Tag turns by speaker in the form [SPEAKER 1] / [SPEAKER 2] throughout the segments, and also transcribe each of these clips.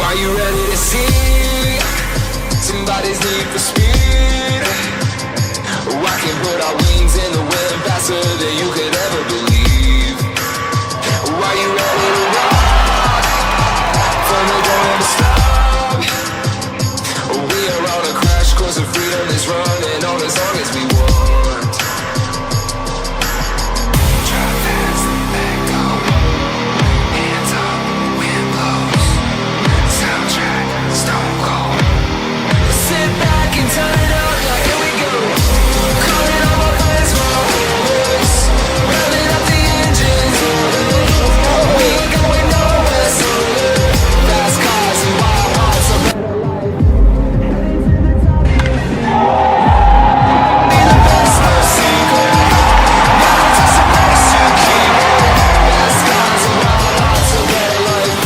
[SPEAKER 1] Are you ready to see somebody's need for speed? I can put our wings in the wind faster than you could ever believe. Are you ready to rock from the dawn to stop? We are on a crash course of freedom that's running on as long as we want. Drive fast, let go. Hands up, wind blows. Soundtrack, stone cold. Sit back and turn it up, like here we go. Calling all my friends, my boys. Revving up the engines. We ain't going nowhere sooner. Fast cars and wild hearts, a better life. Be the best, no secret. Never touch the best, you keep it. Fast cars and wild hearts, a better life.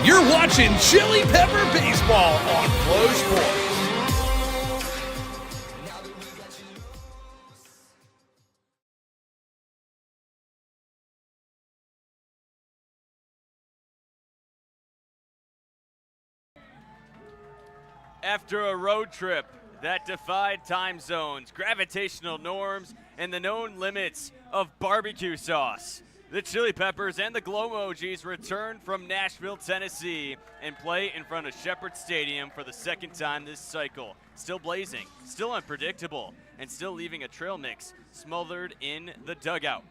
[SPEAKER 2] You're watching Chili Pepper Baseball on Flow Sports.
[SPEAKER 3] After a road trip that defied time zones, gravitational norms, and the known limits of barbecue sauce, the Chili Peppers and the Glow Mojis return from Nashville, Tennessee, and play in front of Shepherd Stadium for the second time this cycle. Still blazing, still unpredictable, and still leaving a trail mix smothered in the dugout.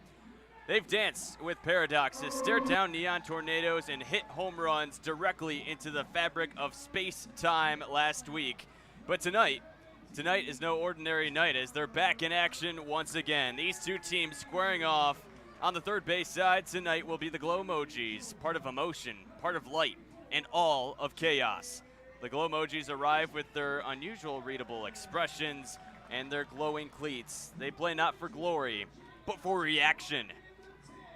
[SPEAKER 3] They've danced with paradoxes, stared down neon tornadoes, and hit home runs directly into the fabric of space-time last week. But tonight is no ordinary night as they're back in action once again. These two teams squaring off. On the third base side tonight will be the Glow Mojis, part of emotion, part of light, and all of chaos. The Glow Mojis arrive with their unusual readable expressions and their glowing cleats. They play not for glory, but for reaction.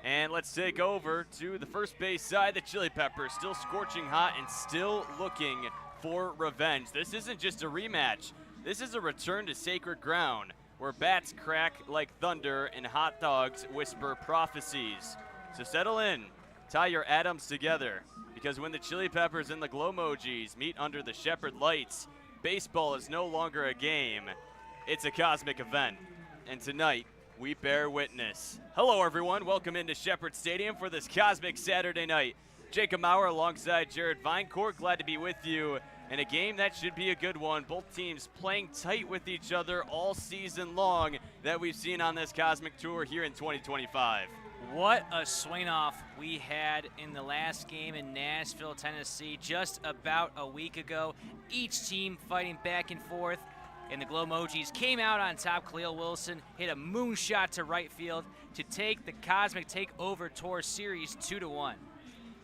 [SPEAKER 3] And let's take over to the first base side. The Chili Peppers still scorching hot and still looking for revenge. This isn't just a rematch. This is a return to sacred ground where bats crack like thunder and hot dogs whisper prophecies. So settle in, tie your atoms together, because when the Chili Peppers and the Glow Mojis meet under the Shepherd lights, baseball is no longer a game, it's a cosmic event. And tonight, we bear witness. Hello everyone, welcome into Shepherd Stadium for this cosmic Saturday night. Jacob Maurer alongside Jared Vinecourt, glad to be with you. And a game that should be a good one. Both teams playing tight with each other all season long that we've seen on this Cosmic Tour here in 2025.
[SPEAKER 4] What a swing-off we had in the last game in Nashville, Tennessee, just about a week ago. Each team fighting back and forth, and the Glow Mojis came out on top. Khalil Wilson hit a moonshot to right field to take the Cosmic Takeover Tour Series 2-1.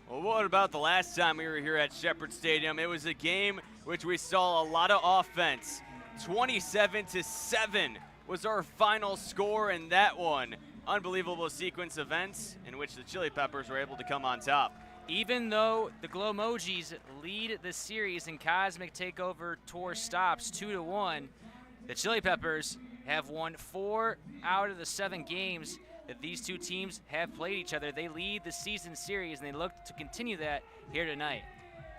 [SPEAKER 3] Well, what about the last time we were here at Shepherd Stadium? It was a game which we saw a lot of offense. 27-7 was our final score in that one. Unbelievable sequence of events in which the Chili Peppers were able to come on top.
[SPEAKER 4] Even though the Glow Mojis lead the series in Cosmic Takeover Tour stops 2-1, the Chili Peppers have won 4 out of the 7 games that these two teams have played each other. They lead the season series, and they look to continue that here tonight.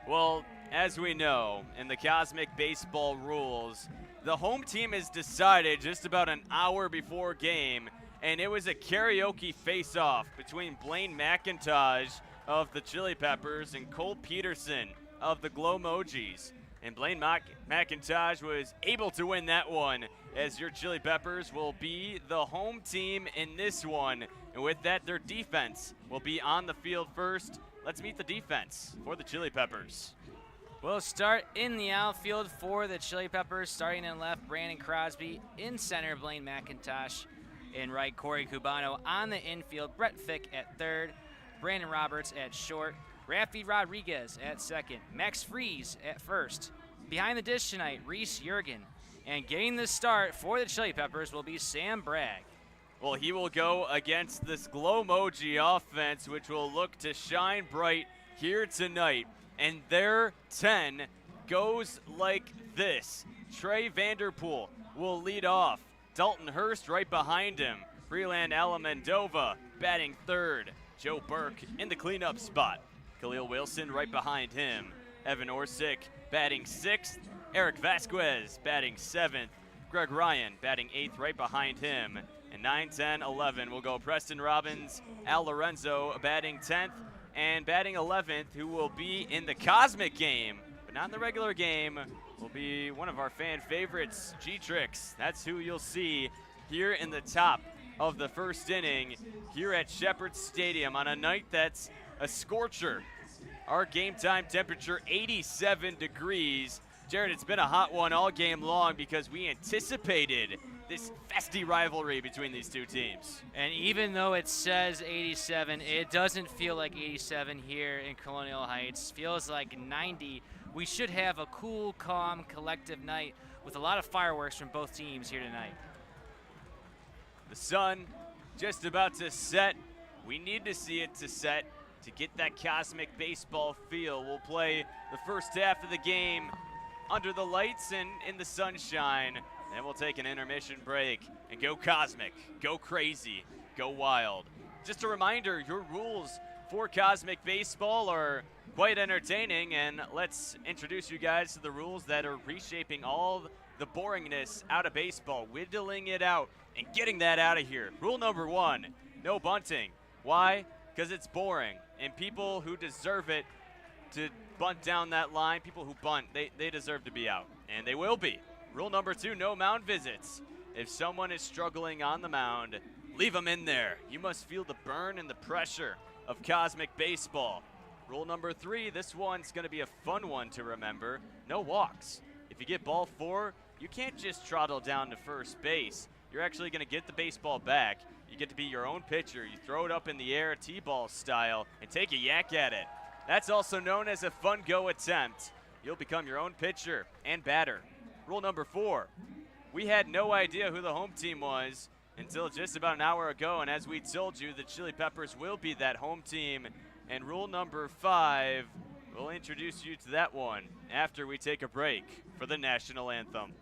[SPEAKER 3] Well, as we know, in the Cosmic Baseball rules, the home team is decided just about an hour before game, and it was a karaoke face-off between Blaine McIntosh of the Chili Peppers and Cole Peterson of the Glow Mojis. And Blaine McIntosh was able to win that one, as your Chili Peppers will be the home team in this one. And with that, their defense will be on the field first. Let's meet the defense for the Chili Peppers.
[SPEAKER 4] We'll start in the outfield for the Chili Peppers. Starting in left, Brandon Crosby. In center, Blaine McIntosh. In right, Corey Cubano. On the infield, Brett Fick at third. Brandon Roberts at short. Rafi Rodriguez at second. Max Freeze at first. Behind the dish tonight, Reese Jurgen. And getting the start for the Chili Peppers will be Sam Bragg.
[SPEAKER 3] Well, he will go against this Glow Moji offense, which will look to shine bright here tonight. And their 10 goes like this. Trey Vanderpool will lead off. Dalton Hurst right behind him. Freeland Alamandova batting third. Joe Burke in the cleanup spot. Khalil Wilson right behind him. Evan Orsick batting sixth. Eric Vasquez batting seventh. Greg Ryan batting eighth right behind him. And 9, 10, 11 will go Preston Robbins, Al Lorenzo batting 10th, and batting 11th, who will be in the Cosmic game, but not in the regular game, will be one of our fan favorites, G-Trix. That's who you'll see here in the top of the first inning here at Shepherd Stadium on a night that's a scorcher. Our game time temperature 87 degrees. Jared, it's been a hot one all game long because we anticipated this festy rivalry between these two teams.
[SPEAKER 4] And even though it says 87, it doesn't feel like 87 here in Colonial Heights. Feels like 90. We should have a cool, calm, collective night with a lot of fireworks from both teams here tonight.
[SPEAKER 3] The sun just about to set. We need to see it to set to get that cosmic baseball feel. We'll play the first half of the game under the lights and in the sunshine. Then we'll take an intermission break and go cosmic, go crazy, go wild. Just a reminder, your rules for Cosmic Baseball are quite entertaining, and let's introduce you guys to the rules that are reshaping all the boringness out of baseball, whittling it out and getting that out of here. Rule number 1, no bunting. Why? Because it's boring, and people who deserve it to bunt down that line, people who bunt, they deserve to be out, and they will be. Rule number 2, no mound visits. If someone is struggling on the mound, leave them in there. You must feel the burn and the pressure of Cosmic Baseball. Rule number 3, this one's going to be a fun one to remember. No walks. If you get ball 4, you can't just trottle down to first base. You're actually going to get the baseball back. You get to be your own pitcher. You throw it up in the air T-ball style and take a yak at it. That's also known as a fun go attempt. You'll become your own pitcher and batter. Rule number 4, we had no idea who the home team was until just about an hour ago, and as we told you, the Chili Peppers will be that home team. And rule number 5, we'll introduce you to that one after we take a break for the national anthem.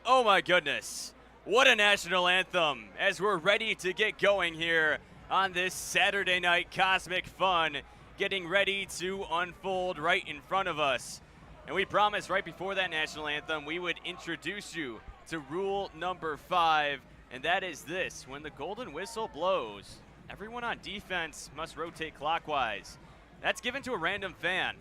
[SPEAKER 3] Oh my goodness, what a national anthem as we're ready to get going here on this Saturday night cosmic fun, getting ready to unfold right in front of us. And we promised right before that national anthem we would introduce you to rule number 5, and that is this: when the golden whistle blows, everyone on defense must rotate clockwise. That's given to a random fan,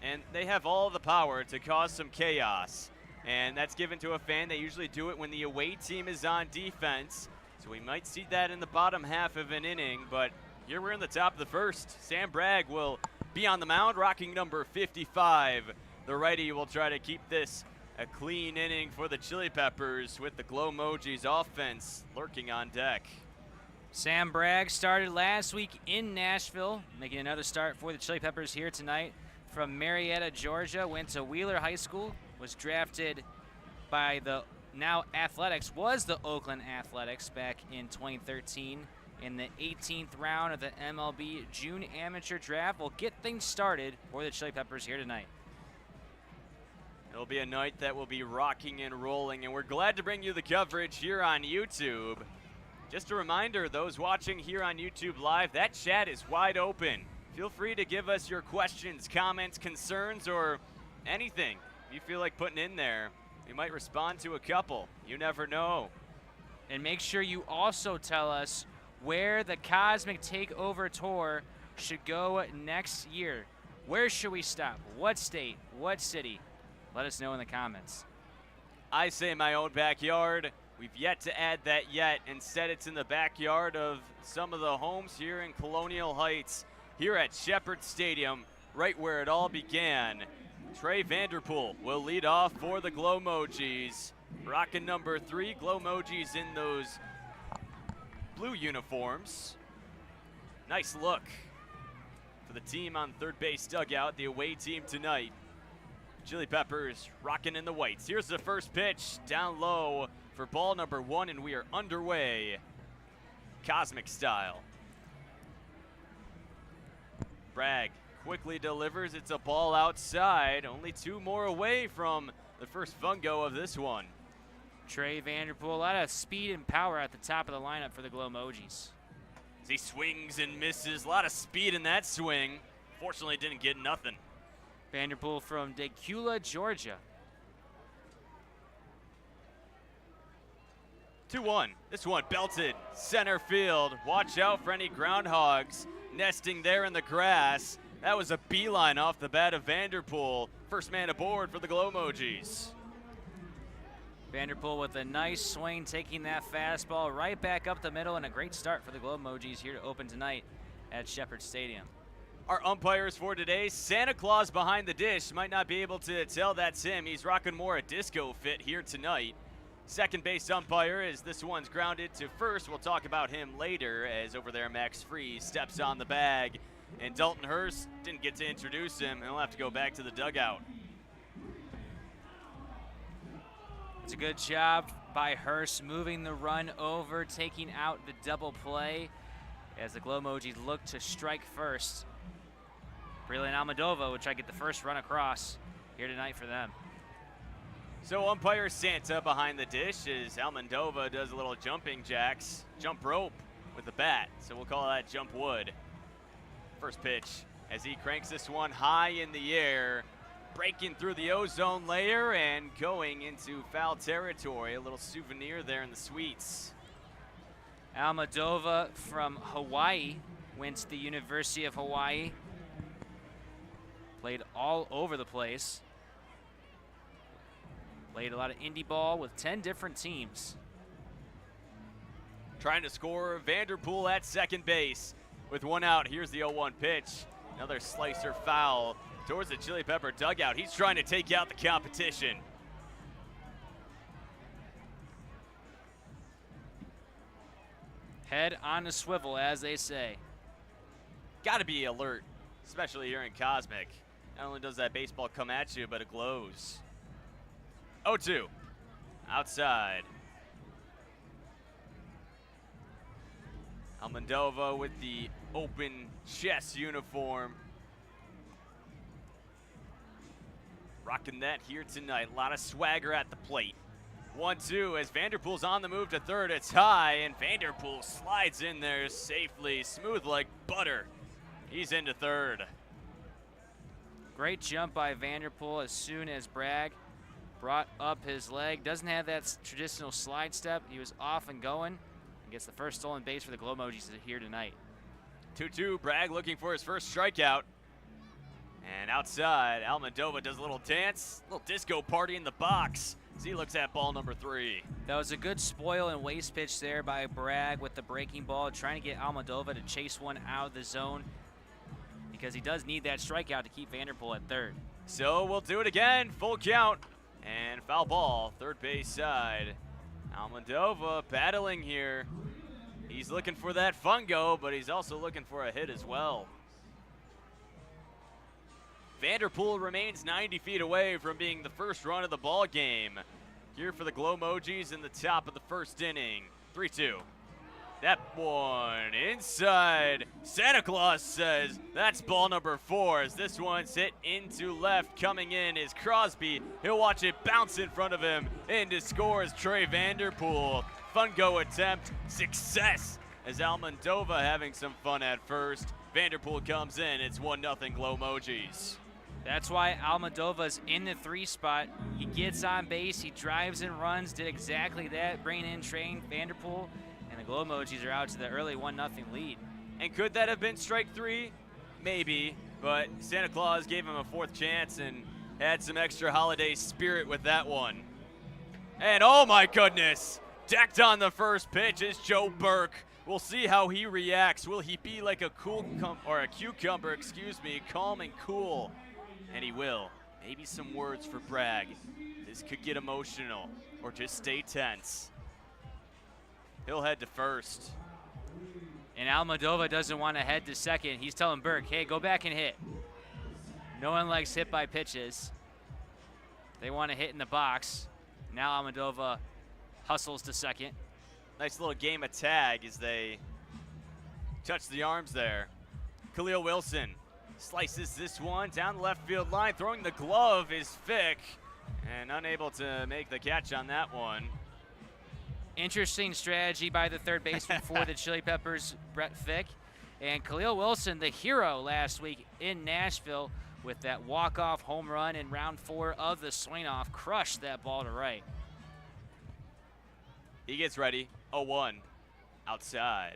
[SPEAKER 3] and they have all the power to cause some chaos. and that's given to a fan. They usually do it when the away team is on defense, so we might see that in the bottom half of an inning, but here we're in the top of the first. Sam Bragg will be on the mound, rocking number 55. The righty will try to keep this a clean inning for the Chili Peppers with the Glow Mojis offense lurking on deck.
[SPEAKER 4] Sam Bragg started last week in Nashville, making another start for the Chili Peppers here tonight. From Marietta, Georgia, went to Wheeler High School, was drafted by the now Athletics, was the Oakland Athletics back in 2013 in the 18th round of the MLB June Amateur Draft. Will get things started for the Chili Peppers here tonight.
[SPEAKER 3] It'll be a night that will be rocking and rolling, and we're glad to bring you the coverage here on YouTube. Just a reminder, those watching here on YouTube Live, that chat is wide open. Feel free to give us your questions, comments, concerns, or anything you feel like putting in there. We might respond to a couple. You never know.
[SPEAKER 4] And make sure you also tell us where the Cosmic Takeover Tour should go next year. Where should we stop? What state? What city? Let us know in the comments.
[SPEAKER 3] I say my own backyard. We've yet to add that yet. Instead, it's in the backyard of some of the homes here in Colonial Heights, here at Shepherd Stadium, right where it all began. Trey Vanderpool will lead off for the Glow Mojis. Rocking number 3, Glow Mojis in those blue uniforms. Nice look for the team on third base dugout, the away team tonight. Chili Peppers rocking in the whites. Here's the first pitch, down low for ball number 1, and we are underway, Cosmic style. Bragg quickly delivers. It's a ball outside, only 2 more away from the first fungo of this one.
[SPEAKER 4] Trey Vanderpool, a lot of speed and power at the top of the lineup for the Glow Mojis.
[SPEAKER 3] As he swings and misses, a lot of speed in that swing. Fortunately, didn't get nothing.
[SPEAKER 4] Vanderpool from Dacula, Georgia.
[SPEAKER 3] 2-1. This one belted center field. Watch out for any groundhogs nesting there in the grass. That was a beeline off the bat of Vanderpool. First man aboard for the Glow Mojis.
[SPEAKER 4] Vanderpool with a nice swing, taking that fastball right back up the middle, and a great start for the Glow Mojis here to open tonight at Shepherd Stadium.
[SPEAKER 3] Our umpires for today, Santa Claus behind the dish. Might not be able to tell that's him. He's rocking more a disco fit here tonight. Second base umpire, as this one's grounded to first. We'll talk about him later, as over there Max Freeze steps on the bag. And Dalton Hurst didn't get to introduce him. He'll have to go back to the dugout.
[SPEAKER 4] It's a good job by Hurst moving the run over, taking out the double play as the Glow Mojis look to strike first. Brilliant Almodovar will try to get the first run across here tonight for them.
[SPEAKER 3] So umpire Santa behind the dish as Almodovar does a little jumping jacks, jump rope with the bat. So we'll call that jump wood. First pitch as he cranks this one high in the air, breaking through the ozone layer and going into foul territory. A little souvenir there in the suites.
[SPEAKER 4] Almodovar from Hawaii, went to the University of Hawaii. Played all over the place. Played a lot of indie ball with 10 different teams.
[SPEAKER 3] Trying to score, Vanderpool at second base. With one out, here's the 0-1 pitch. Another slicer foul towards the Chili Pepper dugout. He's trying to take out the competition.
[SPEAKER 4] Head on a swivel, as they say.
[SPEAKER 3] Got to be alert, especially here in Cosmic. Not only does that baseball come at you, but it glows. 0-2, outside. Almodovar with the open chest uniform. Rocking that here tonight. A lot of swagger at the plate. 1-2 as Vanderpool's on the move to third. It's high, and Vanderpool slides in there safely, smooth like butter. He's into third.
[SPEAKER 4] Great jump by Vanderpool as soon as Bragg brought up his leg. Doesn't have that traditional slide step. He was off and going. And gets the first stolen base for the Glow Mojis here tonight.
[SPEAKER 3] 2-2, Bragg looking for his first strikeout. And outside, Almodovar does a little dance, little disco party in the box. as he looks at ball number 3.
[SPEAKER 4] That was a good spoil and waste pitch there by Bragg with the breaking ball, trying to get Almodovar to chase one out of the zone because he does need that strikeout to keep Vanderpool at third.
[SPEAKER 3] So we'll do it again, full count, and foul ball, third base side. Almodovar battling here. He's looking for that fungo, but he's also looking for a hit as well. Vanderpool remains 90 feet away from being the first run of the ball game. Here for the Glow Mojis in the top of the first inning. 3-2. That one inside. Santa Claus says that's ball number 4 as this one's hit into left. Coming in is Crosby. He'll watch it bounce in front of him. In to score is Trey Vanderpool. Fungo attempt, success as Almodovar having some fun at first. Vanderpool comes in. It's 1-0 Glow Mojis.
[SPEAKER 4] That's why Almodova's in the 3 spot. He gets on base, he drives and runs, did exactly that, bringing in Trey Vanderpool, and the Glow Mojis are out to the early 1-0 lead.
[SPEAKER 3] And could that have been strike 3? Maybe, but Santa Claus gave him a 4th chance and had some extra holiday spirit with that one. And oh my goodness, decked on the first pitch is Joe Burke. We'll see how he reacts. Will he be like a cucumber, calm and cool? And he will. Maybe some words for Bragg. This could get emotional or just stay tense. He'll head to first.
[SPEAKER 4] And Almodovar doesn't want to head to second. He's telling Burke, hey, go back and hit. No one likes hit by pitches. They want to hit in the box. Now Almodovar hustles to second.
[SPEAKER 3] Nice little game of tag as they touch the arms there. Khalil Wilson slices this one down the left field line. Throwing the glove is Fick, and unable to make the catch on that one.
[SPEAKER 4] Interesting strategy by the third baseman for the Chili Peppers, Brett Fick. And Khalil Wilson, the hero last week in Nashville with that walk-off home run in round 4 of the swing-off, crushed that ball to right.
[SPEAKER 3] He gets ready, 0-1, outside.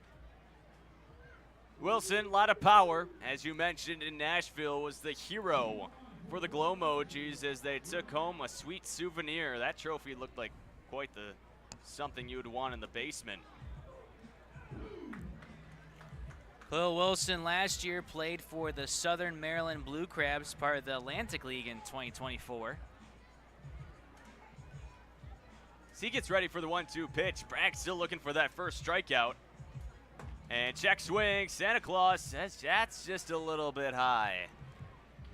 [SPEAKER 3] Wilson, a lot of power, as you mentioned in Nashville, was the hero for the Glow Mojis as they took home a sweet souvenir. That trophy looked like quite the something you would want in the basement.
[SPEAKER 4] Khalil Wilson last year played for the Southern Maryland Blue Crabs, part of the Atlantic League in 2024.
[SPEAKER 3] As he gets ready for the 1-2 pitch, Bragg still looking for that first strikeout. And check swing, Santa Claus says that's just a little bit high.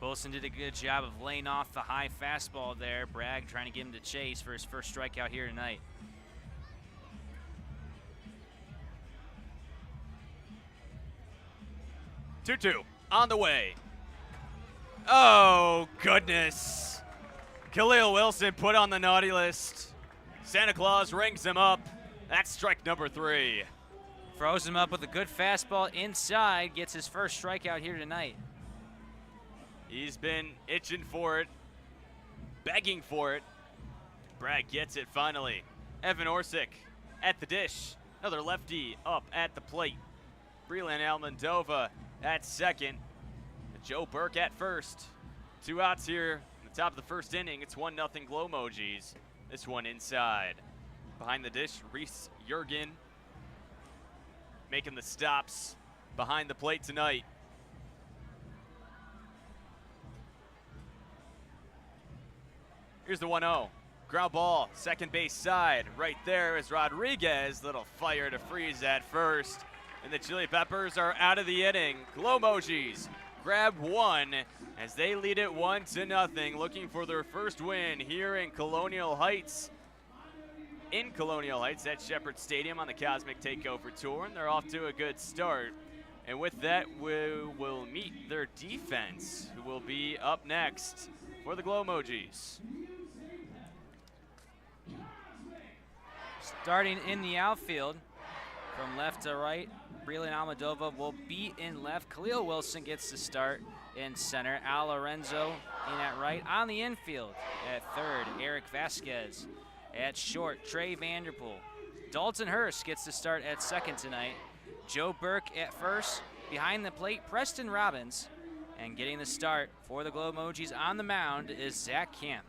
[SPEAKER 4] Wilson did a good job of laying off the high fastball there. Bragg trying to get him to chase for his first strikeout here tonight.
[SPEAKER 3] Two on the way. Oh, goodness. Khalil Wilson put on the naughty list. Santa Claus rings him up. That's strike number 3.
[SPEAKER 4] Throws him up with a good fastball inside, gets his first strikeout here tonight.
[SPEAKER 3] He's been itching for it, begging for it. Bragg gets it finally. Evan Orsic at the dish. Another lefty up at the plate. Breland Almodovar at second. Joe Burke at first. 2 outs here at the top of the first inning. It's 1-0 Glow Mojis. This one inside. Behind the dish, Reese Jurgen making the stops behind the plate tonight. Here's the 1-0. Ground ball, second base side. Right there is Rodriguez. Little fire to freeze at first. And the Chili Peppers are out of the inning. Glow Mojis grab 1 as they lead it 1-0, looking for their first win here in Colonial Heights. In Colonial Heights at Shepherd Stadium on the Cosmic Takeover Tour, and they're off to a good start. And with that, we will meet their defense, who will be up next for the Glow Mojis.
[SPEAKER 4] Starting in the outfield, from left to right, Breland Almodovar will be in left. Khalil Wilson gets the start in center. Al Lorenzo in at right. On the infield at third, Eric Vasquez. At short, Trey Vanderpool. Dalton Hurst gets the start at second tonight. Joe Burke at first. Behind the plate, Preston Robbins. And getting the start for the Glow Mojis on the mound is Zach Camp.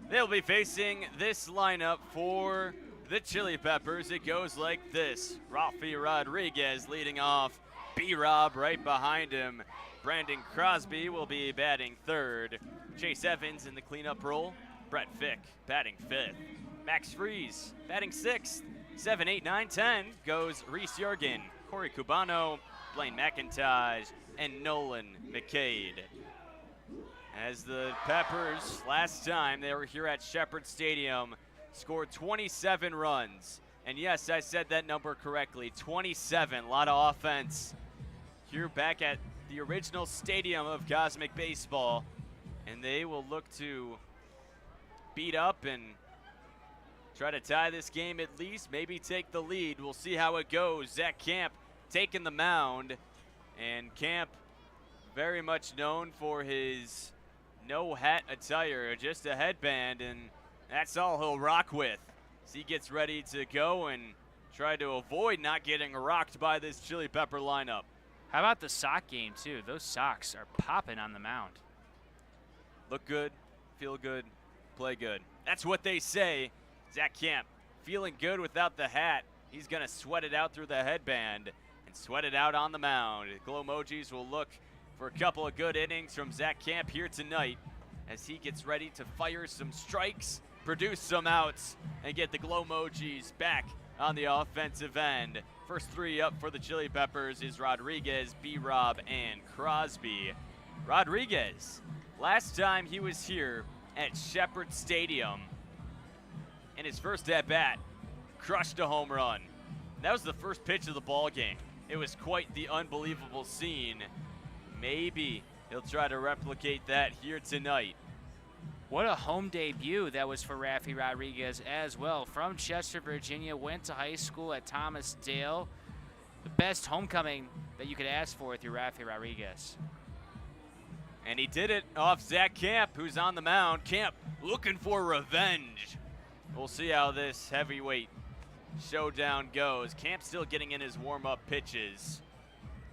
[SPEAKER 3] They'll be facing this lineup for the Chili Peppers. It goes like this. Rafi Rodriguez leading off. B-Rob right behind him. Brandon Crosby will be batting third. Chase Evans in the cleanup role. Brett Fick batting fifth. Max Freeze batting sixth. 7, 8, 9, 10 goes Reese Jorgen, Corey Cubano, Blaine McIntosh, and Nolan McCade. As the Peppers, last time they were here at Shepherd Stadium, scored 27 runs. And yes, I said that number correctly, 27, a lot of offense. Here back at the original stadium of Cosmic Baseball. And they will look to beat up and try to tie this game at least, maybe take the lead. We'll see how it goes. Zach Camp taking the mound. And Camp very much known for his no hat attire, just a headband, and that's all he'll rock with as he gets ready to go and try to avoid not getting rocked by this Chili Pepper lineup.
[SPEAKER 4] How about the sock game, too? Those socks are popping on the mound.
[SPEAKER 3] Look good, feel good, play good. That's what they say. Zach Camp feeling good without the hat. He's going to sweat it out through the headband and sweat it out on the mound. Glow Mojis will look for a couple of good innings from Zach Camp here tonight as he gets ready to fire some strikes, produce some outs, and get the Glow Mojis back on the offensive end. First three up for the Chili Peppers is Rodriguez, B-Rob, and Crosby. Rodriguez, last time he was here at Shepherd Stadium, in his first at-bat, crushed a home run. That was the first pitch of the ball game. It was quite the unbelievable scene. Maybe he'll try to replicate that here tonight.
[SPEAKER 4] What a home debut that was for Rafi Rodriguez as well. From Chester, Virginia, went to high school at Thomas Dale. The best homecoming that you could ask for with your Rafi Rodriguez.
[SPEAKER 3] And he did it off Zach Camp, who's on the mound. Camp looking for revenge. We'll see how this heavyweight showdown goes. Camp still getting in his warm-up pitches.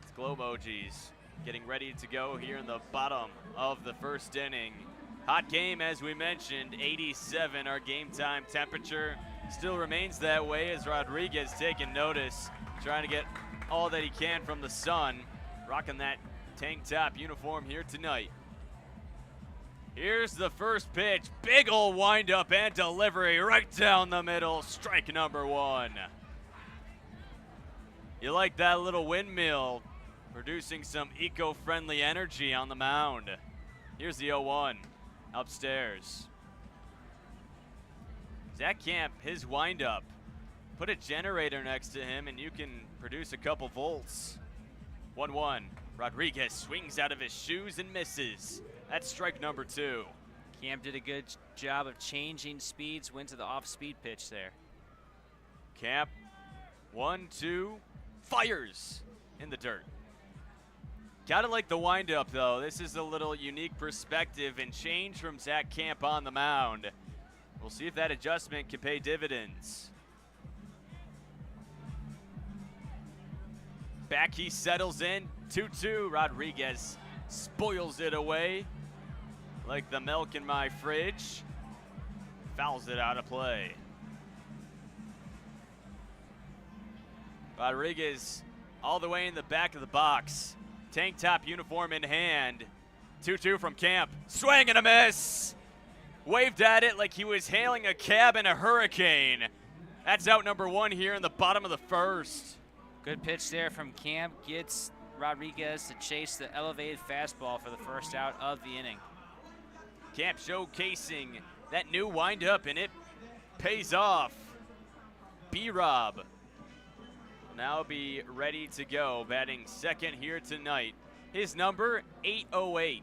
[SPEAKER 3] It's Glow Mojis getting ready to go here in the bottom of the first inning. Hot game, as we mentioned, 87 our game time temperature. Still remains that way as Rodriguez taking notice, trying to get all that he can from the sun. Rocking that tank top uniform here tonight. Here's the first pitch. Big ol' windup and delivery right down the middle. Strike number one. You like that little windmill, producing some eco-friendly energy on the mound. Here's the 0-1 upstairs. Zach Camp, his windup. Put a generator next to him and you can produce a couple volts. 1-1. Rodriguez swings out of his shoes and misses. That's strike number two.
[SPEAKER 4] Camp did a good job of changing speeds, went to the off-speed pitch there.
[SPEAKER 3] Camp, 1-2, fires in the dirt. Gotta like the windup though. This is a little unique perspective and change from Zach Camp on the mound. We'll see if that adjustment can pay dividends. Back he settles in, 2-2. Rodriguez spoils it away like the milk in my fridge. Fouls it out of play. Rodriguez all the way in the back of the box. Tank top uniform in hand. 2-2 from Camp. Swing and a miss. Waved at it like he was hailing a cab in a hurricane. That's out number one here in the bottom of the first.
[SPEAKER 4] Good pitch there from Camp. Gets Rodriguez to chase the elevated fastball for the first out of the inning.
[SPEAKER 3] Camp showcasing that new windup, and it pays off. B-Rob will now be ready to go, batting second here tonight. His number, 808.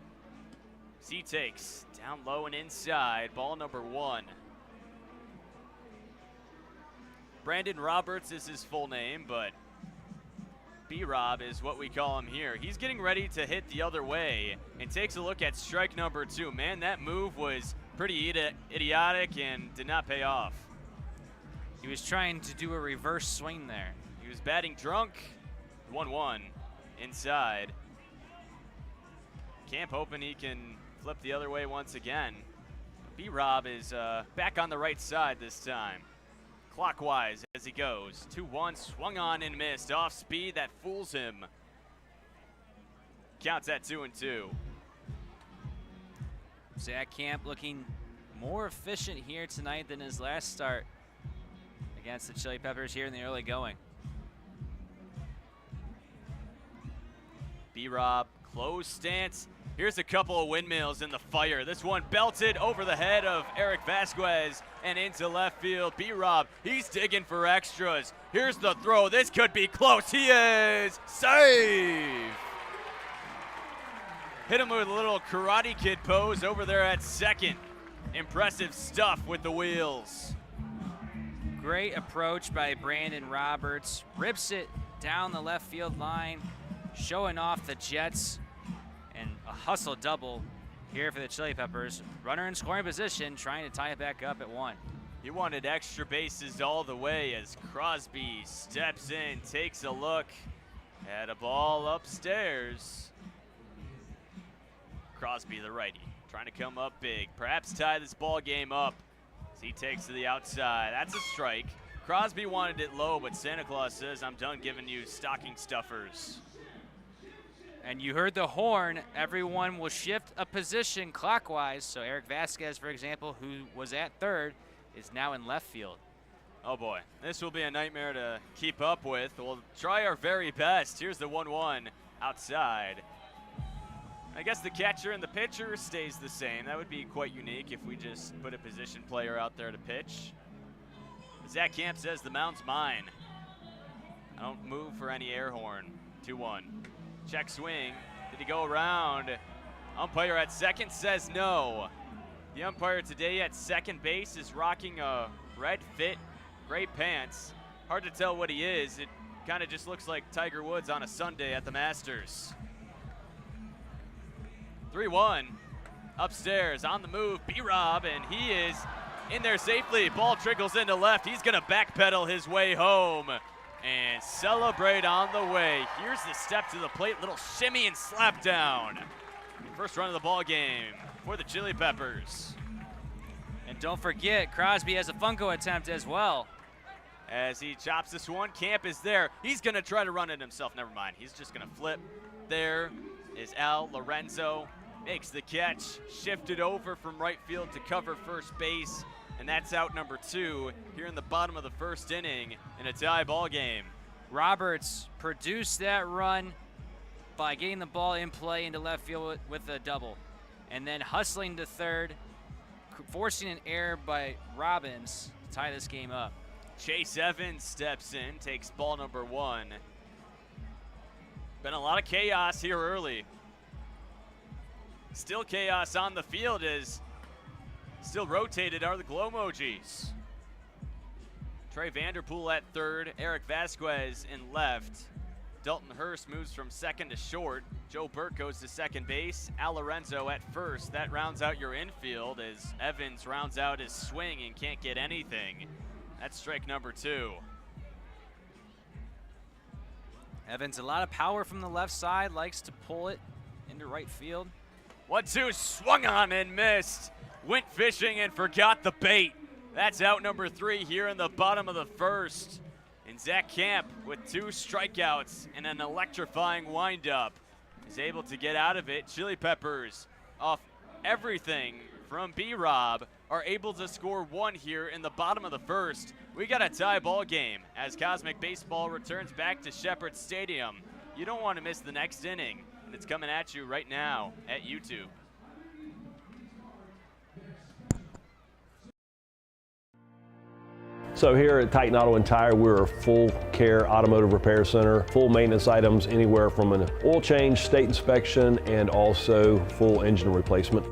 [SPEAKER 3] He takes down low and inside, ball number one. Brandon Roberts is his full name, but B-Rob is what we call him here. He's getting ready to hit the other way and takes a look at strike number two. Man, that move was pretty idiotic and did not pay off.
[SPEAKER 4] He was trying to do a reverse swing there.
[SPEAKER 3] He was batting drunk. 1-1 inside. Camp hoping he can flip the other way once again. B-Rob is back on the right side this time. Clockwise as he goes. 2-1, swung on and missed. Off speed, that fools him. Counts at 2-2.
[SPEAKER 4] Zach Camp looking more efficient here tonight than his last start against the Chili Peppers here in the early going.
[SPEAKER 3] B-Rob, close stance. Here's a couple of windmills in the fire. This one belted over the head of Eric Vasquez and into left field. B-Rob, he's digging for extras. Here's the throw. This could be close. He is safe. Hit him with a little Karate Kid pose over there at second. Impressive stuff with the wheels.
[SPEAKER 4] Great approach by Brandon Roberts. Rips it down the left field line, showing off the Jets. And a hustle double here for the Chili Peppers. Runner in scoring position, trying to tie it back up at 1.
[SPEAKER 3] He wanted extra bases all the way as Crosby steps in, takes a look at a ball upstairs. Crosby, the righty, trying to come up big, perhaps tie this ball game up as he takes to the outside. That's a strike. Crosby wanted it low, but Santa Claus says, I'm done giving you stocking stuffers.
[SPEAKER 4] And you heard the horn. Everyone will shift a position clockwise. So Eric Vasquez, for example, who was at third, is now in left field.
[SPEAKER 3] Oh boy, this will be a nightmare to keep up with. We'll try our very best. Here's the 1-1 outside. I guess the catcher and the pitcher stays the same. That would be quite unique if we just put a position player out there to pitch. Zach Camp says the mound's mine. I don't move for any air horn. 2-1. Check swing. Did he go around? Umpire at second says no. The umpire today at second base is rocking a red fit, gray pants. Hard to tell what he is. It kind of just looks like Tiger Woods on a Sunday at the Masters. 3-1. Upstairs on the move, B-Rob, and he is in there safely. Ball trickles into left. He's going to backpedal his way home and celebrate on the way. Here's the step to the plate, little shimmy and slap down. First run of the ball game for the Chili Peppers.
[SPEAKER 4] And don't forget, Crosby has a Funko attempt as well.
[SPEAKER 3] As he chops this one, Camp is there. He's gonna try to run it himself, never mind. He's just gonna flip. There is Al Lorenzo, makes the catch, shifted over from right field to cover first base. And that's out number 2 here in the bottom of the first inning in a tie ball game.
[SPEAKER 4] Roberts produced that run by getting the ball in play into left field with a double. And then hustling to third, forcing an error by Robbins to tie this game up.
[SPEAKER 3] Chase Evans steps in, takes ball number 1. Been a lot of chaos here early. Still chaos on the field as still rotated are the Glow Mojis. Trey Vanderpool at third, Eric Vasquez in left. Dalton Hurst moves from second to short. Joe Burke goes to second base. Al Lorenzo at first. That rounds out your infield as Evans rounds out his swing and can't get anything. That's strike number 2.
[SPEAKER 4] Evans, a lot of power from the left side, likes to pull it into right field.
[SPEAKER 3] 1-2, swung on and missed. Went fishing and forgot the bait. That's out number 3 here in the bottom of the first. And Zach Camp, with 2 strikeouts and an electrifying windup, is able to get out of it. Chili Peppers, off everything from B-Rob, are able to score 1 here in the bottom of the first. We got a tie ball game as Cosmic Baseball returns back to Shepherd Stadium. You don't want to miss the next inning, and it's coming at you right now at YouTube.
[SPEAKER 5] So here at Titan Auto and Tire, we're a full care automotive repair center, full maintenance items anywhere from an oil change, state inspection, and also full engine replacement.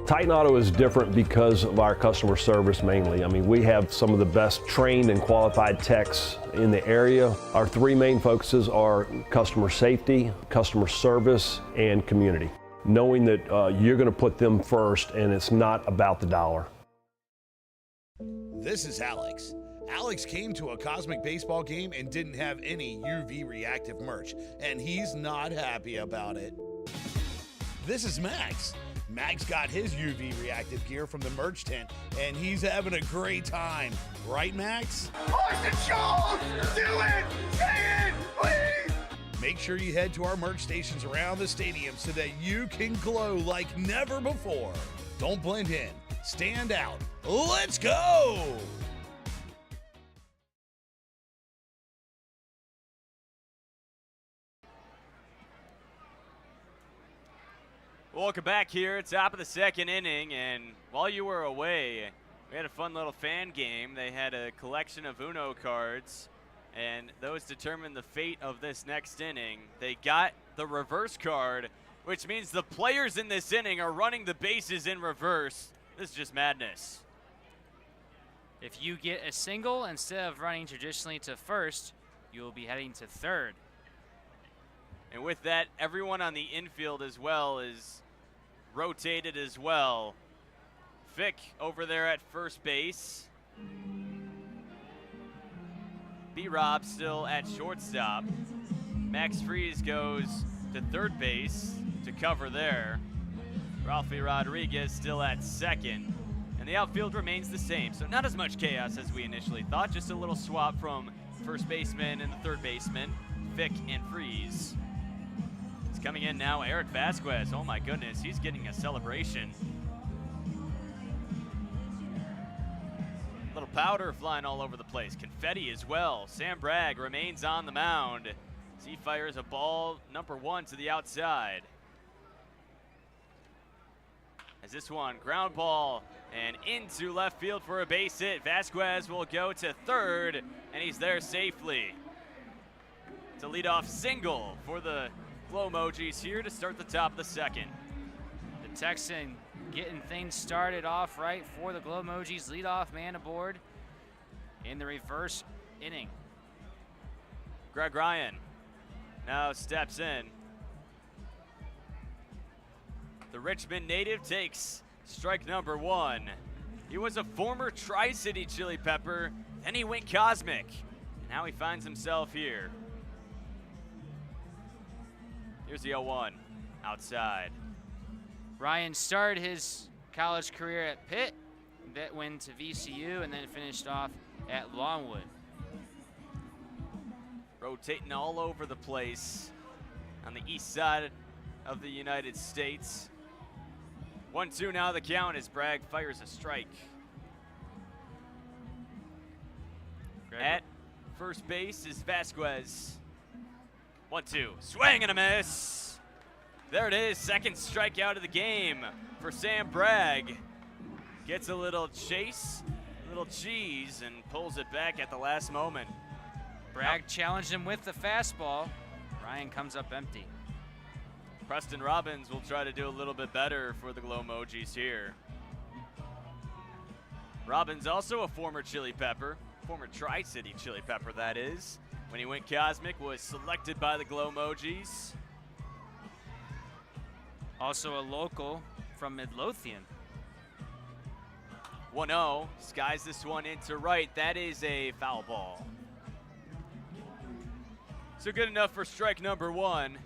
[SPEAKER 5] Titan Auto is different because of our customer service mainly. I mean, we have some of the best trained and qualified techs in the area. Our 3 main focuses are customer safety, customer service, and community. Knowing that you're going to put them first and it's not about the dollar.
[SPEAKER 2] This is Alex. Alex came to a Cosmic Baseball game and didn't have any UV reactive merch, and he's not happy about it. This is Max. Max got his UV reactive gear from the merch tent, and he's having a great time. Right, Max? Do it! Say it, please! Make sure you head to our merch stations around the stadium so that you can glow like never before. Don't blend in. Stand out. Let's go!
[SPEAKER 3] Welcome back here, top of the second inning, and while you were away, we had a fun little fan game. They had a collection of Uno cards, and those determined the fate of this next inning. They got the reverse card, which means the players in this inning are running the bases in reverse. This is just madness.
[SPEAKER 4] If you get a single, instead of running traditionally to first, you will be heading to third.
[SPEAKER 3] And with that, everyone on the infield as well is rotated as well. Fick over there at first base. B-Rob still at shortstop. Max Freeze goes to third base to cover there. Ralphie Rodriguez still at second. And the outfield remains the same, so not as much chaos as we initially thought, just a little swap from first baseman and the third baseman, Fick and Freeze. Coming in now, Eric Vasquez. Oh my goodness, he's getting a celebration. Little powder flying all over the place. Confetti as well. Sam Bragg remains on the mound as he fires a ball number 1 to the outside. As this one, ground ball and into left field for a base hit. Vasquez will go to third, and he's there safely. It's a leadoff single for the Glow Mojis here to start the top of the second.
[SPEAKER 4] The Texan getting things started off right for the Glow Mojis. Leadoff man aboard in the reverse inning.
[SPEAKER 3] Greg Ryan now steps in. The Richmond native takes strike number 1. He was a former Tri-City Chili Pepper, then he went Cosmic, and now he finds himself here. Here's the 0-1 outside.
[SPEAKER 4] Ryan started his college career at Pitt, that went to VCU, and then finished off at Longwood.
[SPEAKER 3] Rotating all over the place on the east side of the United States. 1-2 now the count as Bragg fires a strike. At first base is Vasquez. 1-2, swing and a miss. There it is, second strikeout of the game for Sam Bragg. Gets a little chase, a little cheese, and pulls it back at the last moment.
[SPEAKER 4] Bragg challenged him with the fastball. Ryan comes up empty.
[SPEAKER 3] Preston Robbins will try to do a little bit better for the Glow Mojis here. Robbins also a former Chili Pepper, former Tri-City Chili Pepper that is. When he went Cosmic, was selected by the Glow Mojis.
[SPEAKER 4] Also a local from Midlothian.
[SPEAKER 3] 1-0, skies this one into right. That is a foul ball. So good enough for strike number 1.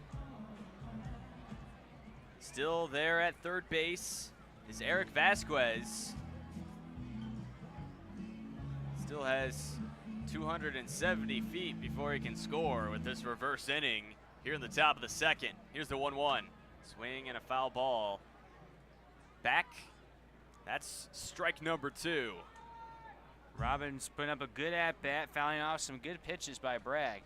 [SPEAKER 3] Still there at third base is Eric Vasquez. Still has 270 feet before he can score with this reverse inning here in the top of the second. Here's the 1-1. Swing and a foul ball. Back. That's strike number 2.
[SPEAKER 4] Robbins putting up a good at-bat, fouling off some good pitches by Bragg.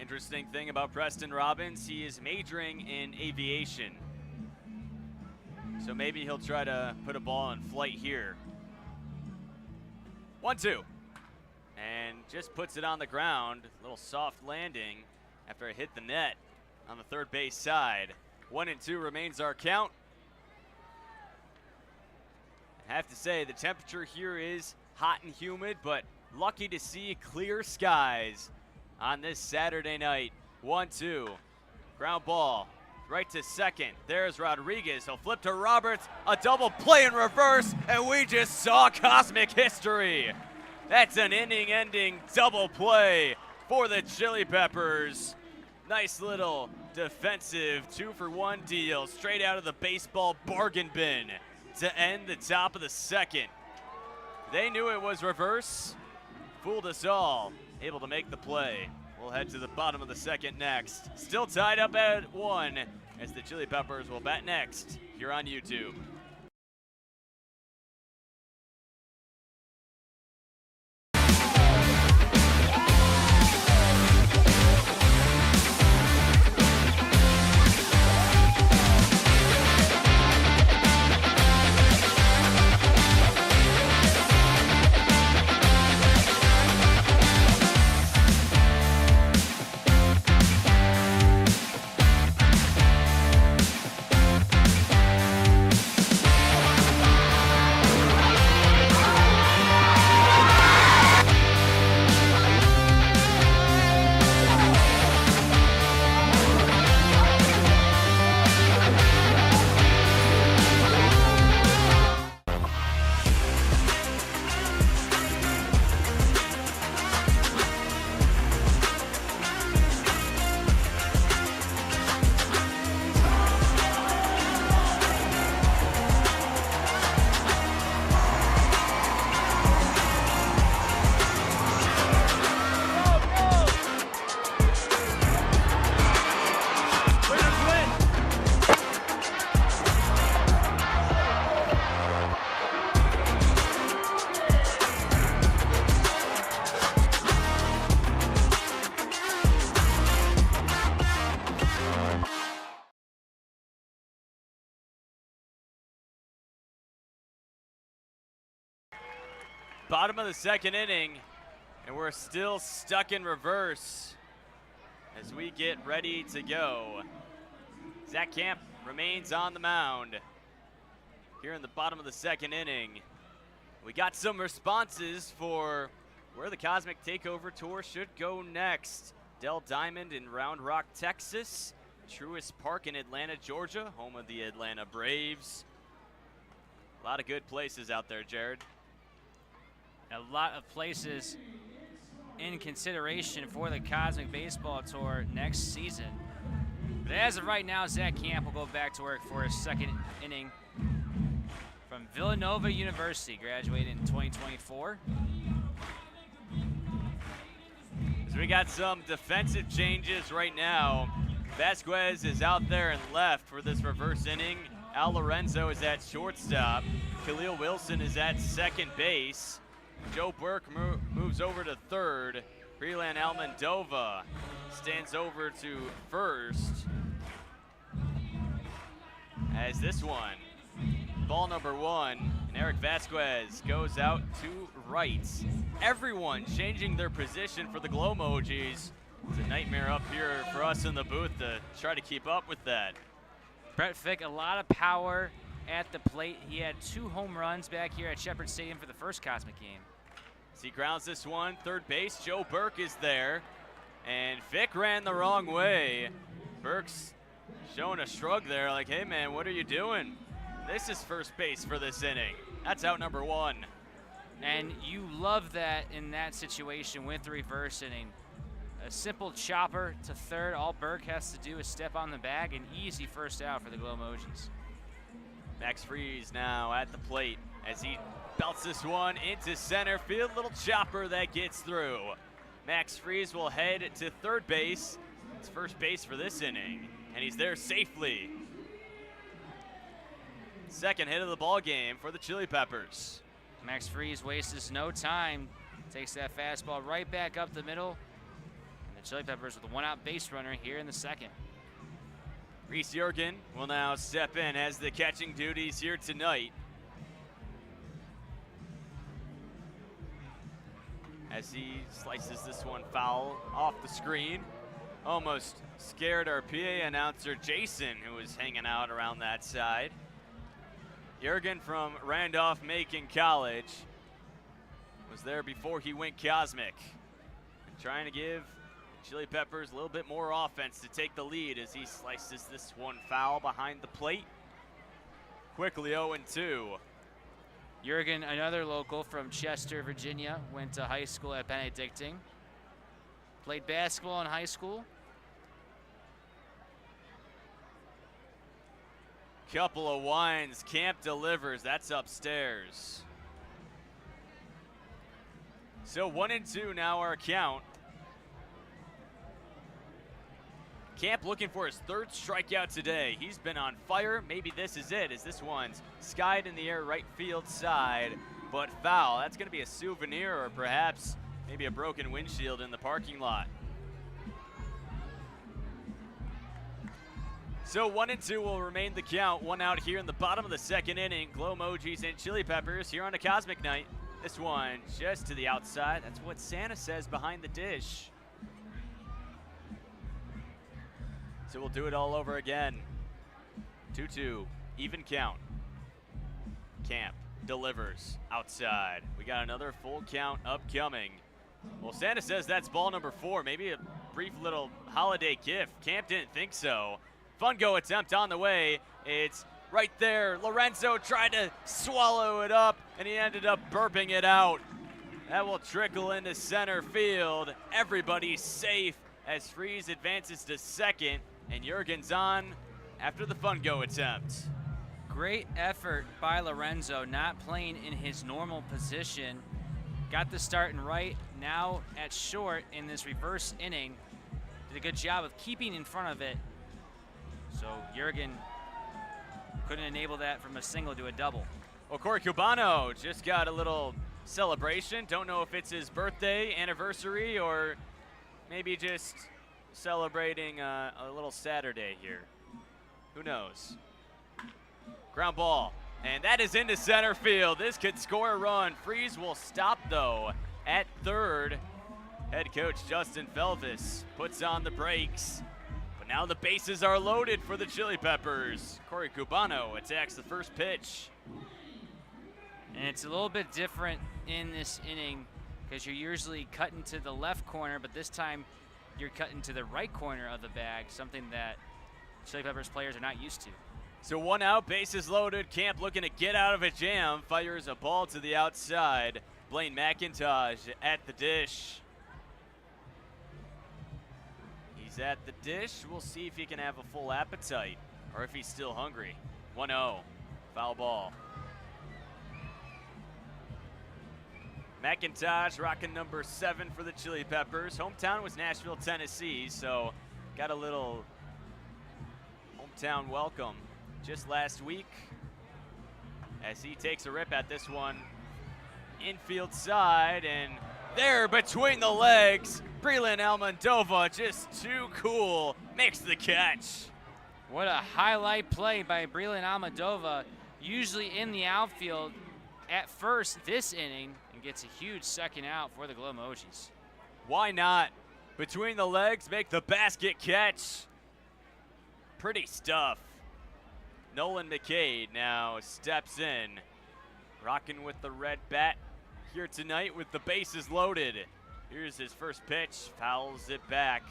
[SPEAKER 3] Interesting thing about Preston Robbins, he is majoring in aviation. So maybe he'll try to put a ball in flight here. 1-2. And just puts it on the ground. Little soft landing after it hit the net on the third base side. 1-2 remains our count. I have to say the temperature here is hot and humid, but lucky to see clear skies on this Saturday night. 1-2. Ground ball right to second. There's Rodriguez. He'll flip to Roberts. A double play in reverse, and we just saw cosmic history. That's an inning-ending double play for the Chili Peppers. Nice little defensive 2-for-1 deal straight out of the baseball bargain bin to end the top of the second. They knew it was reverse, fooled us all, able to make the play. We'll head to the bottom of the second next. Still tied up at 1 as the Chili Peppers will bat next here on YouTube. Bottom of the second inning, and we're still stuck in reverse as we get ready to go. Zach Camp remains on the mound here in the bottom of the second inning. We got some responses for where the Cosmic Takeover Tour should go next. Dell Diamond in Round Rock, Texas. Truist Park in Atlanta, Georgia, home of the Atlanta Braves. A lot of good places out there, Jared.
[SPEAKER 4] A lot of places in consideration for the Cosmic Baseball Tour next season. But as of right now, Zach Camp will go back to work for his second inning from Villanova University, graduated in 2024.
[SPEAKER 3] So we got some defensive changes right now. Vasquez is out there and left for this reverse inning. Al Lorenzo is at shortstop. Khalil Wilson is at second base. Joe Burke moves over to third. Breland Almondova stands over to first. As this one, ball number 1, and Eric Vasquez goes out to right. Everyone changing their position for the Glow Mojis. It's a nightmare up here for us in the booth to try to keep up with that.
[SPEAKER 4] Brett Fick, a lot of power at the plate. He had 2 home runs back here at Shepherd Stadium for the first Cosmic game.
[SPEAKER 3] As he grounds this one, third base, Joe Burke is there. And Fick ran the wrong way. Burke's showing a shrug there, like, hey man, what are you doing? This is first base for this inning. That's out number 1.
[SPEAKER 4] And you love that in that situation with the reverse inning. A simple chopper to third. All Burke has to do is step on the bag. An easy first out for the Glow Mojis.
[SPEAKER 3] Max Freeze now at the plate as he belts this one into center field. Little chopper that gets through. Max Freeze will head to third base. It's first base for this inning, and he's there safely. Second hit of the ball game for the Chili Peppers.
[SPEAKER 4] Max Freeze wastes no time. Takes that fastball right back up the middle. And the Chili Peppers with a 1-out base runner here in the second.
[SPEAKER 3] Reese Jurgen will now step in as the catching duties here tonight. As he slices this one foul off the screen. Almost scared our PA announcer Jason, who was hanging out around that side. Jurgen from Randolph-Macon College was there before he went Cosmic. And trying to give Chili Peppers a little bit more offense to take the lead as he slices this one foul behind the plate. Quickly 0-2.
[SPEAKER 4] Jurgen, another local from Chester, Virginia, went to high school at Benedictine. Played basketball in high school.
[SPEAKER 3] Couple of wines. Camp delivers. That's upstairs. So 1-2 now our count. Camp looking for his third strikeout today. He's been on fire. Maybe this is it, as this one's skied in the air right field side, but foul. That's going to be a souvenir, or perhaps maybe a broken windshield in the parking lot. So 1-2 will remain the count. One out here in the bottom of the second inning. Glow Mojis and Chili Peppers here on a Cosmic Night. This one just to the outside. That's what Santa says behind the dish. So we'll do it all over again. 2-2, even count. Camp delivers outside. We got another full count upcoming. Well, Santa says that's ball number 4. Maybe a brief little holiday gift. Camp didn't think so. Fun go attempt on the way. It's right there. Lorenzo tried to swallow it up, and he ended up burping it out. That will trickle into center field. Everybody's safe as Freeze advances to second, and Jurgen's on after the fun go attempt.
[SPEAKER 4] Great effort by Lorenzo, not playing in his normal position. Got the start in right, now at short in this reverse inning. Did a good job of keeping in front of it. So Jurgen couldn't enable that from a single to a double.
[SPEAKER 3] Well, Corey Cubano just got a little celebration. Don't know if it's his birthday, anniversary, or maybe just celebrating a little Saturday here. Who knows? Ground ball, and that is into center field. This could score a run. Freeze will stop, though, at third. Head coach Justin Felvis puts on the brakes. But now the bases are loaded for the Chili Peppers. Corey Cubano attacks the first pitch.
[SPEAKER 4] And it's a little bit different in this inning because you're usually cutting to the left corner, but this time you're cutting to the right corner of the bag, something that Chili Peppers players are not used to.
[SPEAKER 3] So one out, bases loaded. Camp looking to get out of a jam. Fires a ball to the outside. Blaine McIntosh at the dish. He's at the dish. We'll see if he can have a full appetite or if he's still hungry. 1-0, foul ball. McIntosh rocking number 7 for the Chili Peppers. Hometown was Nashville, Tennessee, so got a little hometown welcome just last week as he takes a rip at this one. Infield side, and there between the legs, Breland Almondova, just too cool, makes the catch.
[SPEAKER 4] What a highlight play by Breland Almondova, usually in the outfield at first this inning, and gets a huge second out for the Glow Mojis.
[SPEAKER 3] Why not? Between the legs, make the basket catch. Pretty stuff. Nolan McCade now steps in, rocking with the red bat here tonight with the bases loaded. Here's his first pitch, fouls it back,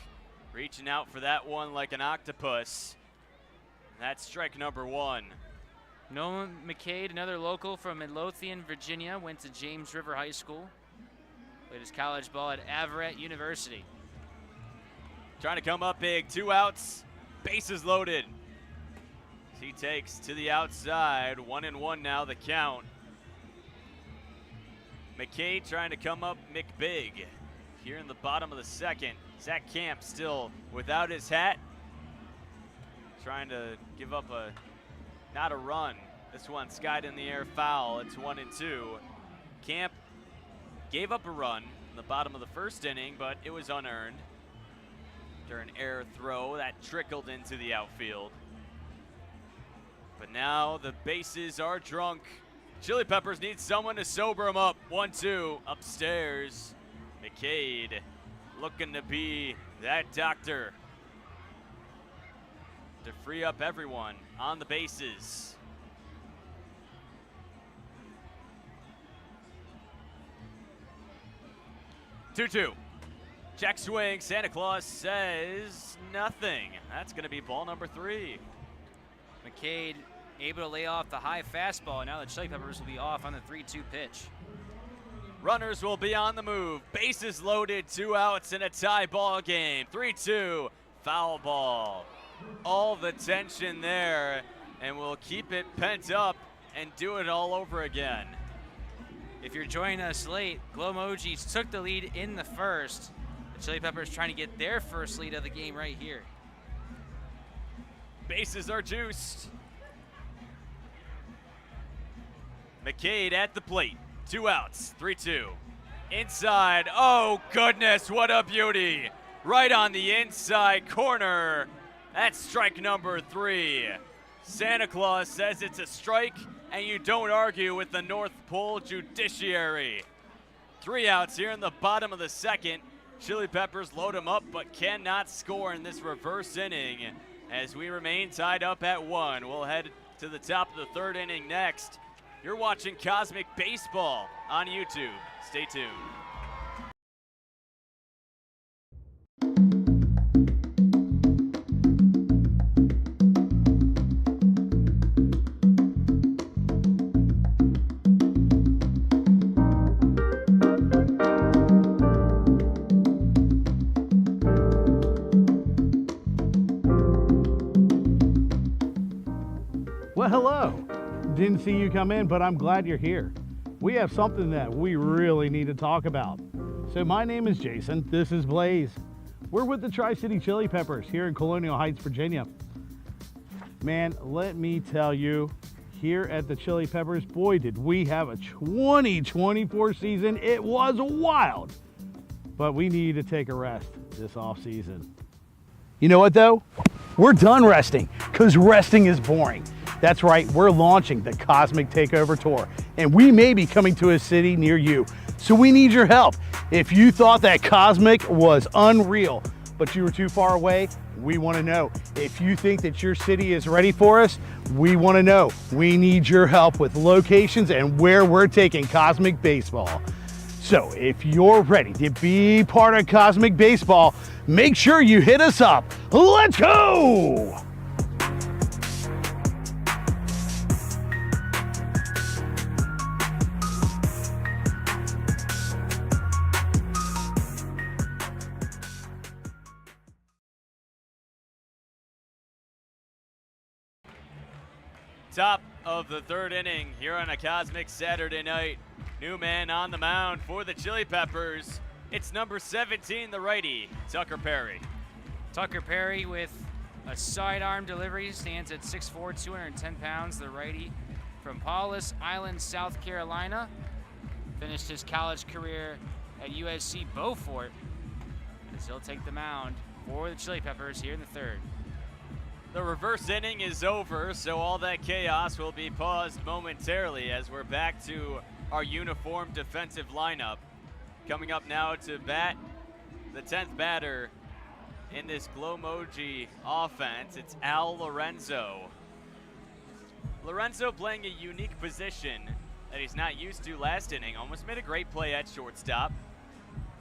[SPEAKER 3] reaching out for that one like an octopus. That's strike number 1.
[SPEAKER 4] Nolan McCade, another local from Midlothian, Virginia, went to James River High School. Played his college ball at Averett University.
[SPEAKER 3] Trying to come up big, 2 outs, bases loaded. He takes to the outside, 1-1 now the count. McCade trying to come up McBig here in the bottom of the second. Zach Camp still without his hat. Trying to give up not a run. This one skied in the air, foul. It's 1-2. Camp gave up a run in the bottom of the first inning, but it was unearned. After an air throw that trickled into the outfield. But now the bases are drunk. Chili Peppers need someone to sober them up. 1-2 upstairs. McCade looking to be that doctor to free up everyone on the bases. Two-two. Check swing. Santa Claus says nothing. That's going to be ball number 3.
[SPEAKER 4] McCade able to lay off the high fastball, and now the Chili Peppers will be off on the 3-2 pitch.
[SPEAKER 3] Runners will be on the move. Bases loaded, 2 outs in a tie ball game. 3-2, foul ball. All the tension there, and we'll keep it pent up and do it all over again.
[SPEAKER 4] If you're joining us late, Glow Mojis took the lead in the first. The Chili Peppers trying to get their first lead of the game right here.
[SPEAKER 3] Bases are juiced. McCade at the plate. 2 outs, 3-2. Inside, oh goodness, what a beauty. Right on the inside corner. That's strike number 3. Santa Claus says it's a strike, and you don't argue with the North Pole judiciary. 3 outs here in the bottom of the second. Chili Peppers load them up, but cannot score in this reverse inning as we remain tied up at 1. We'll head to the top of the third inning next. You're watching Cosmic Baseball on YouTube. Stay tuned.
[SPEAKER 2] Well, hello. Didn't see you come in, but I'm glad you're here. We have something that we really need to talk about. So my name is Jason. This is Blaze. We're with the Tri-City Chili Peppers here in Colonial Heights, Virginia. Man, let me tell you, here at the Chili Peppers, boy, did we have a 2024 season. It was wild. But we need to take a rest this off season. You know what though? We're done resting, because resting is boring. That's right, we're launching the Cosmic Takeover Tour, and we may be coming to a city near you. So we need your help. If you thought that Cosmic was unreal, but you were too far away, we want to know. If you think that your city is ready for us, we want to know. We need your help with locations and where we're taking Cosmic Baseball. So if you're ready to be part of Cosmic Baseball, make sure you hit us up. Let's go!
[SPEAKER 3] Top of the third inning here on a Cosmic Saturday night. New man on the mound for the Chili Peppers. It's number 17, the righty, Tucker Perry.
[SPEAKER 4] Tucker Perry with a sidearm delivery, stands at 6'4", 210 pounds, the righty from Paulus Island, South Carolina. Finished his college career at USC Beaufort, as he'll take the mound for the Chili Peppers here in the third.
[SPEAKER 3] The reverse inning is over, so all that chaos will be paused momentarily as we're back to our uniform defensive lineup. Coming up now to bat, the 10th batter in this Glow Moji offense, it's Al Lorenzo. Lorenzo playing a unique position that he's not used to last inning. Almost made a great play at shortstop.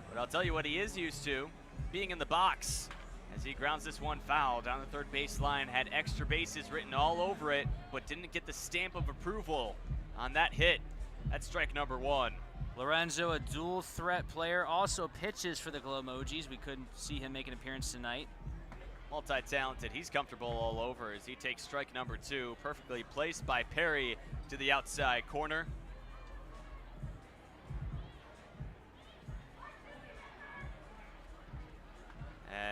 [SPEAKER 3] But I'll tell you what he is used to, being in the box. As he grounds this one foul down the third baseline, had extra bases written all over it, but didn't get the stamp of approval on that hit. That's strike number 1.
[SPEAKER 4] Lorenzo, a dual threat player, also pitches for the Glow Mojis. We couldn't see him make an appearance tonight.
[SPEAKER 3] Multi-talented, he's comfortable all over as he takes strike number 2, perfectly placed by Perry to the outside corner.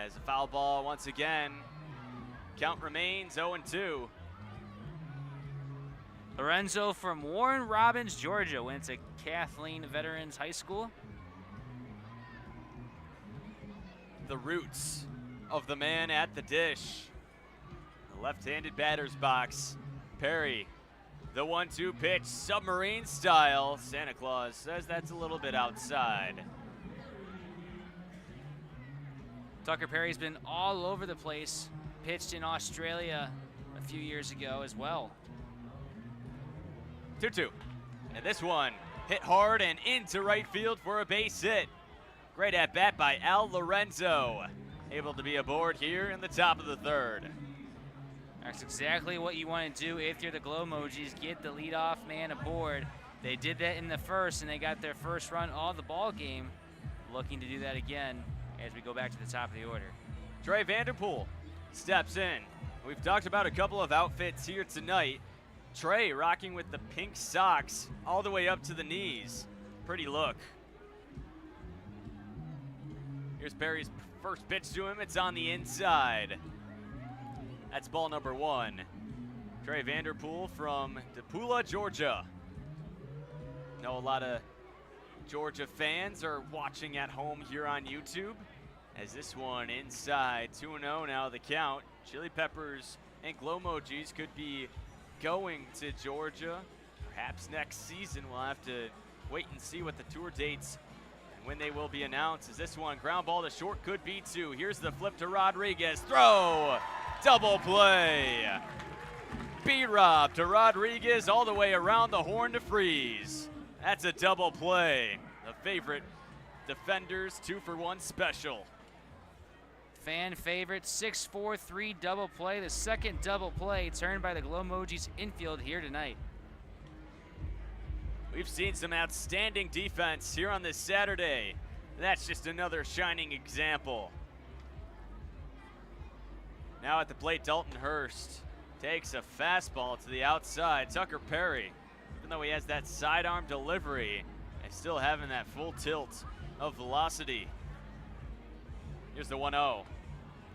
[SPEAKER 3] As a foul ball once again, count remains 0-2.
[SPEAKER 4] Lorenzo from Warren Robins, Georgia, went to Kathleen Veterans High School.
[SPEAKER 3] The roots of the man at the dish. The left-handed batter's box. Perry, the 1-2 pitch, submarine style. Santa Claus says that's a little bit outside.
[SPEAKER 4] Tucker Perry's been all over the place, pitched in Australia a few years ago as well.
[SPEAKER 3] 2-2. And this one hit hard and into right field for a base hit. Great at bat by Al Lorenzo. Able to be aboard here in the top of the third.
[SPEAKER 4] That's exactly what you want to do if you're the Glow Mojis. Get the leadoff man aboard. They did that in the first, and they got their first run all the ball game. Looking to do that again as we go back to the top of the order.
[SPEAKER 3] Trey Vanderpool steps in. We've talked about a couple of outfits here tonight. Trey rocking with the pink socks all the way up to the knees. Pretty look. Here's Perry's first pitch to him. It's on the inside. That's ball number 1. Trey Vanderpool from DePula, Georgia. Know a lot of Georgia fans are watching at home here on YouTube. As this one inside, 2-0 now the count. Chili Peppers and Glow Mojis could be going to Georgia perhaps next season. We'll have to wait and see what the tour dates and when they will be announced. As this one, ground ball to short, could be 2. Here's the flip to Rodriguez. Throw! Double play. B-Rob to Rodriguez all the way around the horn to freeze. That's a double play. The favorite defenders 2-for-1 special.
[SPEAKER 4] Fan favorite 6-4-3 double play. The second double play turned by the Glow Mojis infield here tonight.
[SPEAKER 3] We've seen some outstanding defense here on this Saturday. That's just another shining example. Now at the plate, Dalton Hurst takes a fastball to the outside. Tucker Perry, even though he has that sidearm delivery, is still having that full tilt of velocity. Here's the 1-0.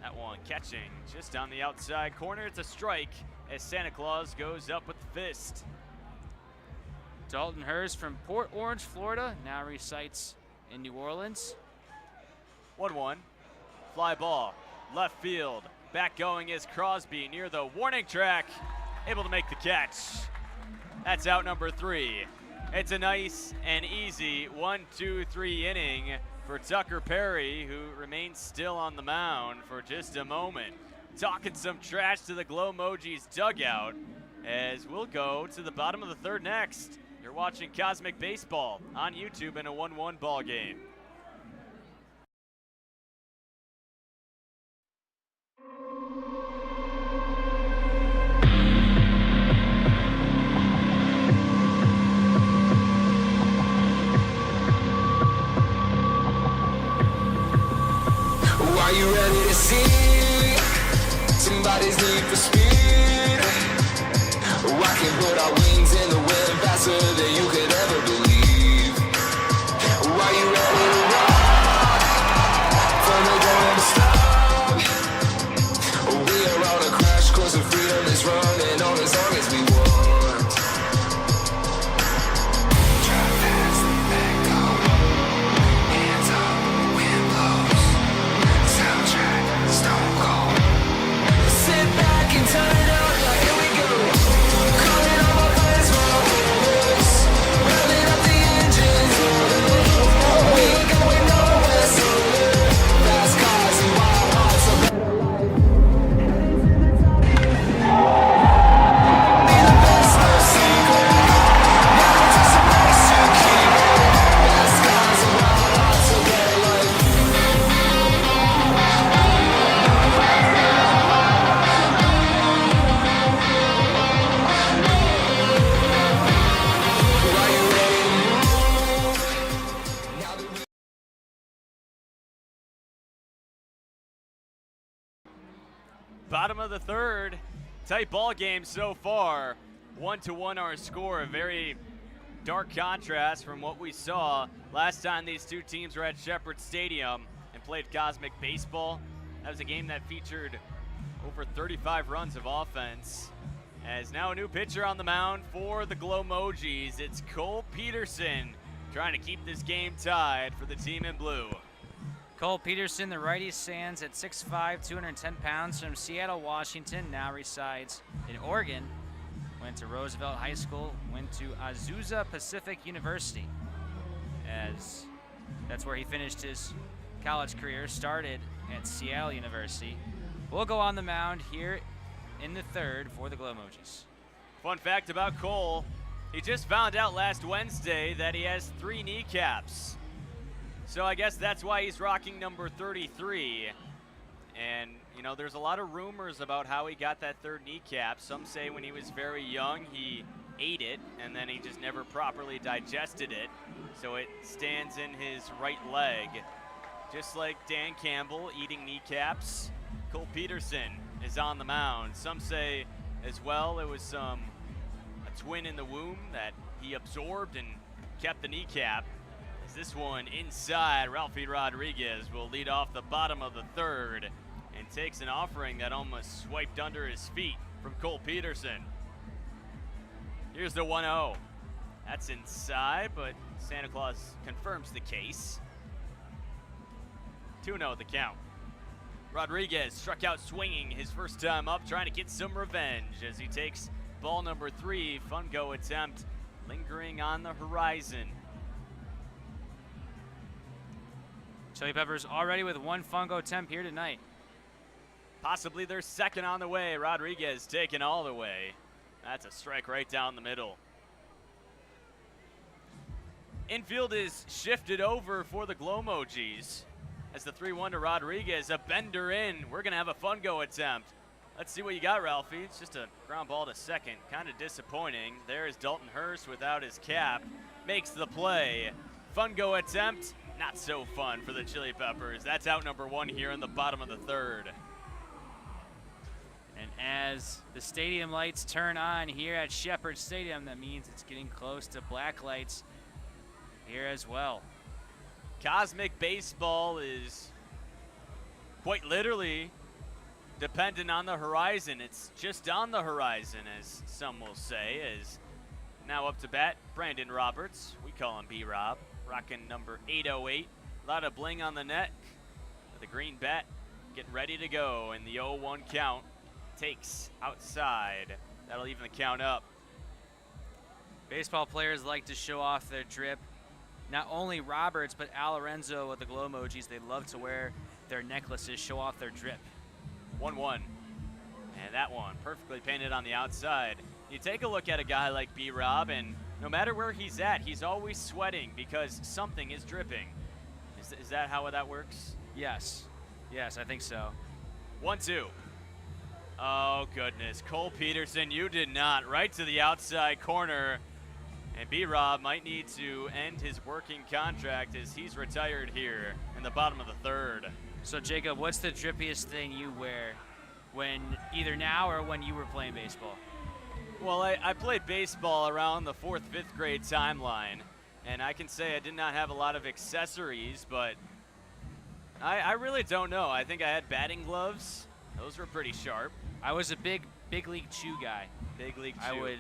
[SPEAKER 3] That one catching just on the outside corner. It's a strike as Santa Claus goes up with the fist.
[SPEAKER 4] Dalton Hurst from Port Orange, Florida, now resides in New Orleans.
[SPEAKER 3] 1-1. Fly ball, left field. Back going is Crosby near the warning track. Able to make the catch. That's out number 3. It's a nice and easy 1-2-3 inning for Tucker Perry, who remains still on the mound for just a moment. Talking some trash to the Glow Mojis dugout, as we'll go to the bottom of the 3rd next. You're watching Cosmic Baseball on YouTube in a 1-1 ball game.
[SPEAKER 1] Are you ready to see somebody's need for speed? I can put our wings in the wind faster than you could ever believe. Are you ready to rock? For no don't ever stop. We are on a crash course of freedom is running on as long as we want. Drive fast, let go. Hands up, wind blows. Soundtrack, stone cold. Sit back and turn it up, like here we go. Calling all my friends for the horse. Revving up the engines. We ain't going nowhere soon. Fast cars and wild hearts, a better life. Be the best, no secret. Never just a place to keep it. Fast cars and wild hearts, a better life. Are you ready to move? Now that we
[SPEAKER 3] Bottom of the 3rd, tight ball game so far. 1-1 our score, a very dark contrast from what we saw last time these two teams were at Shepherd Stadium and played Cosmic Baseball. That was a game that featured over 35 runs of offense. As now a new pitcher on the mound for the Glow Mojis. It's Cole Peterson trying to keep this game tied for the team in blue.
[SPEAKER 4] Cole Peterson, the righty, stands at 6'5", 210 pounds, from Seattle, Washington, now resides in Oregon. Went to Roosevelt High School, went to Azusa Pacific University, as that's where he finished his college career, started at Seattle University. We'll go on the mound here in the 3rd for the Glow Mojis.
[SPEAKER 3] Fun fact about Cole, he just found out last Wednesday that he has 3 kneecaps. So I guess that's why he's rocking number 33. And, you know, there's a lot of rumors about how he got that 3rd kneecap. Some say when he was very young, he ate it, and then he just never properly digested it. So it stands in his right leg. Just like Dan Campbell eating kneecaps. Cole Peterson is on the mound. Some say as well it was a twin in the womb that he absorbed and kept the kneecap. As this one inside, Ralphie Rodriguez will lead off the bottom of the third and takes an offering that almost swiped under his feet from Cole Peterson. Here's the 1-0. That's inside, but Santa Claus confirms the case. 2-0 the count. Rodriguez struck out swinging his first time up, trying to get some revenge as he takes ball number 3. Fun go attempt lingering on the horizon.
[SPEAKER 4] Chili Peppers already with one fungo attempt here tonight.
[SPEAKER 3] Possibly their second on the way. Rodriguez taking all the way. That's a strike right down the middle. Infield is shifted over for the Mojis. As the 3-1 to Rodriguez, a bender in. We're going to have a fun go attempt. Let's see what you got, Ralphie. It's just a ground ball to second. Kind of disappointing. There is Dalton Hurst without his cap. Makes the play. Fun go attempt. Not so fun for the Chili Peppers. That's out number 1 here in the bottom of the third.
[SPEAKER 4] And as the stadium lights turn on here at Shepherd Stadium, that means it's getting close to black lights here as well.
[SPEAKER 3] Cosmic baseball is quite literally dependent on the horizon. It's just on the horizon, as some will say. As now up to bat, Brandon Roberts. We call him B-Rob, rocking number 808. A lot of bling on the neck. The green bat getting ready to go, and the 0-1 count takes outside. That'll even the count up.
[SPEAKER 4] Baseball players like to show off their drip. Not only Roberts, but Al Lorenzo with the Mojis, they love to wear their necklaces, show off their drip.
[SPEAKER 3] 1-1. And that one perfectly painted on the outside. You take a look at a guy like B-Rob, and no matter where he's at, he's always sweating because something is dripping. Is that how that works?
[SPEAKER 4] Yes. Yes, I think so.
[SPEAKER 3] 1-2. Oh, goodness. Cole Peterson, you did not. Right to the outside corner. And B-Rob might need to end his working contract as he's retired here in the bottom of the third.
[SPEAKER 4] So, Jacob, what's the drippiest thing you wear when either now or when you were playing baseball?
[SPEAKER 3] Well, I played baseball around the 4th, 5th grade timeline, and I can say I did not have a lot of accessories, but I really don't know. I think I had batting gloves. Those were pretty sharp.
[SPEAKER 4] I was a big league chew guy.
[SPEAKER 3] Big league chew.
[SPEAKER 4] I would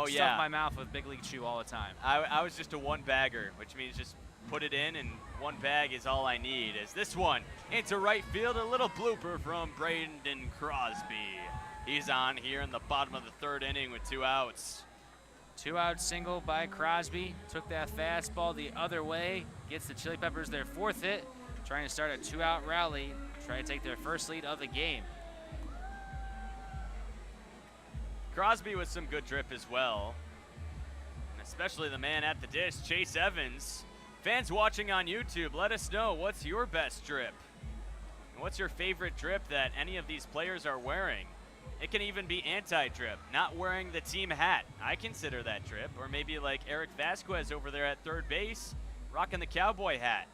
[SPEAKER 4] stuff my mouth with big league chew all the time.
[SPEAKER 3] I was just a one bagger, which means just put it in and one bag is all I need. As this one into right field, a little blooper from Braden Crosby. He's on here in the bottom of the third inning with 2 outs.
[SPEAKER 4] 2-out single by Crosby. Took that fastball the other way. Gets the Chili Peppers their 4th hit. Trying to start a 2-out rally. Try to take their first lead of the game.
[SPEAKER 3] Crosby with some good drip as well. And especially the man at the dish, Chase Evans. Fans watching on YouTube, let us know what's your best drip. And what's your favorite drip that any of these players are wearing? It can even be anti-drip, not wearing the team hat. I consider that drip. Or maybe like Eric Vasquez over there at third base, rocking the cowboy hat.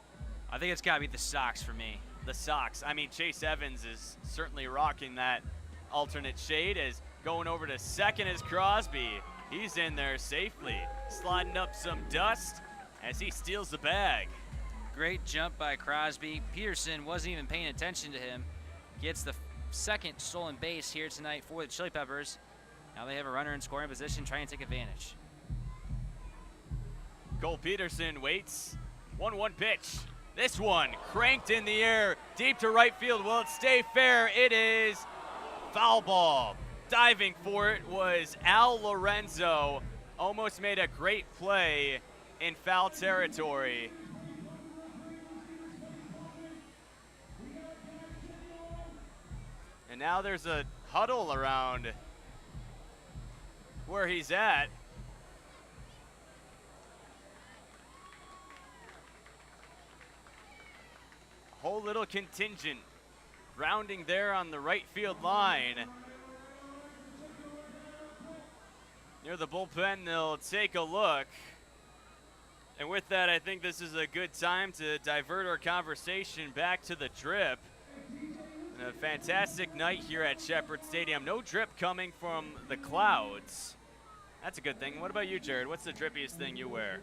[SPEAKER 4] I think it's got to be the socks for me.
[SPEAKER 3] The socks. I mean, Chase Evans is certainly rocking that alternate shade. As going over to second is Crosby. He's in there safely, sliding up some dust as he steals the bag.
[SPEAKER 4] Great jump by Crosby. Peterson wasn't even paying attention to him. Gets the second stolen base here tonight for the Chili Peppers. Now they have a runner in scoring position trying to take advantage.
[SPEAKER 3] Cole Peterson waits. 1-1 pitch. This one cranked in the air, deep to right field. Will it stay fair? It is foul ball. Diving for it was Al Lorenzo. Almost made a great play in foul territory. And now there's a huddle around where he's at. Whole little contingent rounding there on the right field line. Near the bullpen, they'll take a look. And with that, I think this is a good time to divert our conversation back to the drip. And a fantastic night here at Shepherd Stadium. No drip coming from the clouds. That's a good thing. What about you, Jared? What's the drippiest thing you wear?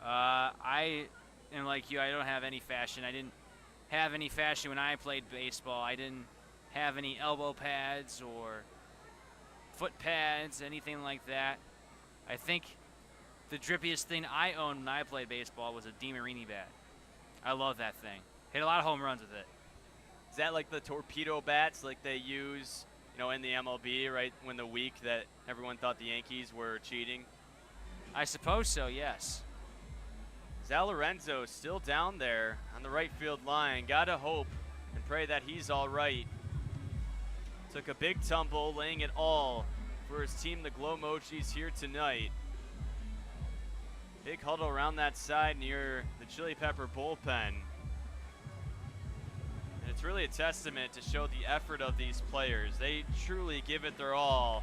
[SPEAKER 4] I am like you. I don't have any fashion. I didn't have any fashion when I played baseball. I didn't have any elbow pads or foot pads, anything like that. I think the drippiest thing I owned when I played baseball was a DeMarini bat. I love that thing. Hit a lot of home runs with it.
[SPEAKER 3] Is that like the torpedo bats like they use, in the MLB, right, when the week that everyone thought the Yankees were cheating?
[SPEAKER 4] I suppose so, yes.
[SPEAKER 3] Zal Lorenzo still down there on the right field line. Gotta hope and pray that he's all right. Took a big tumble, laying it all for his team, the Glow Mojis, here tonight. Big huddle around that side near the Chili Pepper bullpen. And it's really a testament to show the effort of these players. They truly give it their all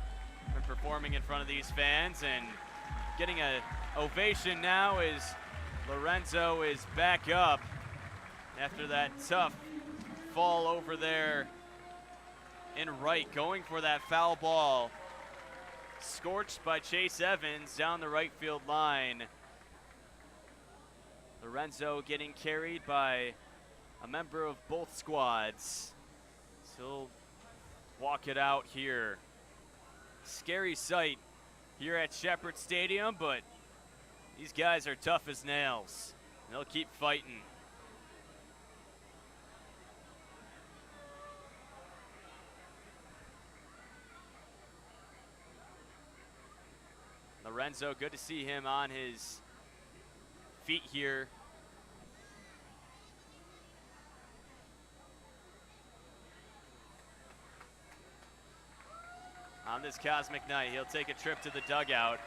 [SPEAKER 3] when performing in front of these fans, and getting an ovation now as Lorenzo is back up after that tough fall over there in right, going for that foul ball. Scorched by Chase Evans down the right field line. Lorenzo getting carried by a member of both squads. So he'll walk it out here. Scary sight here at Shepherd Stadium, but these guys are tough as nails. They'll keep fighting. Lorenzo, good to see him on his feet here. On this cosmic night, he'll take a trip to the dugout.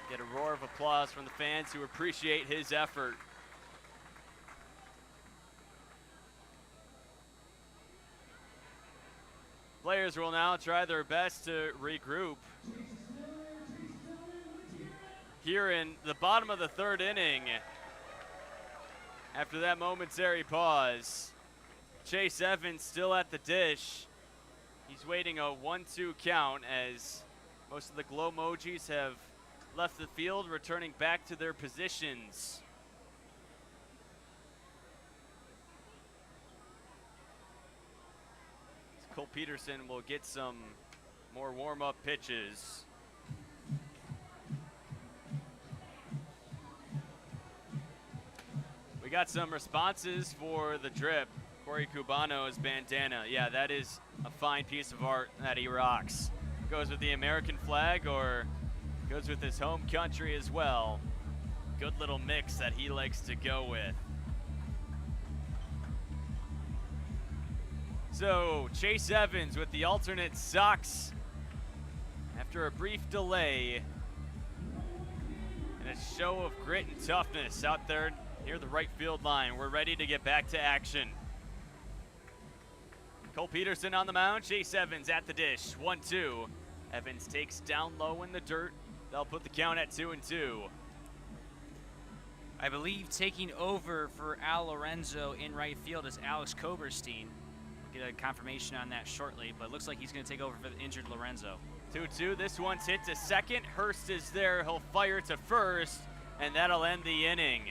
[SPEAKER 3] Get a roar of applause from the fans who appreciate his effort. Players will now try their best to regroup. Here in the bottom of the third inning, after that momentary pause, Chase Evans still at the dish. He's waiting a 1-2 count as most of the Glow Mojis have left the field, returning back to their positions. Cole Peterson will get some more warm-up pitches. We got some responses for the drip. Corey Cubano's bandana. Yeah, that is a fine piece of art that he rocks. Goes with the American flag or goes with his home country as well. Good little mix that he likes to go with. So Chase Evans with the alternate socks after a brief delay. And a show of grit and toughness out there near the right field line. We're ready to get back to action. Cole Peterson on the mound, Chase Evans at the dish, 1-2. Evans takes down low in the dirt. They'll put the count at 2-2.
[SPEAKER 4] I believe taking over for Al Lorenzo in right field is Alex Koberstein. We'll get a confirmation on that shortly, but it looks like he's going to take over for the injured Lorenzo.
[SPEAKER 3] 2-2, this one's hit to second. Hurst is there, he'll fire to first, and that'll end the inning.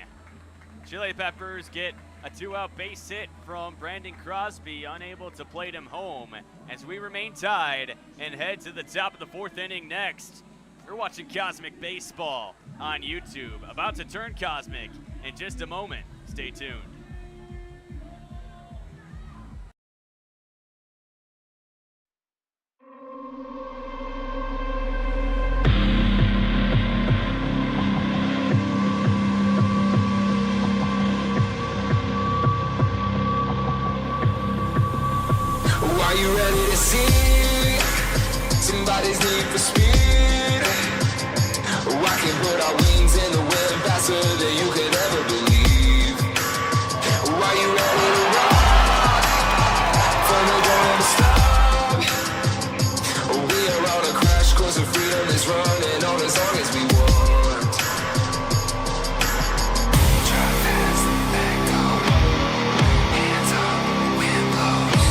[SPEAKER 3] Chili Peppers get a 2-out base hit from Brandon Crosby, unable to plate him home, as we remain tied and head to the top of the fourth inning next. You're watching Cosmic Baseball on YouTube. About to turn cosmic in just a moment. Stay tuned.
[SPEAKER 1] Are you ready to see somebody's need for speed? I can put our wings in the wind faster than you could ever believe. Are you ready to rock from the ground to stop? We are on a crash course of freedom is running on as long as we want. Drive fast, let go, hands up, wind blows.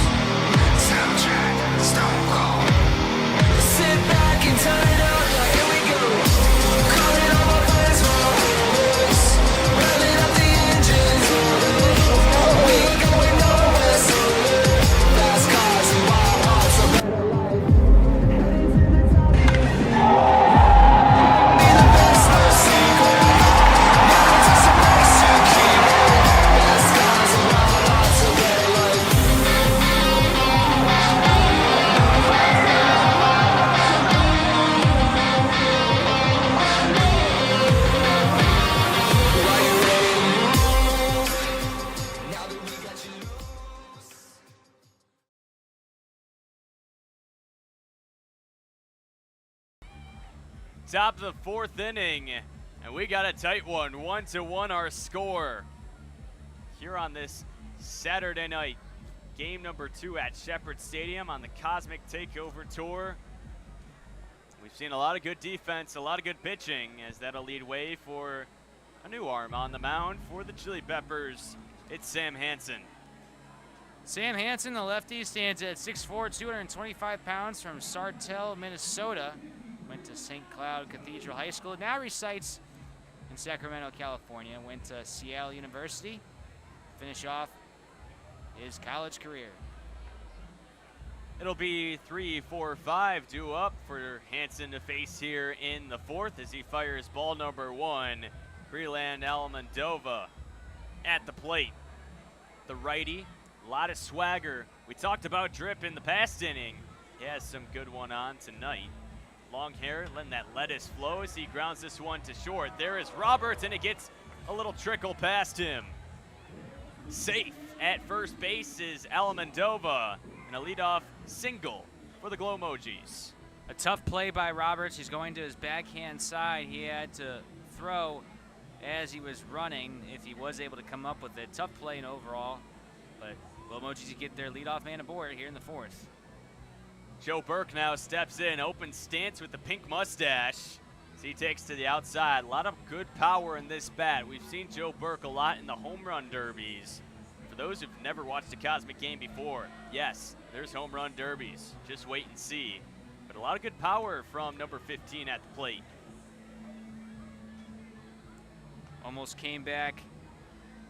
[SPEAKER 3] Top of the fourth inning, and we got a tight one. 1-1 our score here on this Saturday night. Game number 2 at Shepherd Stadium on the Cosmic Takeover Tour. We've seen a lot of good defense, a lot of good pitching, as that'll lead way for a new arm on the mound for the Chili Peppers. It's Sam Hansen.
[SPEAKER 4] Sam Hansen, the lefty, stands at 6'4", 225 pounds from Sartell, Minnesota. Went to St. Cloud Cathedral High School. Now resides in Sacramento, California. Went to Seattle University. Finish off his college career.
[SPEAKER 3] It'll be 3-4-5 due up for Hansen to face here in the fourth as he fires ball number 1. Breland Almondova at the plate. The righty, a lot of swagger. We talked about Drip in the past inning. He has some good one on tonight. Long hair, letting that lettuce flow as he grounds this one to short. There is Roberts, and it gets a little trickle past him. Safe at first base is Almondova, and a leadoff single for the Glow Mojis.
[SPEAKER 4] A tough play by Roberts. He's going to his backhand side. He had to throw as he was running if he was able to come up with it. Tough play in overall, but Glow Mojis get their leadoff man aboard here in the fourth.
[SPEAKER 3] Joe Burke now steps in, open stance with the pink mustache. As he takes to the outside. A lot of good power in this bat. We've seen Joe Burke a lot in the home run derbies. For those who've never watched a Cosmic game before, yes, there's home run derbies. Just wait and see. But a lot of good power from number 15 at the plate.
[SPEAKER 4] Almost came back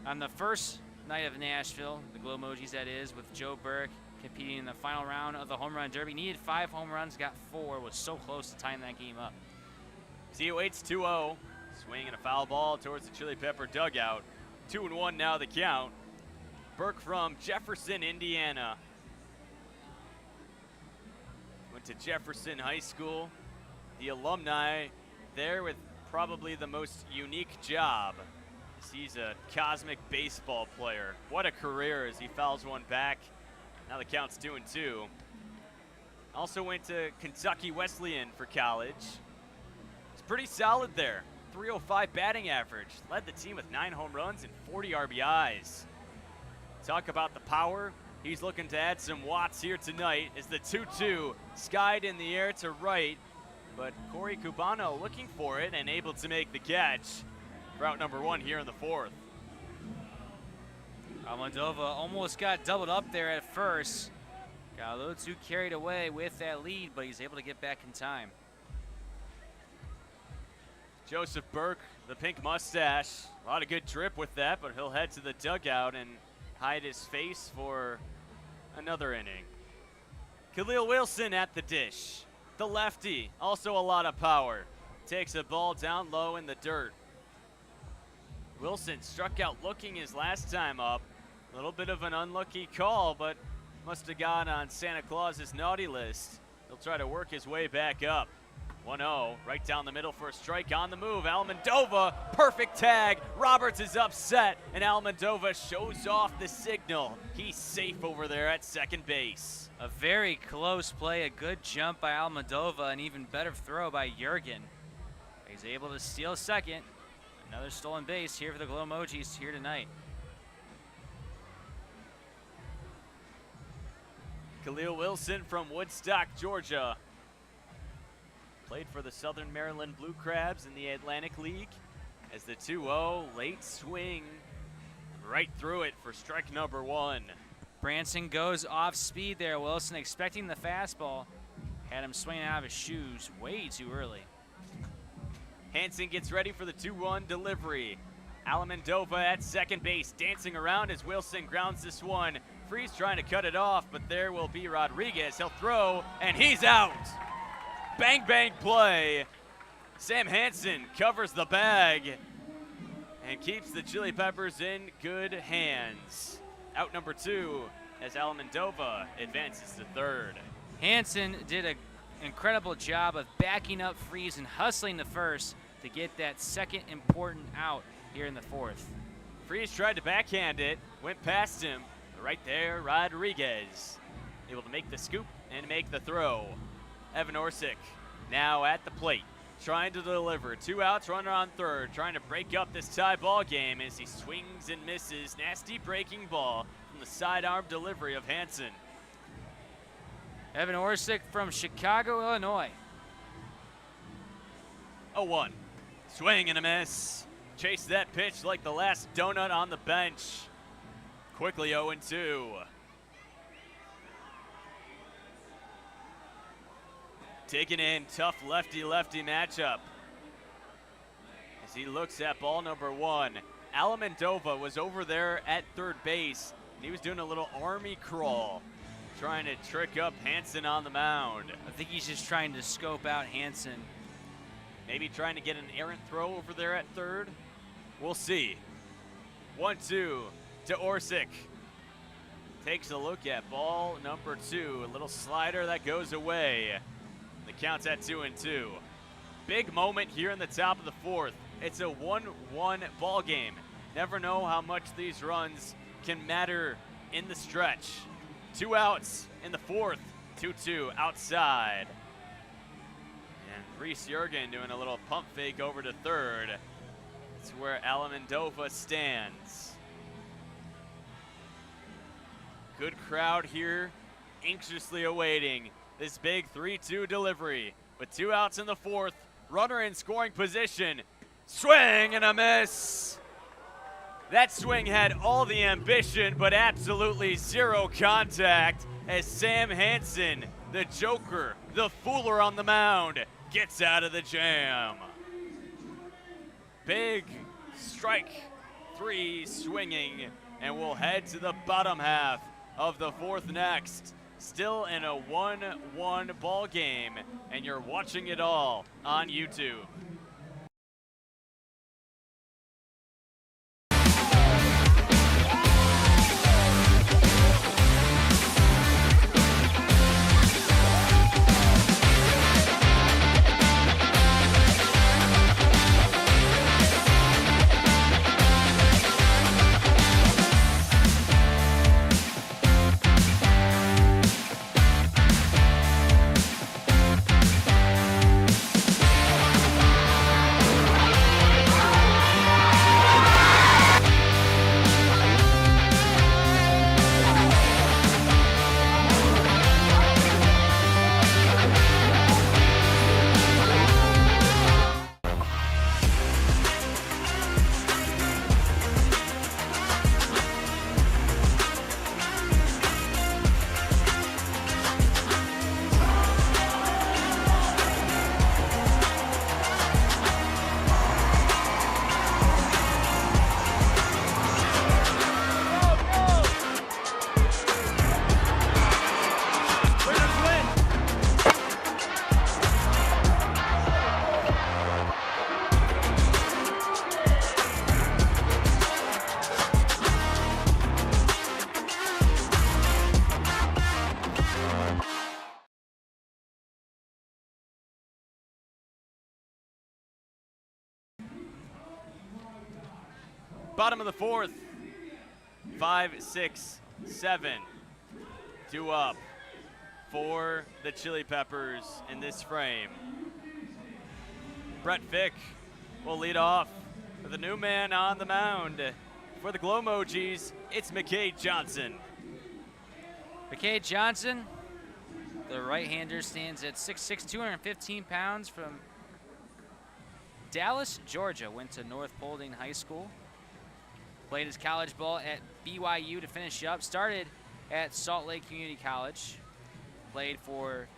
[SPEAKER 4] on the first night of Nashville, the Glow Mojis that is, with Joe Burke competing in the final round of the home run derby. Needed 5 home runs, got 4, was so close to tying that game up.
[SPEAKER 3] See, waits 2-0. Swinging a foul ball towards the Chili Pepper dugout. 2-1 now the count. Burke from Jefferson, Indiana. Went to Jefferson High School. The alumni there with probably the most unique job. He's a Cosmic baseball player. What a career as he fouls one back. Now the count's 2-2. Also went to Kentucky Wesleyan for college. It's pretty solid there. 305 batting average. Led the team with 9 home runs and 40 RBIs. Talk about the power. He's looking to add some watts here tonight as the 2-2 skied in the air to right. But Corey Cubano looking for it and able to make the catch. Route number 1 here in the fourth.
[SPEAKER 4] Almondova almost got doubled up there at first. Got a little too carried away with that lead, but he's able to get back in time.
[SPEAKER 3] Joseph Burke, the pink mustache. A lot of good drip with that, but he'll head to the dugout and hide his face for another inning. Khalil Wilson at the dish. The lefty, also a lot of power. Takes a ball down low in the dirt. Wilson struck out looking his last time up. A little bit of an unlucky call, but must have gone on Santa Claus's naughty list. He'll try to work his way back up. 1-0, right down the middle for a strike on the move. Almondova, perfect tag. Roberts is upset, and Almondova shows off the signal. He's safe over there at second base.
[SPEAKER 4] A very close play, a good jump by Almondova, an even better throw by Jurgen. He's able to steal second. Another stolen base here for the Glow Mojis here tonight.
[SPEAKER 3] Khalil Wilson from Woodstock, Georgia. Played for the Southern Maryland Blue Crabs in the Atlantic League. As the 2-0 late swing right through it for strike number 1.
[SPEAKER 4] Branson goes off speed there. Wilson expecting the fastball. Had him swinging out of his shoes way too early.
[SPEAKER 3] Hansen gets ready for the 2-1 delivery. Almondova at second base, dancing around as Wilson grounds this one. Freeze trying to cut it off, but there will be Rodriguez. He'll throw, and he's out. Bang, bang play. Sam Hansen covers the bag and keeps the Chili Peppers in good hands. Out number 2 as Almondova advances to third.
[SPEAKER 4] Hansen did an incredible job of backing up Freeze and hustling the first to get that second important out here in the fourth.
[SPEAKER 3] Freeze tried to backhand it, went past him. Right there, Rodriguez able to make the scoop and make the throw. Evan Orsic now at the plate. trying to deliver. 2 outs, runner on third, trying to break up this tie ball game as he swings and misses. Nasty breaking ball from the sidearm delivery of Hansen.
[SPEAKER 4] Evan Orsic from Chicago, Illinois.
[SPEAKER 3] 0-1. Swing and a miss. Chase that pitch like the last donut on the bench. Quickly 0-2. Taking in, tough lefty-lefty matchup. As he looks at ball number 1. Alamendova was over there at third base. And he was doing a little army crawl, trying to trick up Hansen on the mound.
[SPEAKER 4] I think he's just trying to scope out Hansen.
[SPEAKER 3] Maybe trying to get an errant throw over there at third. We'll see. 1-2 to Orsic. Takes a look at ball number 2. A little slider that goes away. The count's at 2-2. Big moment here in the top of the 4th. It's a 1-1 ball game. Never know how much these runs can matter in the stretch. 2 outs in the 4th. 2-2 outside. And Reese Jurgen doing a little pump fake over to third. It's where Alamendova stands. Good crowd here, anxiously awaiting this big 3-2 delivery. With 2 outs in the 4th, runner in scoring position. Swing and a miss. That swing had all the ambition, but absolutely zero contact as Sam Hansen, the joker, the fooler on the mound, gets out of the jam. Big strike 3 swinging, and we'll head to the bottom half of the 4th next. Still in a 1-1 ball game, and you're watching it all on YouTube. Bottom of the 4th, 5, 6, 7. 2 up for the Chili Peppers in this frame. Brett Fick will lead off with a new man on the mound. For the Glow Mojis, it's McKay Johnson.
[SPEAKER 4] McKay Johnson, the right-hander, stands at 6'6", 215 pounds, from Dallas, Georgia. Went to North Paulding High School. Played his college ball at BYU to finish up. Started at Salt Lake Community College. Played for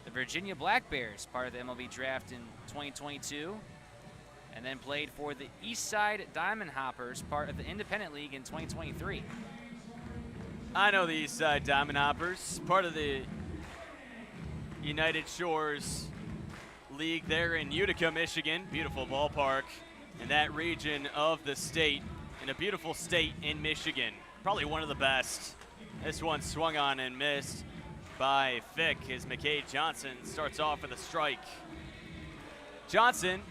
[SPEAKER 4] the Virginia Black Bears, part of the MLB draft in 2022. And then played for the Eastside Diamond Hoppers, part of the Independent League in 2023.
[SPEAKER 3] I know the Eastside Diamond Hoppers, part of the United Shores League there in Utica, Michigan. Beautiful ballpark in that region of the state. In a beautiful state in Michigan. Probably one of the best. This one swung on and missed by Fick as McKay Johnson starts off with a strike. Johnson,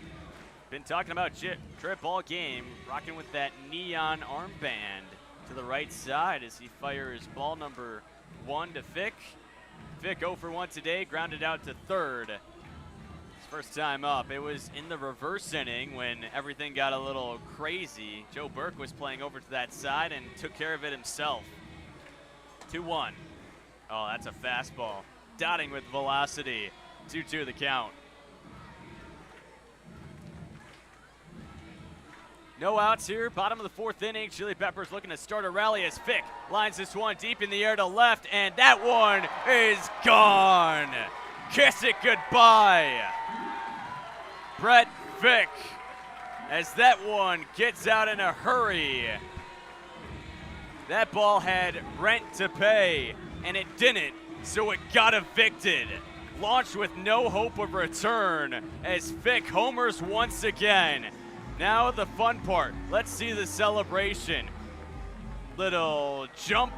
[SPEAKER 3] been talking about trip all game, rocking with that neon armband to the right side as he fires ball number 1 to Fick. Fick 0 for 1 today, grounded out to third. His First time up. It was in the reverse inning when everything got a little crazy. Joe Burke was playing over to that side and took care of it himself. 2-1. Oh, that's a fastball. Dotting with velocity. 2-2 the count. No outs here, bottom of the fourth inning. Chili Peppers looking to start a rally as Fick lines this one deep in the air to left, and that one is gone. Kiss it goodbye. Brett Fick, as that one gets out in a hurry. That ball had rent to pay, and it didn't, so it got evicted. Launched with no hope of return as Fick homers once again. Now the fun part. Let's see the celebration. Little jump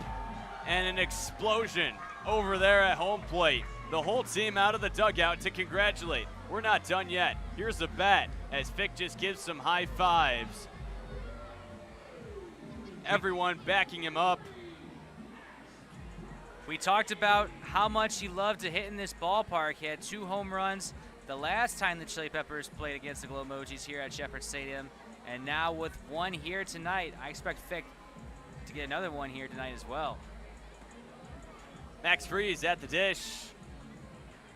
[SPEAKER 3] and an explosion over there at home plate. The whole team out of the dugout to congratulate. We're not done yet. Here's the bat as Fick just gives some high fives. Everyone backing him up.
[SPEAKER 4] We talked about how much he loved to hit in this ballpark. He had 2 home runs the last time the Chili Peppers played against the Mojis here at Shepherd Stadium. And now with 1 here tonight, I expect Fick to get another 1 here tonight as well.
[SPEAKER 3] Max Friese at the dish.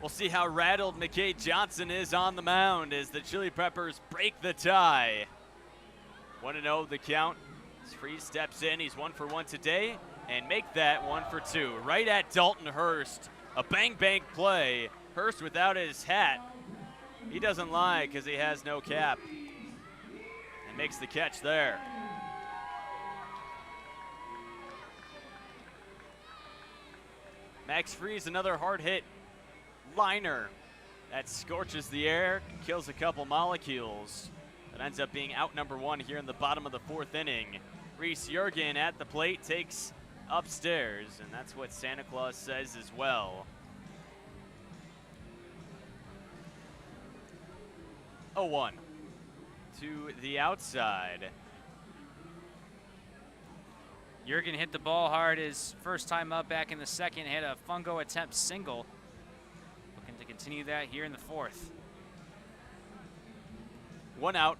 [SPEAKER 3] We'll see how rattled McKay Johnson is on the mound as the Chili Peppers break the tie. 1-0 the count. As Friese steps in, he's 1 for 1 today, and make that 1 for 2. Right at Dalton Hurst. A bang play. Hurst without his hat. He doesn't lie because he has no cap. And makes the catch there. Max Friese, another hard hit liner that scorches the air, kills a couple molecules. That ends up being out number 1 here in the bottom of the 4th inning. Reese Jurgen at the plate takes upstairs, and that's what Santa Claus says as well. 0-1 to the outside.
[SPEAKER 4] Jurgen hit the ball hard his first time up back in the second, hit a fungo attempt single. Looking to continue that here in the 4th.
[SPEAKER 3] 1 out.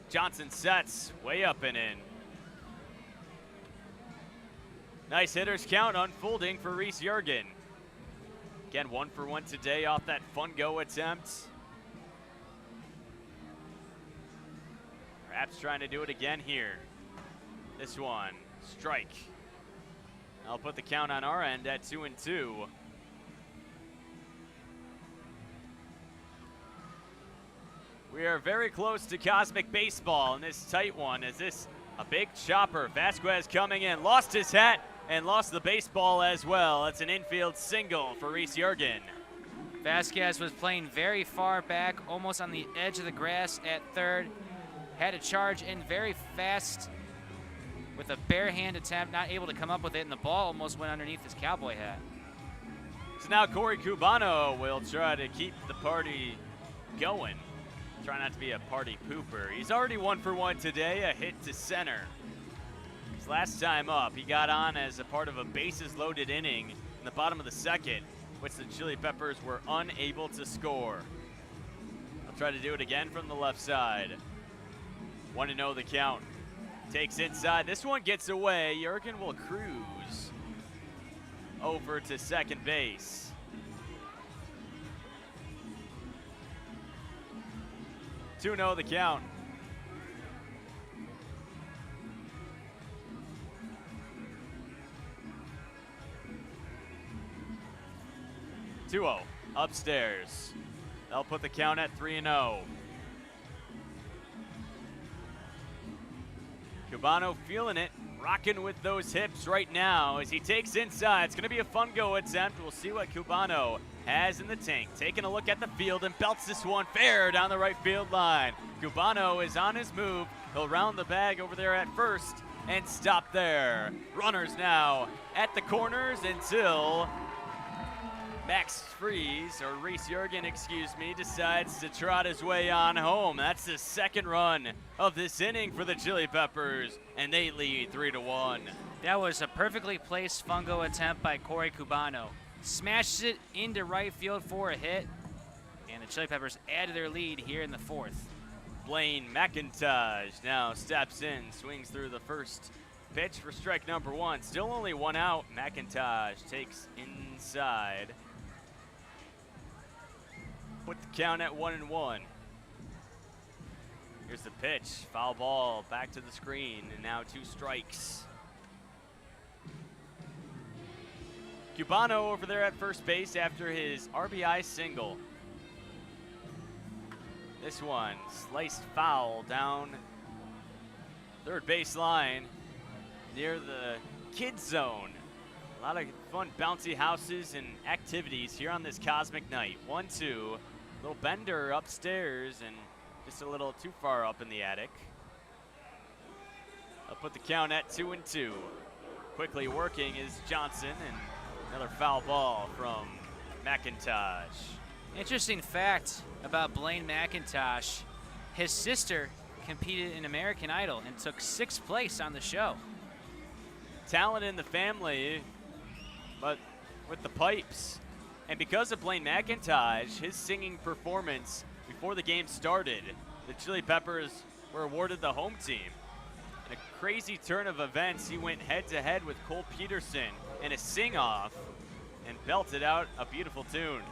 [SPEAKER 3] Johnson sets way up and in. Nice hitters count unfolding for Reese Jurgen. Again, 1 for 1 today off that fungo attempt. Perhaps trying to do it again here. This one, strike. I'll put the count on our end at 2-2. We are very close to cosmic baseball in this tight one. Is this a big chopper? Vasquez coming in, lost his hat and lost the baseball as well. It's an infield single for Reese Jurgen.
[SPEAKER 4] Vasquez was playing very far back, almost on the edge of the grass at third. Had a charge in very fast with a bare hand attempt, not able to come up with it, and the ball almost went underneath his cowboy hat.
[SPEAKER 3] So now Corey Cubano will try to keep the party going. Try not to be a party pooper. He's already 1 for 1 today, a hit to center. His last time up, he got on as a part of a bases loaded inning in the bottom of the 2nd, which the Chili Peppers were unable to score. I'll try to do it again from the left side. 1-0 the count. Takes inside. This one gets away. Jurgen will cruise over to second base. Two 2-0 the count. Upstairs. They'll put the count at 3-0. Cubano feeling it, rocking with those hips right now as he takes inside. It's going to be a fungo attempt. We'll see what Cubano has in the tank. Taking a look at the field and belts this one fair down the right field line. Cubano is on his move. He'll round the bag over there at first and stop there. Runners now at the corners until Max Friese, or Reese Jurgen, excuse me, decides to trot his way on home. That's the second run of this inning for the Chili Peppers, and they lead 3-1.
[SPEAKER 4] That was a perfectly placed fungo attempt by Corey Cubano. Smashed it into right field for a hit. And the Chili Peppers add to their lead here in the fourth.
[SPEAKER 3] Blaine McIntosh now steps in, swings through the first pitch for strike number one. Still only one out. McIntosh takes inside. Put the count at 1-1. Here's the pitch. Foul ball back to the screen, and now 2 strikes. Cubano over there at first base after his RBI single. This one sliced foul down third base line near the kids zone. A lot of fun bouncy houses and activities here on this cosmic night. 1-2, little bender upstairs and just a little too far up in the attic. I'll put the count at 2-2. Quickly working is Johnson, and another foul ball from McIntosh.
[SPEAKER 4] Interesting fact about Blaine McIntosh, his sister competed in American Idol and took 6th place on the show.
[SPEAKER 3] Talent in the family, but with the pipes. And because of Blaine McIntosh, his singing performance before the game started, the Chili Peppers were awarded the home team. In a crazy turn of events, he went head-to-head with Cole Peterson in a sing-off and belted out a beautiful tune.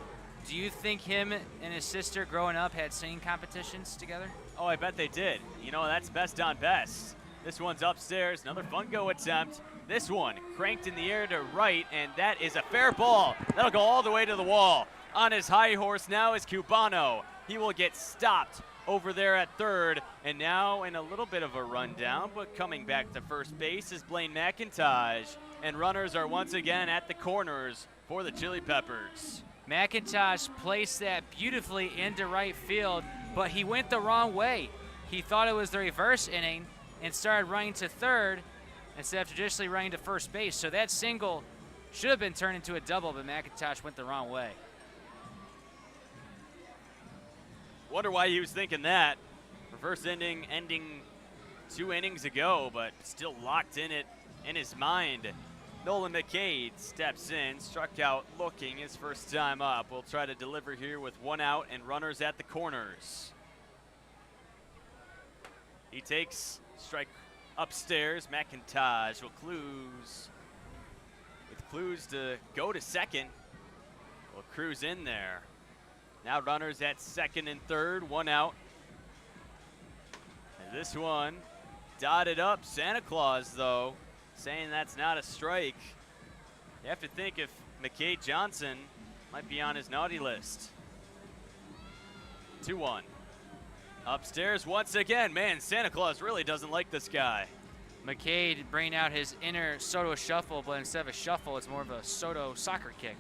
[SPEAKER 4] Do you think him and his sister growing up had singing competitions together?
[SPEAKER 3] Oh, I bet they did. You know, that's best on best. This one's upstairs, another fun go attempt. This one cranked in the air to right, and that is a fair ball. That'll go all the way to the wall. On his high horse now is Cubano. He will get stopped over there at third, and now in a little bit of a rundown, but coming back to first base is Blaine McIntosh, and runners are once again at the corners for the Chili Peppers.
[SPEAKER 4] McIntosh placed that beautifully into right field, but he went the wrong way. He thought it was the reverse inning and started running to third instead of traditionally running to first base. So that single should have been turned into a double, but McIntosh went the wrong way.
[SPEAKER 3] Wonder why he was thinking that. Reverse inning ending 2 innings ago, but still locked in it in his mind. Nolan McCade steps in, struck out looking his first time up. Will try to deliver here with 1 out and runners at the corners. He takes strike upstairs. McIntosh will clues to go to second. Will cruise in there. Now runners at second and third, 1 out. And this one dotted up. Santa Claus, though, saying that's not a strike. You have to think if McKay Johnson might be on his naughty list. 2-1. Upstairs once again. Man, Santa Claus really doesn't like this guy.
[SPEAKER 4] McCade bringing out his inner Soto shuffle, but instead of a shuffle, it's more of a Soto soccer kick.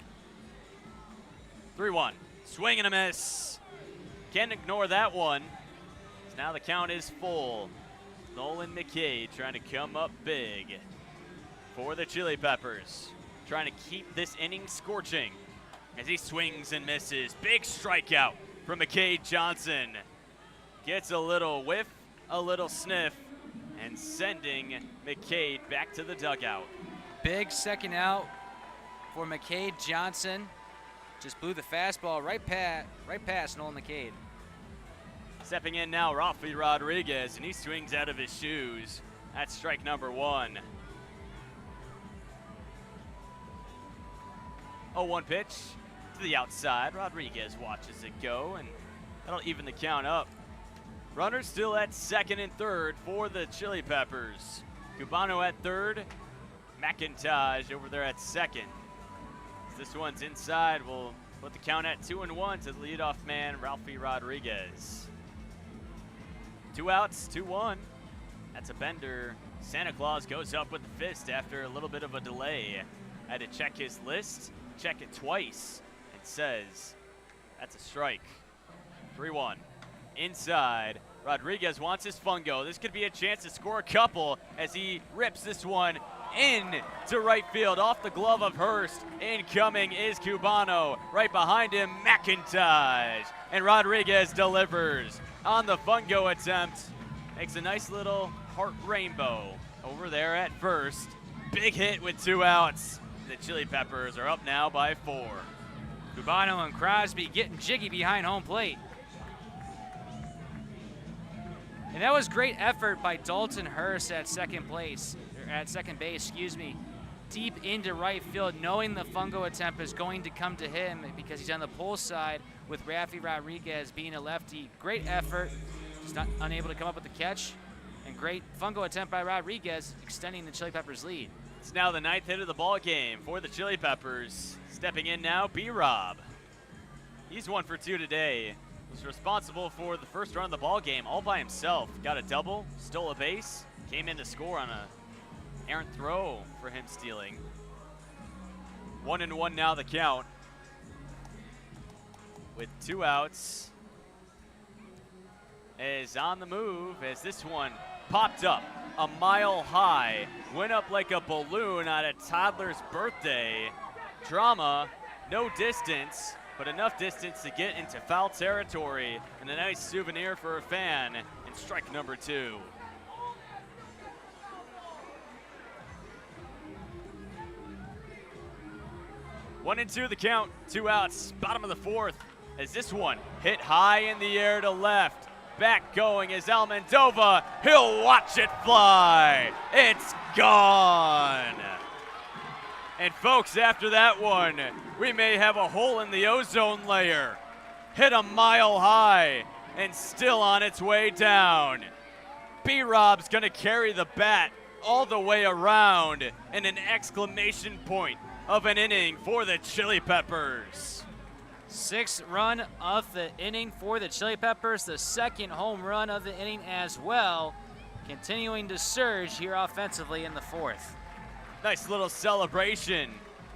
[SPEAKER 3] 3-1. Swing and a miss. Can't ignore that one. So now the count is full. Nolan McCade trying to come up big for the Chili Peppers. Trying to keep this inning scorching as he swings and misses. Big strikeout from McCade Johnson. Gets a little whiff, a little sniff, and sending McCade back to the dugout.
[SPEAKER 4] Big second out for McCade Johnson. Just blew the fastball right past Nolan McCade.
[SPEAKER 3] Stepping in now, Rafi Rodriguez, and he swings out of his shoes. That's strike number 1. 0-1 pitch to the outside. Rodriguez watches it go, and that'll even the count up. Runners still at second and third for the Chili Peppers. Cubano at third. McIntosh over there at second. This one's inside. We'll put the count at 2-1 to the leadoff man, Ralphie Rodriguez. 2 outs, 2-1. That's a bender. Santa Claus goes up with the fist after a little bit of a delay. Had to check his list, check it twice, and says that's a strike. 3-1. Inside. Rodriguez wants his fungo. This could be a chance to score a couple as he rips this one in to right field off the glove of Hurst. Incoming is Cubano. Right behind him, McIntosh. And Rodriguez delivers on the fungo attempt. Makes a nice little heart rainbow over there at first. Big hit with 2 outs. The Chili Peppers are up now by 4.
[SPEAKER 4] Cubano and Crosby getting jiggy behind home plate. And that was great effort by Dalton Hurst at second base, deep into right field, knowing the fungo attempt is going to come to him because he's on the pull side with Rafi Rodriguez being a lefty. Great effort, just not unable to come up with the catch, and great fungo attempt by Rodriguez, extending the Chili Peppers lead.
[SPEAKER 3] It's now the 9th hit of the ball game for the Chili Peppers. Stepping in now, B-Rob. He's 1 for 2 today. Was responsible for the first run of the ball game all by himself. Got a double, stole a base, came in to score on a errant throw for him stealing. 1-1 now the count. With 2 outs. Is on the move as this one popped up a mile high. Went up like a balloon on a toddler's birthday. Drama, no distance, but enough distance to get into foul territory, and a nice souvenir for a fan in strike number 2. One and 2 the count, 2 outs, bottom of the 4th, as this one hit high in the air to left. Back going is Almendova, he'll watch it fly. It's gone. And folks, after that one, we may have a hole in the ozone layer. Hit a mile high and still on its way down. B-Rob's gonna carry the bat all the way around, and an exclamation point of an inning for the Chili Peppers.
[SPEAKER 4] 6th run of the inning for the Chili Peppers, the 2nd home run of the inning as well, continuing to surge here offensively in the 4th.
[SPEAKER 3] Nice little celebration.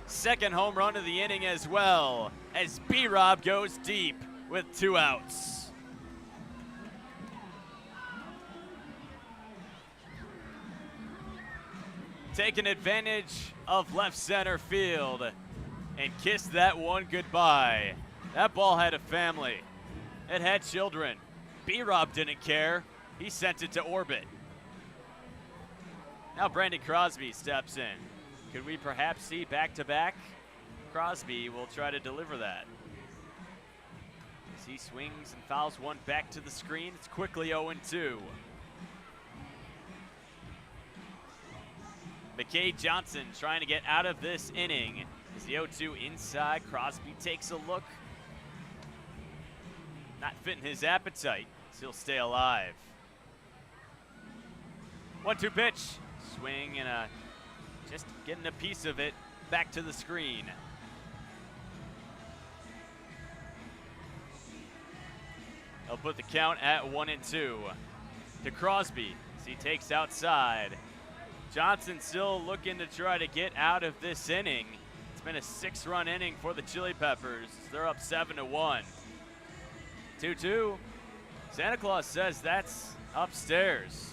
[SPEAKER 3] 2nd home run of the inning as well, as B-Rob goes deep with 2 outs. Taking advantage of left center field and kissed that one goodbye. That ball had a family. It had children. B-Rob didn't care. He sent it to orbit. Now Brandon Crosby steps in. Could we perhaps see back-to-back? Crosby will try to deliver that. As he swings and fouls one back to the screen, it's quickly 0-2. McKay Johnson trying to get out of this inning. As the 0-2 inside, Crosby takes a look. Not fitting his appetite, so he'll stay alive. 1-2 pitch. Swing and just getting a piece of it back to the screen. They'll put the count at 1-2 to Crosby as he takes outside. Johnson still looking to try to get out of this inning. It's been a 6-run inning for the Chili Peppers. They're up 7-1. 2-2. Santa Claus says that's upstairs.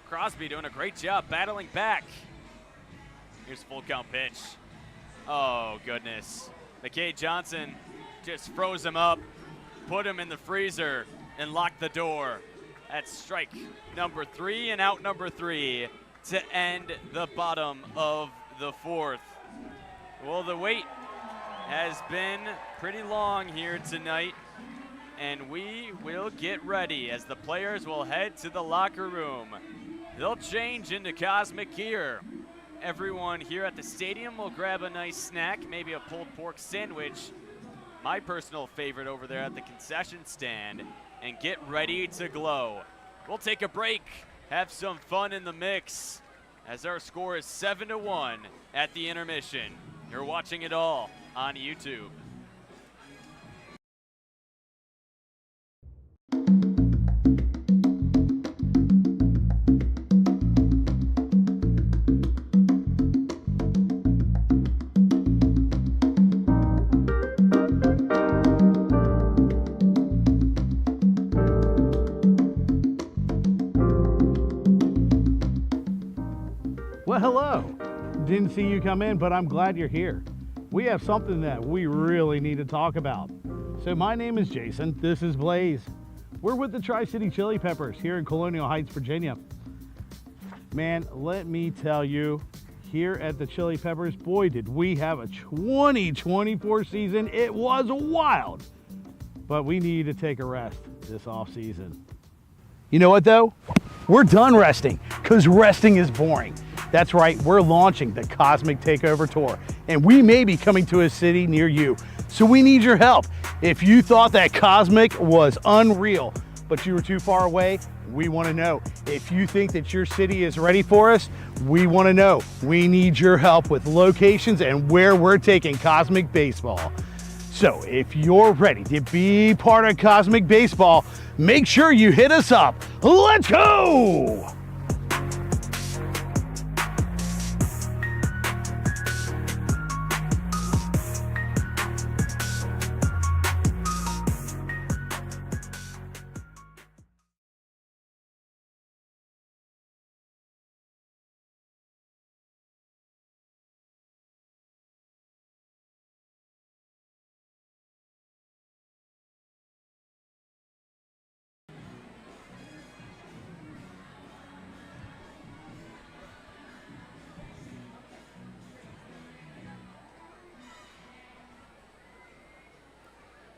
[SPEAKER 3] Crosby doing a great job battling back. Here's full count pitch. Oh, goodness. McKay Johnson just froze him up, put him in the freezer, and locked the door. That's strike number 3 and out number 3 to end the bottom of the 4th. Well, the wait has been pretty long here tonight, and we will get ready as the players will head to the locker room. They'll change into Cosmic gear. Everyone here at the stadium will grab a nice snack, maybe a pulled pork sandwich, my personal favorite over there at the concession stand, and get ready to glow. We'll take a break, have some fun in the mix, as our score is 7-1 at the intermission. You're watching it all on YouTube.
[SPEAKER 2] Well, hello. Didn't see you come in, but I'm glad you're here. We have something that we really need to talk about. So my name is Jason. This is Blaze. We're with the Tri-City Chili Peppers here in Colonial Heights, Virginia. Man, let me tell you, here at the Chili Peppers, boy, did we have a 2024 season. It was wild, but we need to take a rest this off season. You know what though? We're done resting, because resting is boring. That's right, we're launching the Cosmic Takeover Tour, and we may be coming to a city near you. So we need your help. If you thought that Cosmic was unreal, but you were too far away, we want to know. If you think that your city is ready for us, we want to know. We need your help with locations and where we're taking Cosmic Baseball. So if you're ready to be part of Cosmic Baseball, make sure you hit us up. Let's go!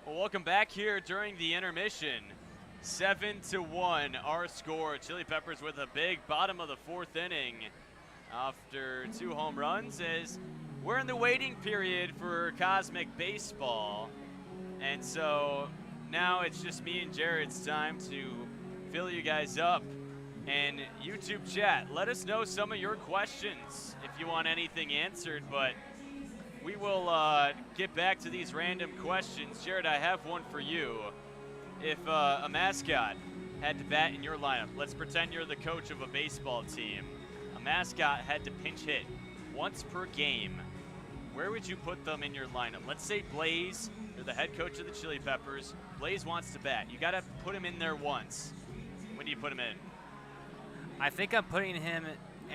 [SPEAKER 3] Well, welcome back here during the intermission. 7-1 our score. Chili Peppers with a big bottom of the fourth inning after 2 home runs, as we're in the waiting period for Cosmic Baseball. And so now it's just me and Jared's time to fill you guys up. And YouTube chat, let us know some of your questions if you want anything answered, but we will get back to these random questions. Jared, I have one for you. If a mascot had to bat in your lineup, let's pretend you're the coach of a baseball team. A mascot had to pinch hit once per game. Where would you put them in your lineup? Let's say Blaze, you're the head coach of the Chili Peppers. Blaze wants to bat. You got to put him in there once. When do you put him in?
[SPEAKER 4] I think I'm putting him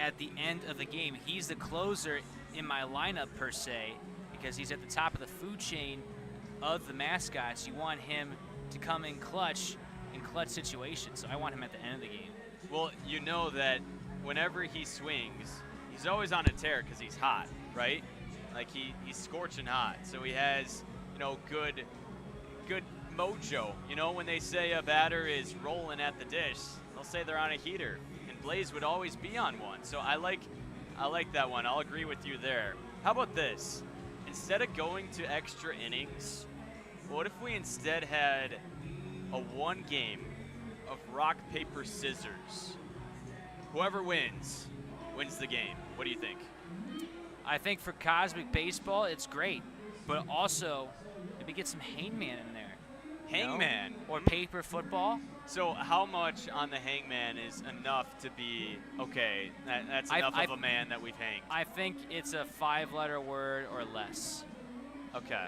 [SPEAKER 4] at the end of the game. He's the closer in my lineup per se, because he's at the top of the food chain of the mascots. You want him to come in clutch situations, so I want him at the end of the game.
[SPEAKER 3] Well, you know that whenever he swings, he's always on a tear because he's hot, right? Like he's scorching hot, so he has, you know, good mojo. You know, when they say a batter is rolling at the dish, they'll say they're on a heater, and Blaze would always be on one. So I like that one. I'll agree with you there. How about this? Instead of going to extra innings, what if we instead had a 1 game of rock, paper, scissors? Whoever wins the game. What do you think?
[SPEAKER 4] I think for Cosmic Baseball, it's great, but also maybe get some hangman in there.
[SPEAKER 3] Hangman?
[SPEAKER 4] You know? Or paper football.
[SPEAKER 3] So how much on the hangman is enough to be, okay, that's enough of a man that we've hanged?
[SPEAKER 4] I think it's a 5-letter word or less.
[SPEAKER 3] Okay.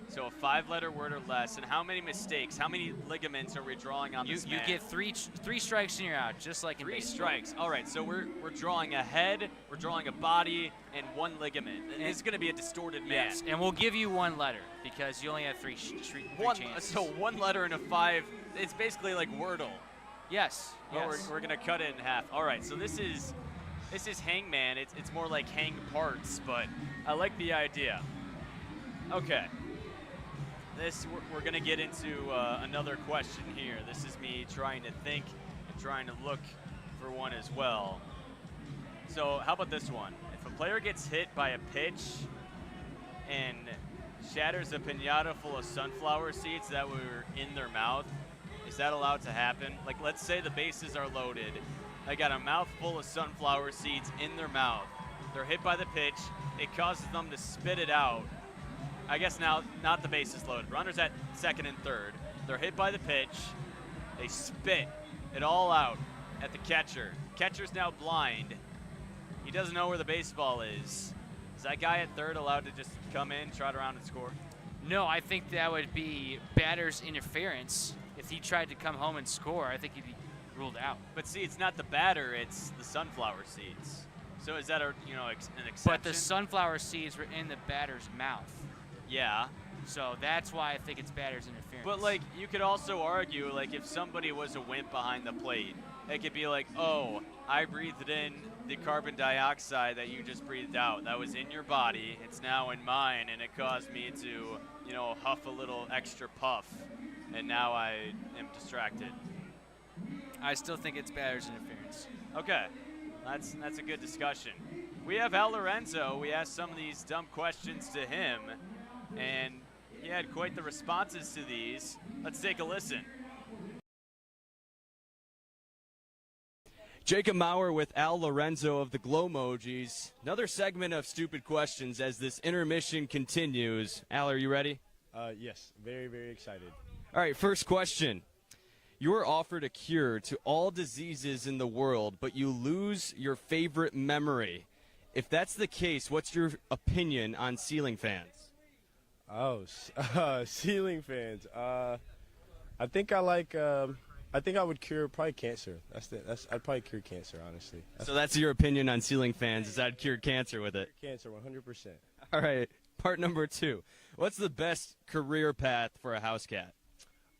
[SPEAKER 3] So a 5-letter word or less. And how many mistakes, how many ligaments are we drawing on this man?
[SPEAKER 4] You get three strikes and you're out, just like in baseball. 3 strikes. All right, so we're drawing a head, we're drawing a body, and 1 ligament. And it's going to be a distorted man. Yes, and we'll give you 1 letter because you only have 3 chances.
[SPEAKER 3] So 1 letter and a 5, it's basically like Wordle.
[SPEAKER 4] Yes.
[SPEAKER 3] But
[SPEAKER 4] yes.
[SPEAKER 3] we're going to cut it in half. All right, so this is hangman. It's more like hang parts, but I like the idea. Okay. We're going to get into another question here. This is me trying to think and trying to look for one as well. So how about this one? If a player gets hit by a pitch and shatters a piñata full of sunflower seeds that were in their mouth, is that allowed to happen? Like, let's say the bases are loaded. They got a mouthful of sunflower seeds in their mouth. They're hit by the pitch. It causes them to spit it out. I guess now, not the bases loaded. Runners at second and third. They're hit by the pitch. They spit it all out at the catcher. Catcher's now blind. He doesn't know where the baseball is. Is that guy at third allowed to just come in, trot around, and score?
[SPEAKER 4] No, I think that would be batter's interference. If he tried to come home and score, I think he'd be ruled out.
[SPEAKER 3] But see, it's not the batter, it's the sunflower seeds. So is that an exception?
[SPEAKER 4] But the sunflower seeds were in the batter's mouth.
[SPEAKER 3] Yeah.
[SPEAKER 4] So that's why I think it's batter's interference.
[SPEAKER 3] But, like, you could also argue, like, if somebody was a wimp behind the plate, it could be like, oh, I breathed in the carbon dioxide that you just breathed out. That was in your body. It's now in mine, and it caused me to, huff a little extra puff, and now I am distracted.
[SPEAKER 4] I still think it's batter's interference.
[SPEAKER 3] Okay, that's a good discussion. We have Al Lorenzo. We asked some of these dumb questions to him, and he had quite the responses to these. Let's take a listen. Jacob Maurer with Al Lorenzo of the Glow Mojis. Another segment of stupid questions as this intermission continues. Al, are you ready?
[SPEAKER 6] Yes, very, very excited.
[SPEAKER 3] All right, first question. You are offered a cure to all diseases in the world, but you lose your favorite memory. If that's the case, what's your opinion on ceiling fans?
[SPEAKER 6] Oh, ceiling fans. I think I like. I think I would cure probably cancer. I'd probably cure cancer, honestly.
[SPEAKER 3] So that's your opinion on ceiling fans, is I'd cure cancer with it?
[SPEAKER 6] Cancer, 100%.
[SPEAKER 3] All right, part number 2. What's the best career path for a house cat?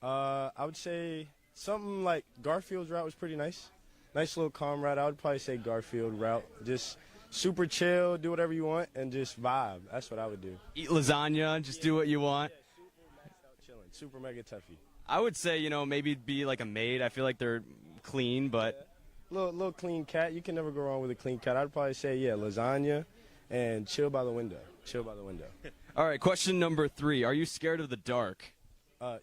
[SPEAKER 6] I would say something like Garfield's route was pretty nice. Nice little calm route. I would probably say Garfield route. Just super chill, do whatever you want, and just vibe. That's what I would do.
[SPEAKER 3] Eat lasagna, just do what you want.
[SPEAKER 6] Yeah, super maxed out chilling, super mega toughy.
[SPEAKER 3] I would say, maybe be like a maid. I feel like they're clean, but...
[SPEAKER 6] Yeah. Little clean cat. You can never go wrong with a clean cat. I'd probably say, lasagna and chill by the window. Chill by the window.
[SPEAKER 3] All right, question number 3. Are you scared of the dark?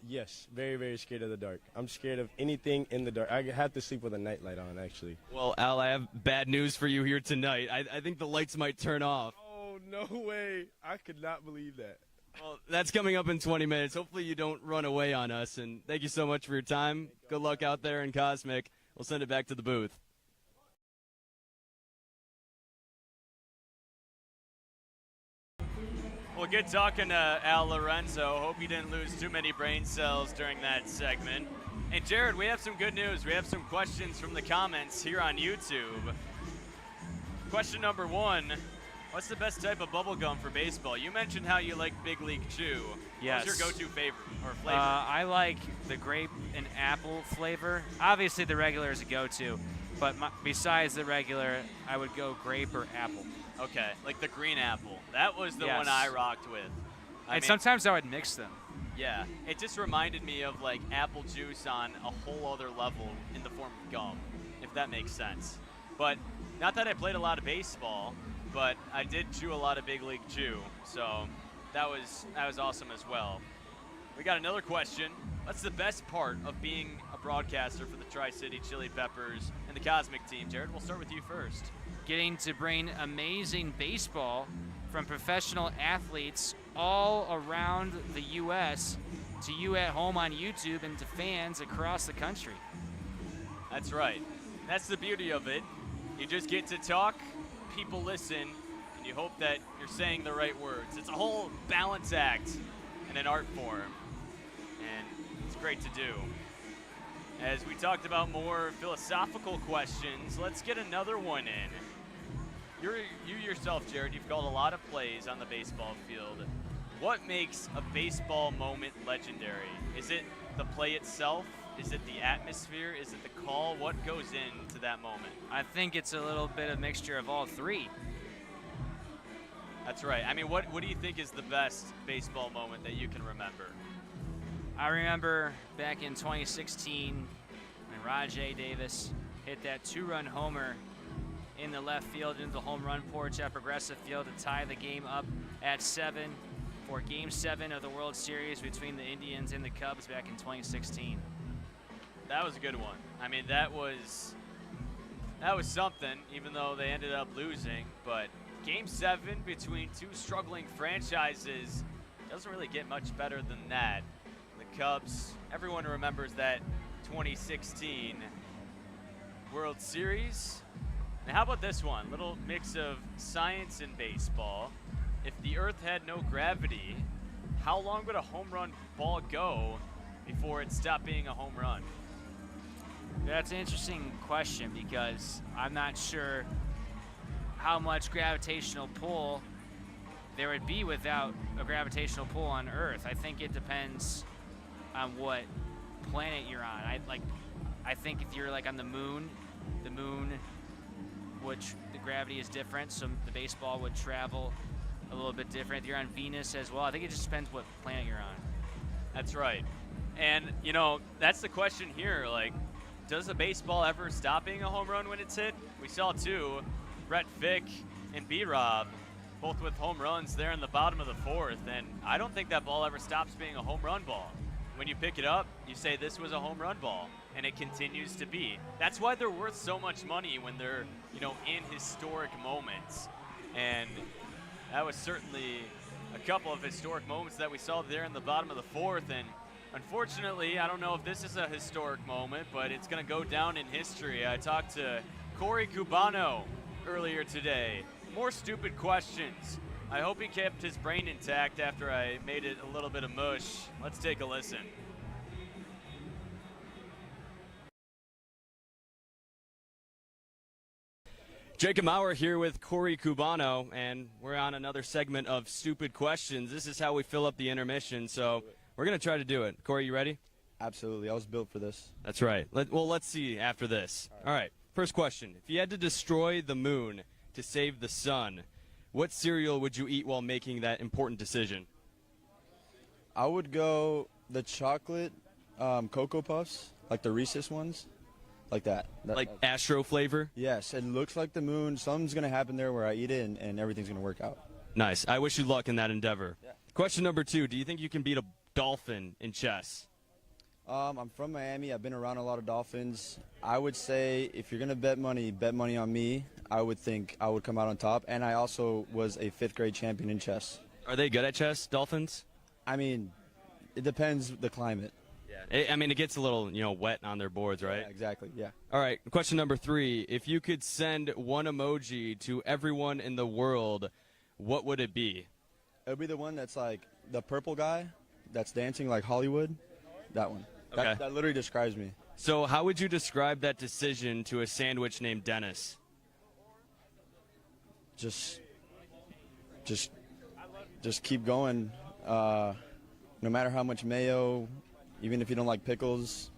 [SPEAKER 6] Yes, very, very scared of the dark. I'm scared of anything in the dark. I have to sleep with a nightlight on, actually.
[SPEAKER 3] Well, Al, I have bad news for you here tonight. I think the lights might turn off.
[SPEAKER 6] Oh, no way. I could not believe that.
[SPEAKER 3] Well, that's coming up in 20 minutes. Hopefully you don't run away on us. And thank you so much for your time. Good luck out there in Cosmic. We'll send it back to the booth. Well, good talking to Al Lorenzo. Hope you didn't lose too many brain cells during that segment. And Jared, we have some good news. We have some questions from the comments here on YouTube. Question number 1. What's the best type of bubble gum for baseball? You mentioned how you like Big League Chew.
[SPEAKER 4] Yes.
[SPEAKER 3] What's your go-to favorite or flavor?
[SPEAKER 4] I like the grape and apple flavor. Obviously, the regular is a go-to, but besides the regular, I would go grape or apple.
[SPEAKER 3] Okay, like the green apple. That was the
[SPEAKER 4] Yes.
[SPEAKER 3] one I rocked with. I mean,
[SPEAKER 4] Sometimes I would mix them.
[SPEAKER 3] yeah, it just reminded me of like apple juice on a whole other level in the form of gum, if that makes sense. But not that I played a lot of baseball, but I did chew a lot of Big League Chew, so that was awesome as well. We got another question. What's the best part of being a broadcaster for the Tri-City Chili Peppers and the Cosmic team? Jared, we'll start with you first.
[SPEAKER 4] Getting to bring amazing baseball from professional athletes all around the U.S. to you at home on YouTube and to fans across the country.
[SPEAKER 3] That's right. That's the beauty of it. You just get to talk, people listen, and you hope that you're saying the right words. It's a whole balance act and an art form, and it's great to do. As we talked about more philosophical questions, let's get another one in. You yourself, Jared, you've called a lot of plays on the baseball field. What makes a baseball moment legendary? Is it the play itself? Is it the atmosphere? Is it the call? What goes into that moment?
[SPEAKER 4] I think it's a little bit of mixture of all three.
[SPEAKER 3] That's right. I mean, what do you think is the best baseball moment that you can remember?
[SPEAKER 4] I remember back in 2016 when Rajay Davis hit that 2-run homer in the left field into the home run porch at Progressive Field to tie the game up at 7 for Game 7 of the World Series between the Indians and the Cubs back in 2016.
[SPEAKER 3] That was a good one. I mean, that was something, even though they ended up losing. But Game 7 between two struggling franchises doesn't really get much better than that. The Cubs, everyone remembers that 2016 World Series. Now, how about this one? Little mix of science and baseball. If the Earth had no gravity, how long would a home run ball go before it stopped being a home run?
[SPEAKER 4] That's an interesting question because I'm not sure how much gravitational pull there would be without a gravitational pull on Earth. I think it depends on what planet you're on. I think if you're like on the moon, which the gravity is different, so the baseball would travel a little bit different. If you're on Venus as well, I think it just depends what planet you're on.
[SPEAKER 3] That's right. And, that's the question here. Like, does a baseball ever stop being a home run when it's hit? We saw two, Brett Fick and B-Rob, both with home runs there in the bottom of the fourth, and I don't think that ball ever stops being a home run ball. When you pick it up, you say this was a home run ball, and it continues to be. That's why they're worth so much money when they're, in historic moments. And that was certainly a couple of historic moments that we saw there in the bottom of the fourth. And unfortunately, I don't know if this is a historic moment, but it's going to go down in history. I talked to Corey Cubano earlier today. More stupid questions. I hope he kept his brain intact after I made it a little bit of mush. Let's take a listen. Jacob Maurer here with Corey Cubano, and we're on another segment of Stupid Questions. This is how we fill up the intermission, so we're going to try to do it. Corey, you ready?
[SPEAKER 7] Absolutely. I was built for this.
[SPEAKER 3] That's right. Let's see after this. All right. First question. If you had to destroy the moon to save the sun, what cereal would you eat while making that important decision?
[SPEAKER 7] I would go the chocolate Cocoa Puffs, like the Reese's ones, like that.
[SPEAKER 3] Like Astro flavor?
[SPEAKER 7] Yes, it looks like the moon. Something's going to happen there where I eat it, and everything's going to work out.
[SPEAKER 3] Nice. I wish you luck in that endeavor. Yeah. Question number 2. Do you think you can beat a dolphin in chess?
[SPEAKER 7] I'm from Miami. I've been around a lot of dolphins. I would say if you're going to bet money on me. I would think I would come out on top. And I also was a 5th grade champion in chess.
[SPEAKER 3] Are they good at chess, dolphins?
[SPEAKER 7] I mean, it depends the climate.
[SPEAKER 3] Yeah. It gets a little, wet on their boards, right?
[SPEAKER 7] Yeah, exactly, yeah.
[SPEAKER 3] All right, question number 3. If you could send one emoji to everyone in the world, what would it be?
[SPEAKER 7] It would be the one that's like the purple guy that's dancing like Hollywood. That one.
[SPEAKER 3] Okay.
[SPEAKER 7] That literally describes me.
[SPEAKER 3] So how would you describe that decision to a sandwich named Dennis?
[SPEAKER 7] Just keep going. No matter how much mayo, even if you don't like pickles,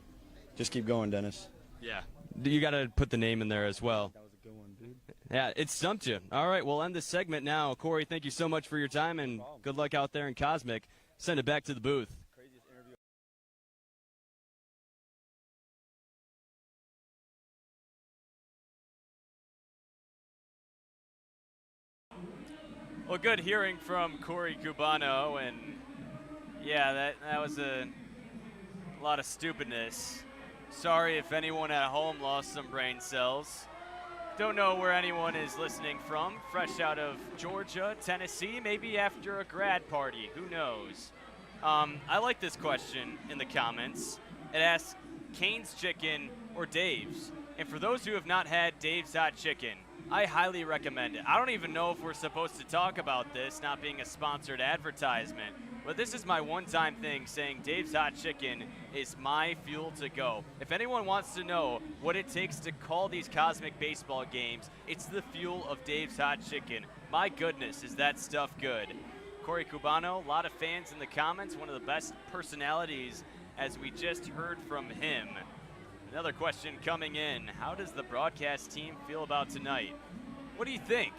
[SPEAKER 7] just keep going, Dennis.
[SPEAKER 3] Yeah. You got to put the name in there as well.
[SPEAKER 7] That was a good one, dude.
[SPEAKER 3] Yeah, it stumped you. All right, we'll end this segment now. Corey, thank you so much for your time, and good luck out there in Cosmic. Send it back to the booth. Well, good hearing from Corey Cubano, and yeah, that was a lot of stupidness. Sorry if anyone at home lost some brain cells. Don't know where anyone is listening from. Fresh out of Georgia, Tennessee, maybe after a grad party. Who knows? I like this question in the comments. It asks, Cane's Chicken or Dave's? And for those who have not had Dave's Hot Chicken, I highly recommend it. I don't even know if we're supposed to talk about this, not being a sponsored advertisement, but this is my one-time thing saying Dave's Hot Chicken is my fuel to go. If anyone wants to know what it takes to call these Cosmic baseball games, it's the fuel of Dave's Hot Chicken. My goodness, is that stuff good. Corey Cubano, a lot of fans in the comments, one of the best personalities, as we just heard from him. Another question coming in. How does the broadcast team feel about tonight? What do you think?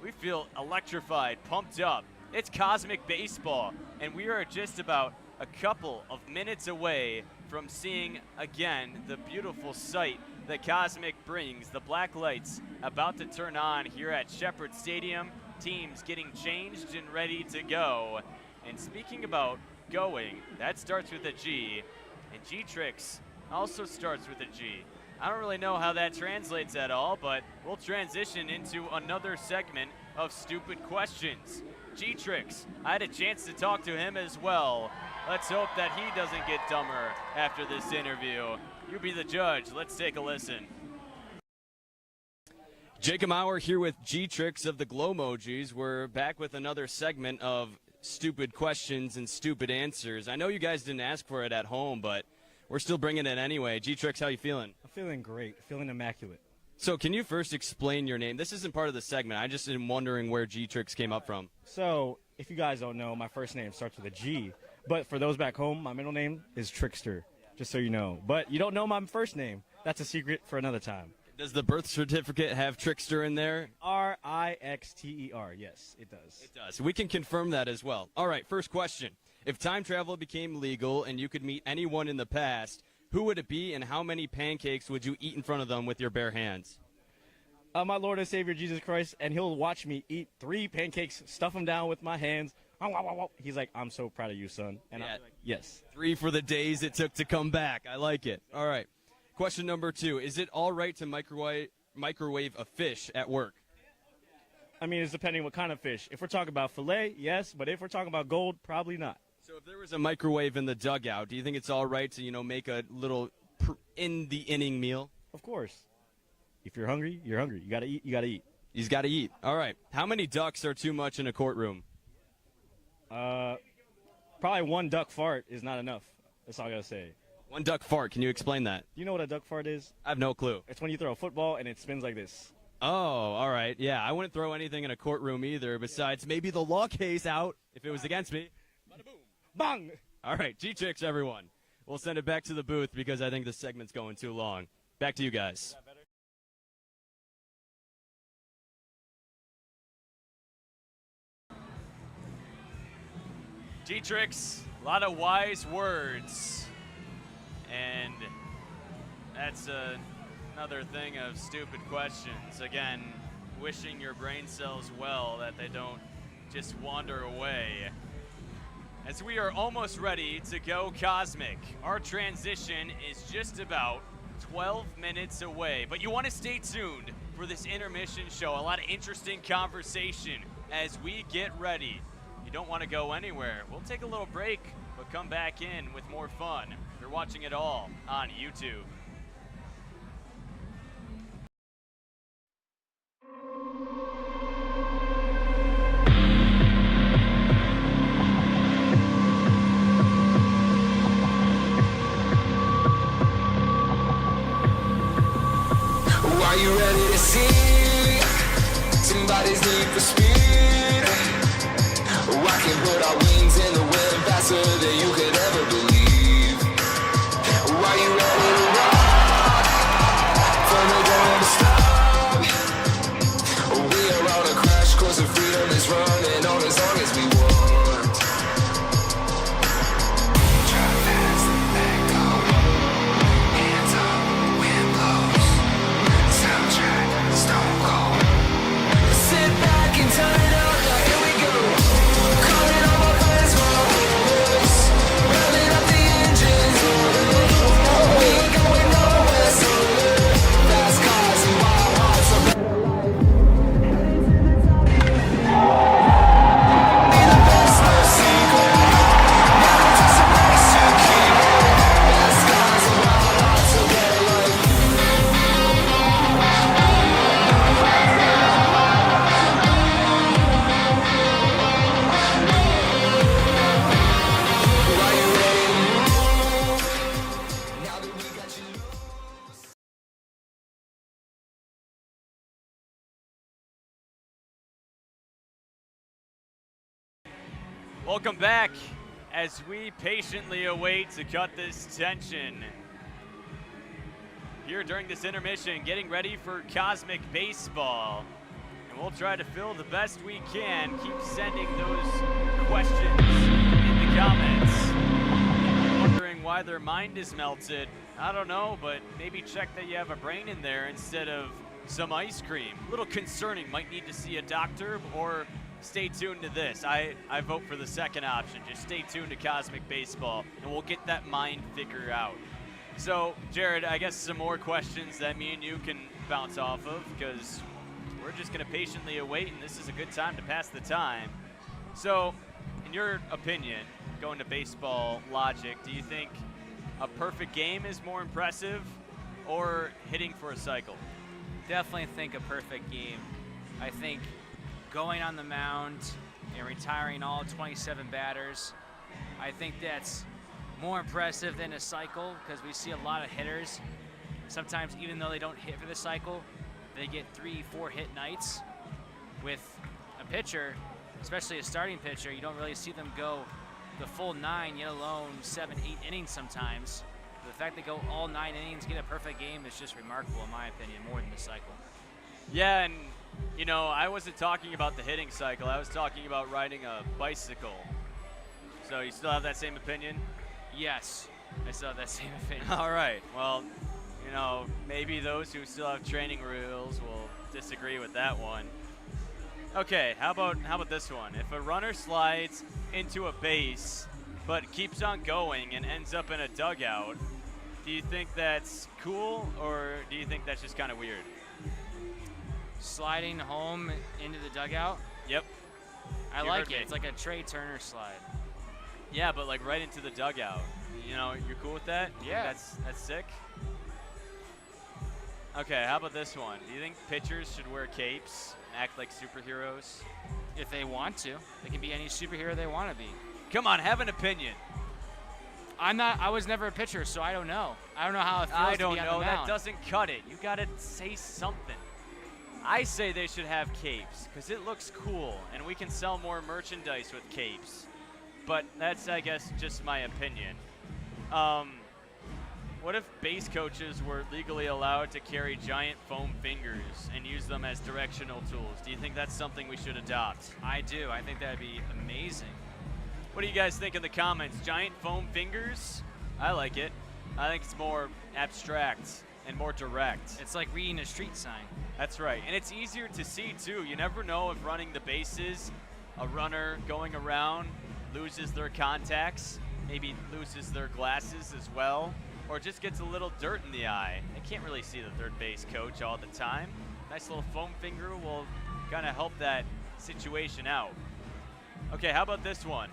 [SPEAKER 3] We feel electrified, pumped up. It's Cosmic Baseball, and we are just about a couple of minutes away from seeing again the beautiful sight that Cosmic brings. The black lights about to turn on here at Shepherd Stadium. Teams getting changed and ready to go. And speaking about going, that starts with a G, and G-Trix also starts with a G. I don't really know how that translates at all, but we'll transition into another segment of Stupid Questions. G-Trix, I had a chance to talk to him as well. Let's hope that he doesn't get dumber after this interview. You be the judge. Let's take a listen. Jacob Maurer here with G-Trix of the Glowmojis. We're back with another segment of Stupid Questions and Stupid Answers. I know you guys didn't ask for it at home, but we're still bringing it anyway. G-Trix, how you feeling?
[SPEAKER 8] I'm feeling great. Feeling immaculate.
[SPEAKER 3] So can you first explain your name? This isn't part of the segment. I just am wondering where G-Trix came up from.
[SPEAKER 8] So if you guys don't know, my first name starts with a G. But for those back home, my middle name is Trickster, just so you know. But you don't know my first name. That's a secret for another time.
[SPEAKER 3] Does the birth certificate have Trickster in there?
[SPEAKER 8] Rixter. Yes, it does.
[SPEAKER 3] It does. We can confirm that as well. All right, first question. If time travel became legal and you could meet anyone in the past, who would it be and how many pancakes would you eat in front of them with your bare hands?
[SPEAKER 8] My Lord and Savior Jesus Christ, and he'll watch me eat 3 pancakes, stuff them down with my hands. He's like, I'm so proud of you, son. And
[SPEAKER 3] Yeah.
[SPEAKER 8] I'm like, yes.
[SPEAKER 3] 3 for the days it took to come back. I like it. All right. Question number 2. Is it all right to microwave a fish at work?
[SPEAKER 8] I mean, it's depending what kind of fish. If we're talking about filet, yes, but if we're talking about gold, probably not.
[SPEAKER 3] So if there was a microwave in the dugout, do you think it's all right to, make a little in the inning meal?
[SPEAKER 8] Of course. If you're hungry, you're hungry. You got to eat, you got to eat.
[SPEAKER 3] He's got to eat. All right. How many ducks are too much in a courtroom?
[SPEAKER 8] Probably 1 duck fart is not enough. That's all I got to say.
[SPEAKER 3] 1 duck fart. Can you explain that?
[SPEAKER 8] Do you know what a duck fart is?
[SPEAKER 3] I have no clue.
[SPEAKER 8] It's when you throw a football and it spins like this.
[SPEAKER 3] Oh, all right. Yeah, I wouldn't throw anything in a courtroom either besides maybe the law case out if it was against me. Bada boom.
[SPEAKER 8] Bang!
[SPEAKER 3] All right, G-Chicks, everyone. We'll send it back to the booth because I think this segment's going too long. Back to you guys. G-Tricks, a lot of wise words. And that's another thing of stupid questions. Again, wishing your brain cells well that they don't just wander away. As we are almost ready to go cosmic, our transition is just about 12 minutes away. But you want to stay tuned for this intermission show. A lot of interesting conversation as we get ready. You don't want to go anywhere. We'll take a little break, but come back in with more fun. You're watching it all on YouTube.
[SPEAKER 1] Are you ready to see somebody's need for speed? I can put our wings in the wind faster than you could ever believe. Are you ready to rock from the dawn to stop? We are on a crash course of freedom is running on as long as we want. Drive fast, let go. Hands up, wind blows. Soundtrack, stone cold. Sit back and turn it up, now here we go. Calling all my friends for a horse. Revving up the engines. We ain't going nowhere, so fast cars and wild hearts. So be the best, no secret. Never just a race to keep it. Fast cars and wild hearts, so better life. Are you ready to move? Now that we got you loose.
[SPEAKER 3] Welcome back as we patiently await to cut this tension. Here during this intermission, getting ready for Cosmic Baseball. And we'll try to fill the best we can. Keep sending those questions in the comments. If you're wondering why their mind is melted, I don't know, but maybe check that you have a brain in there instead of some ice cream. A little concerning, might need to see a doctor or stay tuned to this. I vote for the second option. Just stay tuned to Cosmic Baseball and we'll get that mind figure out. So, Jared, I guess some more questions that me and you can bounce off of because we're just going to patiently await and this is a good time to pass the time. So, in your opinion, going to baseball logic, do you think a perfect game is more impressive or hitting for a cycle?
[SPEAKER 4] Definitely think a perfect game. I think going on the mound and retiring all 27 batters, I think that's more impressive than a cycle because we see a lot of hitters. Sometimes even though they don't hit for the cycle, they get 3-4 hit nights. With a pitcher, especially a starting pitcher, you don't really see them go the full 9, yet alone 7-8 innings sometimes. The fact they go all 9 innings, get a perfect game is just remarkable, in my opinion, more than the cycle.
[SPEAKER 3] Yeah, and you know, I wasn't talking about the hitting cycle. I was talking about riding a bicycle. So you still have that same opinion?
[SPEAKER 4] Yes, I still have that same opinion.
[SPEAKER 3] All right. Well, you know, maybe those who still have training rules will disagree with that one. Okay, how about this one? If a runner slides into a base but keeps on going and ends up in a dugout, do you think that's cool, or do you think that's just kind of weird?
[SPEAKER 4] Sliding home into the dugout?
[SPEAKER 3] Yep.
[SPEAKER 4] I
[SPEAKER 3] You
[SPEAKER 4] like
[SPEAKER 3] heard
[SPEAKER 4] it.
[SPEAKER 3] me.
[SPEAKER 4] It's like a Trey Turner slide.
[SPEAKER 3] Yeah, but like right into the dugout. You know, you're cool with that? You think
[SPEAKER 4] Yeah.
[SPEAKER 3] That's sick. Okay, how about this one? Do you think pitchers should wear capes and act like superheroes?
[SPEAKER 4] If they want to, they can be any superhero they want to be.
[SPEAKER 3] Come on, have an opinion.
[SPEAKER 4] I was never a pitcher, so I don't know. I don't know how it feels
[SPEAKER 3] I
[SPEAKER 4] to
[SPEAKER 3] don't
[SPEAKER 4] be on
[SPEAKER 3] know.
[SPEAKER 4] the
[SPEAKER 3] That
[SPEAKER 4] mound.
[SPEAKER 3] doesn't cut it. You gotta say something. I say they should have capes because it looks cool, and we can sell more merchandise with capes. But that's, I guess, just my opinion. What if base coaches were legally allowed to carry giant foam fingers and use them as directional tools? Do you think that's something we should adopt?
[SPEAKER 4] I do. I think that'd be amazing.
[SPEAKER 3] What do you guys think in the comments? Giant foam fingers? I like it. I think it's more abstract and more direct.
[SPEAKER 4] It's like reading a street sign.
[SPEAKER 3] That's right. And it's easier to see, too. You never know if running the bases, a runner going around loses their contacts, maybe loses their glasses as well, or just gets a little dirt in the eye. They can't really see the third base coach all the time. Nice little foam finger will kind of help that situation out. Okay, how about this one?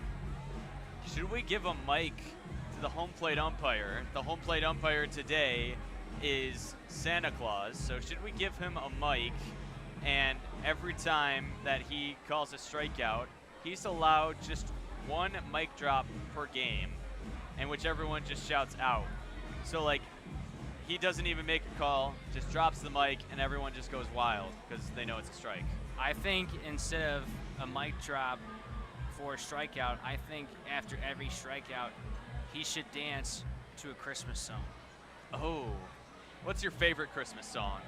[SPEAKER 3] Should we give a mic to the home plate umpire? The home plate umpire today is Santa Claus, so should we give him a mic, and every time that he calls a strikeout, he's allowed just one mic drop per game, and which everyone just shouts out. So like, he doesn't even make a call, just drops the mic, and everyone just goes wild because they know it's a strike.
[SPEAKER 4] I think instead of a mic drop for a strikeout, I think after every strikeout, he should dance to a Christmas song.
[SPEAKER 3] Oh, what's your favorite Christmas song?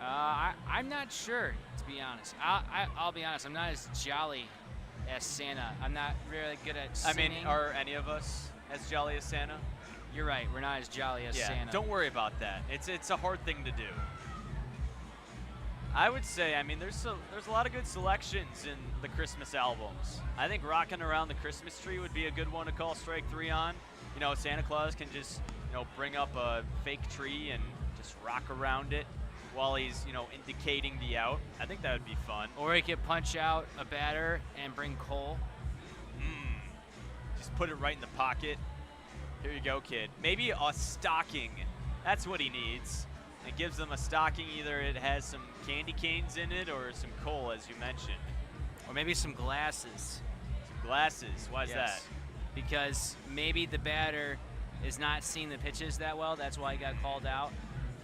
[SPEAKER 4] I'm not sure, to be honest. I'll be honest, I'm not as jolly as Santa. I'm not really good at singing.
[SPEAKER 3] I mean, are any of us as jolly as Santa?
[SPEAKER 4] You're right, we're not as jolly as
[SPEAKER 3] Yeah,
[SPEAKER 4] Santa.
[SPEAKER 3] don't worry about that. It's a hard thing to do. I would say, I mean, there's a lot of good selections in the Christmas albums. I think Rockin' Around the Christmas Tree would be a good one to call strike 3 on. You know, Santa Claus can just, you know, bring up a fake tree and just rock around it while he's, you know, indicating the out. I think that would be fun.
[SPEAKER 4] Or he could punch out a batter and bring Cole.
[SPEAKER 3] Just put it right in the pocket. Here you go, kid. Maybe a stocking. That's what he needs. It gives them a stocking. Either it has some candy canes in it or some coal, as you mentioned.
[SPEAKER 4] Or maybe some glasses.
[SPEAKER 3] Some glasses. Why is that?
[SPEAKER 4] Because maybe the batter is not seeing the pitches that well. That's why he got called out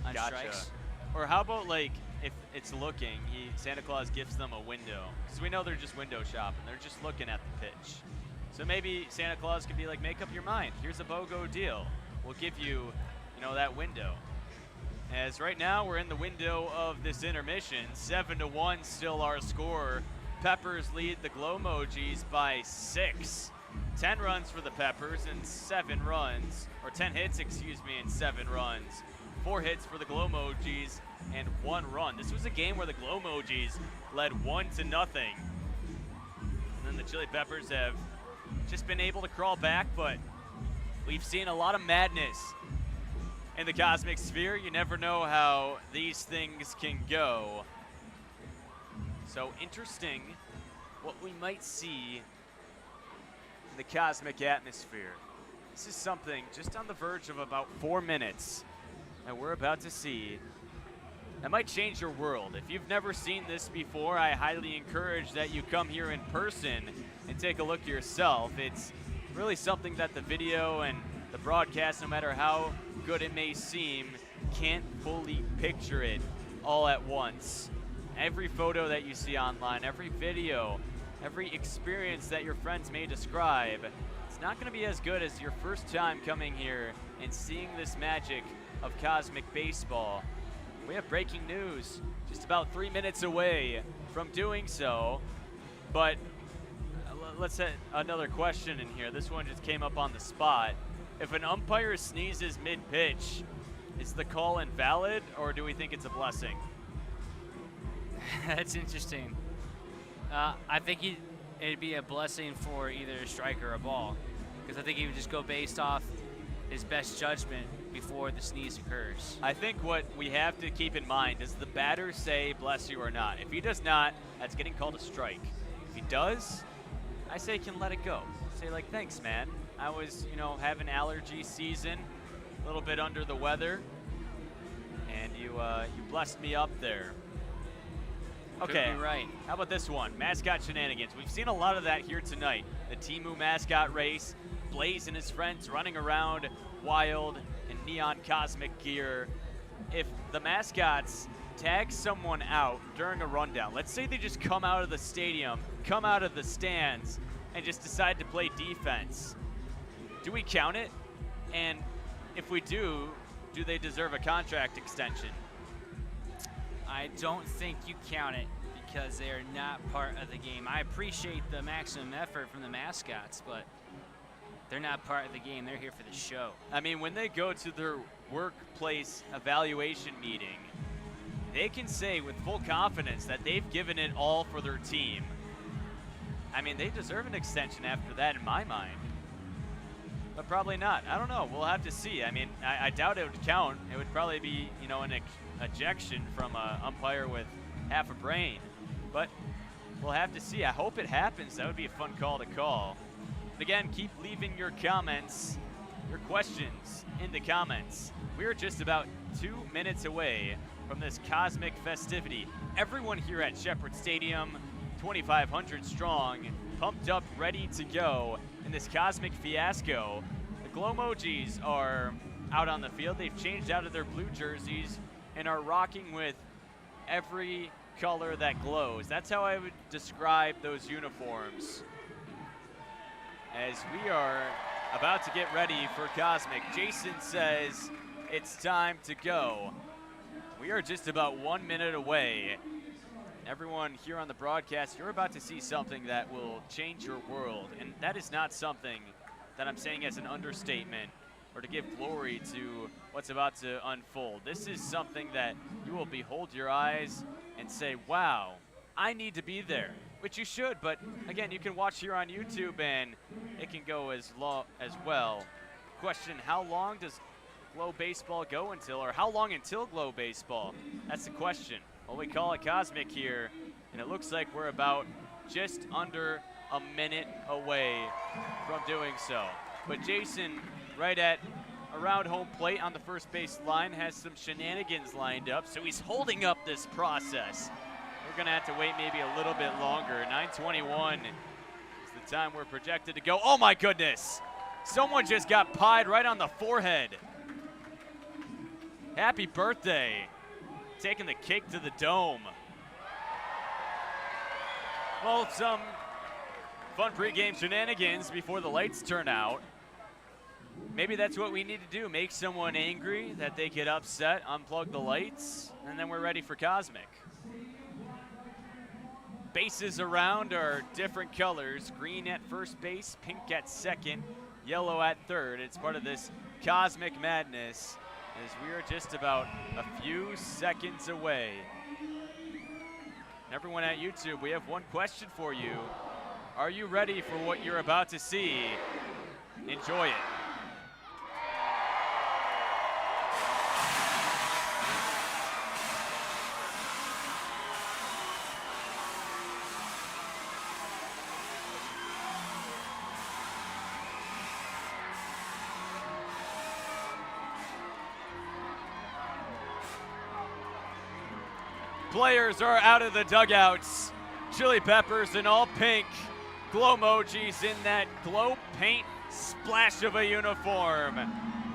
[SPEAKER 4] on
[SPEAKER 3] Gotcha.
[SPEAKER 4] strikes.
[SPEAKER 3] Or how about, like, if it's looking, Santa Claus gives them a window. Because we know they're just window shopping. They're just looking at the pitch. So maybe Santa Claus could be like, make up your mind. Here's a BOGO deal. We'll give you, you know, that window. As right now we're in the window of this intermission. 7-1 still our score. Peppers lead the Glow Mojis by 6. 10 runs for the Peppers and 7 runs, or 10 hits, excuse me, and 7 runs. 4 hits for the Glow Mojis and 1 run. This was a game where the Glow Mojis led 1-0. And then the Chili Peppers have just been able to crawl back, but we've seen a lot of madness in the cosmic sphere. You never know how these things can go. So interesting what we might see in the cosmic atmosphere. This is something just on the verge of about 4 minutes that we're about to see that might change your world. If you've never seen this before, I highly encourage that you come here in person and take a look yourself. It's really something that the video and the broadcast, no matter how good it may seem, can't fully picture it all at once. Every photo that you see online, every video, every experience that your friends may describe, it's not going to be as good as your first time coming here and seeing this magic of cosmic baseball. We have breaking news just about 3 minutes away from doing so, but let's set another question in here. This one just came up on the spot. If an umpire sneezes mid-pitch, is the call invalid, or do we think it's a blessing?
[SPEAKER 4] That's interesting. I think it'd be a blessing for either a strike or a ball, because I think he would just go based off his best judgment before the sneeze occurs.
[SPEAKER 3] I think what we have to keep in mind is the batter say bless you or not. If he does not, that's getting called a strike. If he does, I say can let it go. Say like, thanks, man. I was, having allergy season, a little bit under the weather, and you blessed me up there. Okay,
[SPEAKER 4] Could be right.
[SPEAKER 3] How about this one? Mascot shenanigans. We've seen a lot of that here tonight. The Temu mascot race, Blaze and his friends running around wild in neon cosmic gear. If the mascots tag someone out during a rundown, let's say they just come out of the stadium, come out of the stands, and just decide to play defense, do we count it? And if we do they deserve a contract extension?
[SPEAKER 4] I don't think you count it because they are not part of the game. I appreciate the maximum effort from the mascots, but they're not part of the game. They're here for the show.
[SPEAKER 3] I mean, when they go to their workplace evaluation meeting, they can say with full confidence that they've given it all for their team. I mean, they deserve an extension after that in my mind. But probably not. I don't know. We'll have to see. I mean, I doubt it would count. It would probably be, an ejection from an umpire with half a brain. But we'll have to see. I hope it happens. That would be a fun call to call. But again, keep leaving your comments, your questions in the comments. We're just about 2 minutes away from this cosmic festivity. Everyone here at Shepherd Stadium, 2,500 strong, pumped up, ready to go in this cosmic fiasco. The Glow Mojis are out on the field. They've changed out of their blue jerseys and are rocking with every color that glows. That's how I would describe those uniforms. As we are about to get ready for Cosmic, Jason says it's time to go. We are just about 1 minute away. Everyone here on the broadcast, you're about to see something that will change your world. And that is not something that I'm saying as an understatement or to give glory to what's about to unfold. This is something that you will behold your eyes and say, wow, I need to be there, which you should. But again, you can watch here on YouTube and it can go as well. Question, how long does Glow Baseball go until, or how long until Glow Baseball? That's the question. Well, we call it Cosmic here, and it looks like we're about just under a minute away from doing so. But Jason, right at around home plate on the first base line, has some shenanigans lined up, so he's holding up this process. We're going to have to wait maybe a little bit longer. 9:21 is the time we're projected to go. Oh, my goodness. Someone just got pied right on the forehead. Happy birthday. Taking the cake to the dome. Well, some fun pregame shenanigans before the lights turn out. Maybe that's what we need to do. Make someone angry, that they get upset, unplug the lights, and then we're ready for Cosmic. Bases around are different colors. Green at first base, pink at second, yellow at third. It's part of this Cosmic madness, as we are just about a few seconds away. Everyone at YouTube, we have one question for you. Are you ready for what you're about to see? Enjoy it. Players are out of the dugouts. Chili Peppers in all pink. Glow Mojis in that glow paint splash of a uniform.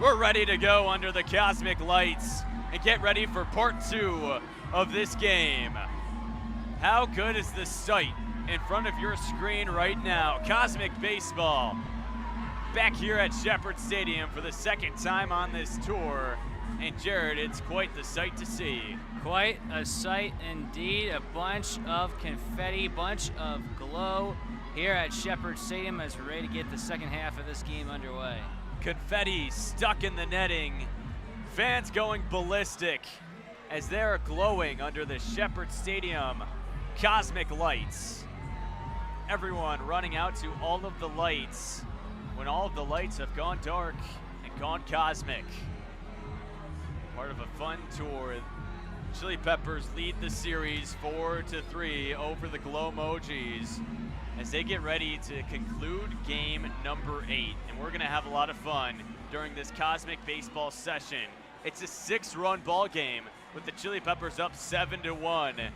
[SPEAKER 3] We're ready to go under the cosmic lights and get ready for part 2 of this game. How good is the sight in front of your screen right now? Cosmic baseball back here at Shepherd Stadium for the second time on this tour. And Jared, it's quite the sight to see.
[SPEAKER 4] Quite a sight indeed. A bunch of confetti, bunch of glow here at Shepherd Stadium as we're ready to get the second half of this game underway.
[SPEAKER 3] Confetti stuck in the netting. Fans going ballistic as they're glowing under the Shepherd Stadium cosmic lights. Everyone running out to all of the lights when all of the lights have gone dark and gone cosmic. Part of a fun tour. Chili Peppers lead the series 4-3 over the Glow Mojis as they get ready to conclude game number 8. And we're gonna have a lot of fun during this cosmic baseball session. It's a 6-run ball game with the Chili Peppers up 7-1.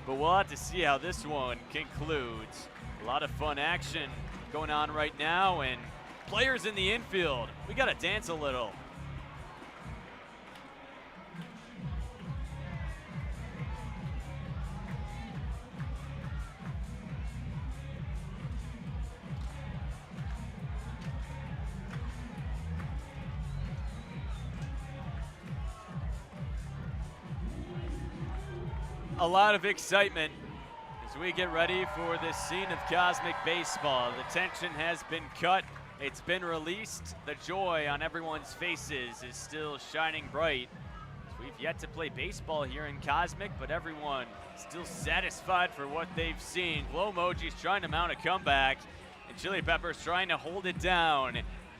[SPEAKER 3] But we'll have to see how this one concludes. A lot of fun action going on right now, and players in the infield, we gotta dance a little. A lot of excitement as we get ready for this scene of cosmic baseball. The tension has been cut, it's been released. The joy on everyone's faces is still shining bright. We've yet to play baseball here in Cosmic, but everyone still satisfied for what they've seen. Glow Mojis trying to mount a comeback, and Chili Peppers trying to hold it down.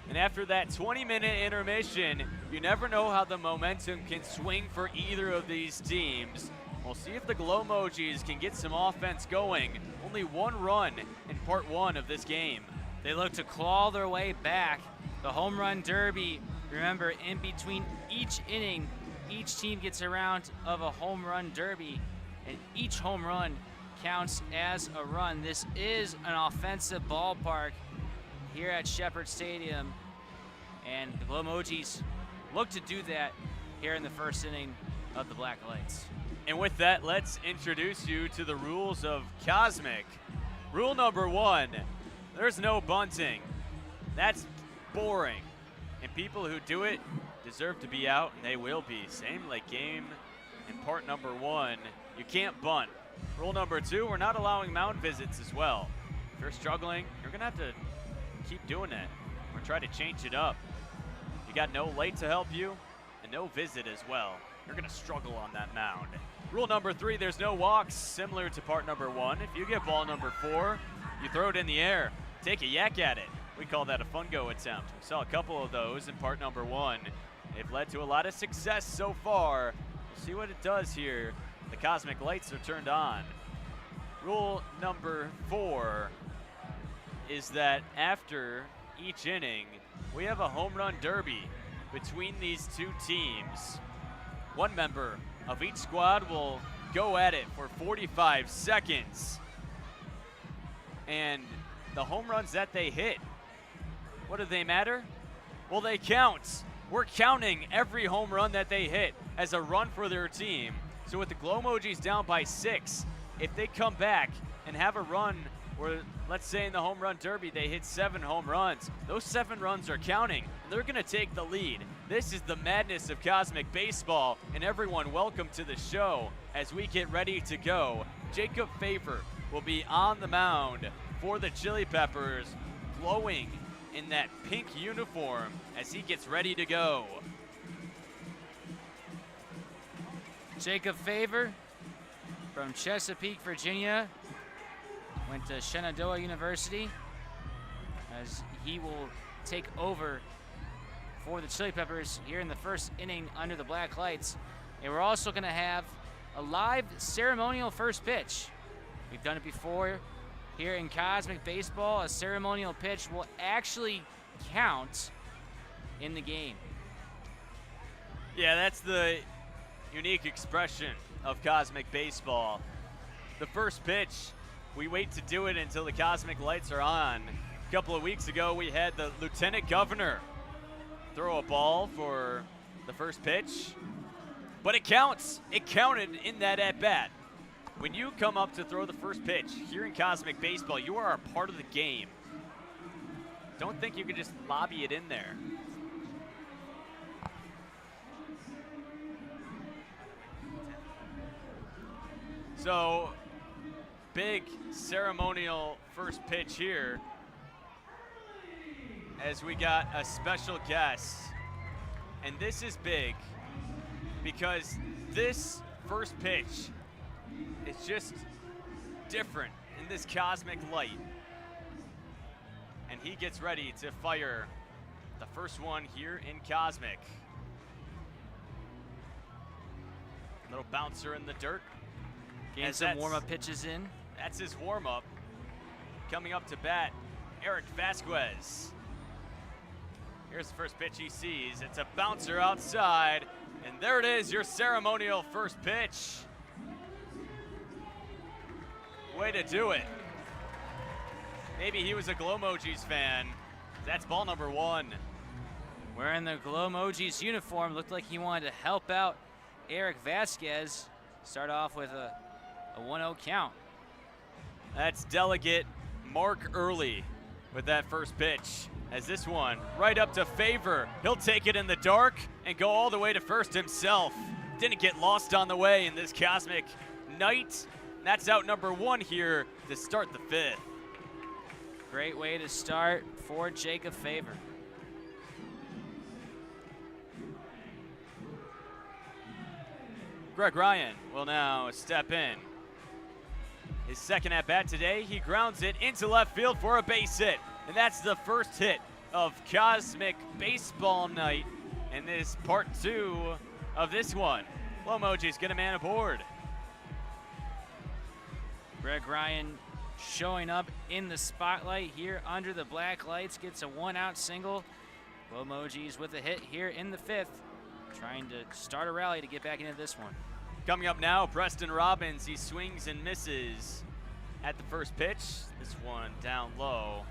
[SPEAKER 3] And after that 20-minute intermission, you never know how the momentum can swing for either of these teams. We'll see if the Glow Mojis can get some offense going. Only 1 run in part 1 of this game.
[SPEAKER 4] They look to claw their way back. The home run derby, remember, in between each inning, each team gets a round of a home run derby, and each home run counts as a run. This is an offensive ballpark here at Shepherd Stadium, and the Glow Mojis look to do that here in the first inning of the Black Lights.
[SPEAKER 3] And with that, let's introduce you to the rules of Cosmic. Rule number 1, there's no bunting. That's boring. And people who do it deserve to be out, and they will be. Same like game in part number 1. You can't bunt. Rule number 2, we're not allowing mound visits as well. If you're struggling, you're gonna have to keep doing that or try to change it up. You got no light to help you and no visit as well. You're gonna struggle on that mound. Rule number 3, there's no walks, similar to part number 1. If you get ball number 4, you throw it in the air, take a yak at it. We call that a fun-go attempt. We saw a couple of those in part number 1. They've led to a lot of success so far. We'll see what it does here. The cosmic lights are turned on. Rule number 4 is that after each inning, we have a home run derby between these two teams. One member of each squad will go at it for 45 seconds. And the home runs that they hit, what do they matter? Well, they count. We're counting every home run that they hit as a run for their team. So with the Glow Mojis down by 6, if they come back and have a run where, let's say in the home run derby, they hit 7 home runs, those 7 runs are counting, and they're gonna take the lead. This is the madness of cosmic baseball, and everyone, welcome to the show as we get ready to go. Jacob Favor will be on the mound for the Chili Peppers, glowing in that pink uniform as he gets ready to go.
[SPEAKER 4] Jacob Favor from Chesapeake, Virginia, went to Shenandoah University, as he will take over for the Chili Peppers here in the first inning under the Black Lights. And we're also going to have a live ceremonial first pitch. We've done it before here in Cosmic Baseball. A ceremonial pitch will actually count in the game.
[SPEAKER 3] Yeah, that's the unique expression of Cosmic Baseball. The first pitch, we wait to do it until the Cosmic Lights are on. A couple of weeks ago, we had the Lieutenant Governor throw a ball for the first pitch, but it counts. It counted in that at-bat. When you come up to throw the first pitch here in Cosmic Baseball, you are a part of the game. Don't think you could just lobby it in there. So, big ceremonial first pitch here as we got a special guest. And this is big because this first pitch is just different in this cosmic light. And he gets ready to fire the first one here in Cosmic. Little bouncer in the dirt.
[SPEAKER 4] Getting some warm-up pitches in.
[SPEAKER 3] That's his warm-up. Coming up to bat, Eric Vasquez. Here's the first pitch he sees. It's a bouncer outside. And there it is, your ceremonial first pitch. Way to do it. Maybe he was a Glowmojis fan. That's ball number 1.
[SPEAKER 4] Wearing the Glowmojis uniform, looked like he wanted to help out Eric Vasquez. Start off with a 1-0 count.
[SPEAKER 3] That's delegate Mark Early with that first pitch. As this one right up to Favor. He'll take it in the dark and go all the way to first himself. Didn't get lost on the way in this cosmic night. That's out number 1 here to start the 5th.
[SPEAKER 4] Great way to start for Jacob Favor.
[SPEAKER 3] Greg Ryan will now step in. His second at bat today, he grounds it into left field for a base hit. And that's the first hit of Cosmic Baseball Night in this part 2 of this one. Glowmojis get a man aboard.
[SPEAKER 4] Greg Ryan showing up in the spotlight here under the black lights, gets a 1-out single. Glowmojis with a hit here in the 5th, trying to start a rally to get back into this one.
[SPEAKER 3] Coming up now, Preston Robbins. He swings and misses at the first pitch. This one down low.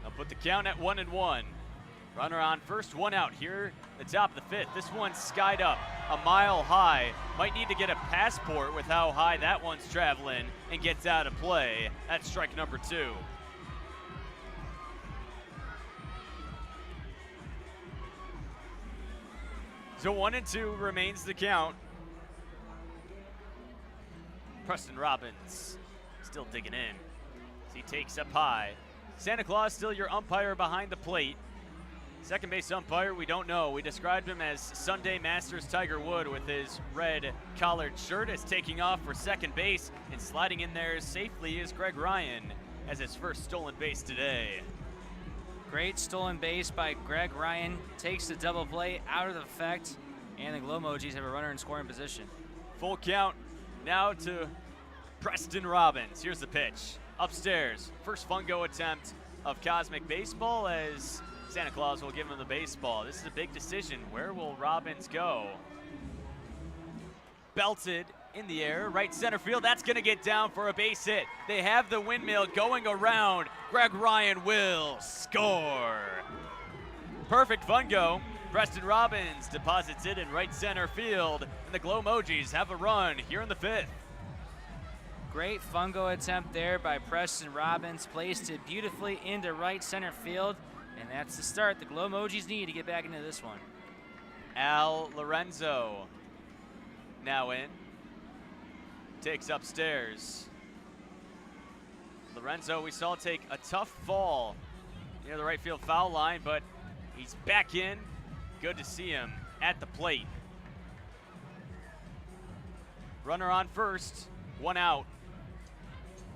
[SPEAKER 3] They'll put the count at 1-1. Runner on first, 1 out here, the top of the 5th. This one's skied up a mile high. Might need to get a passport with how high that one's traveling and gets out of play. That's strike number 2. So 1-2 remains the count. Preston Robbins still digging in as he takes up high. Santa Claus still your umpire behind the plate. Second base umpire, we don't know. We described him as Sunday Masters Tiger Wood with his red collared shirt as taking off for second base, and sliding in there safely is Greg Ryan as his first stolen base today.
[SPEAKER 4] Great stolen base by Greg Ryan. Takes the double play out of effect, and the Glowmojis have a runner in scoring position.
[SPEAKER 3] Full count now to Preston Robbins. Here's the pitch. Upstairs, first fungo attempt of Cosmic Baseball as Santa Claus will give him the baseball. This is a big decision. Where will Robbins go? Belted in the air, right center field. That's going to get down for a base hit. They have the windmill going around. Greg Ryan will score. Perfect fungo. Preston Robbins deposits it in right center field, and the Glowmojis have a run here in the 5th.
[SPEAKER 4] Great fungo attempt there by Preston Robbins. Placed it beautifully into right center field. And that's the start the Glowmojis need to get back into this one.
[SPEAKER 3] Al Lorenzo now in. Takes upstairs. Lorenzo we saw take a tough fall near the right field foul line, but he's back in. Good to see him at the plate. Runner on first, 1 out.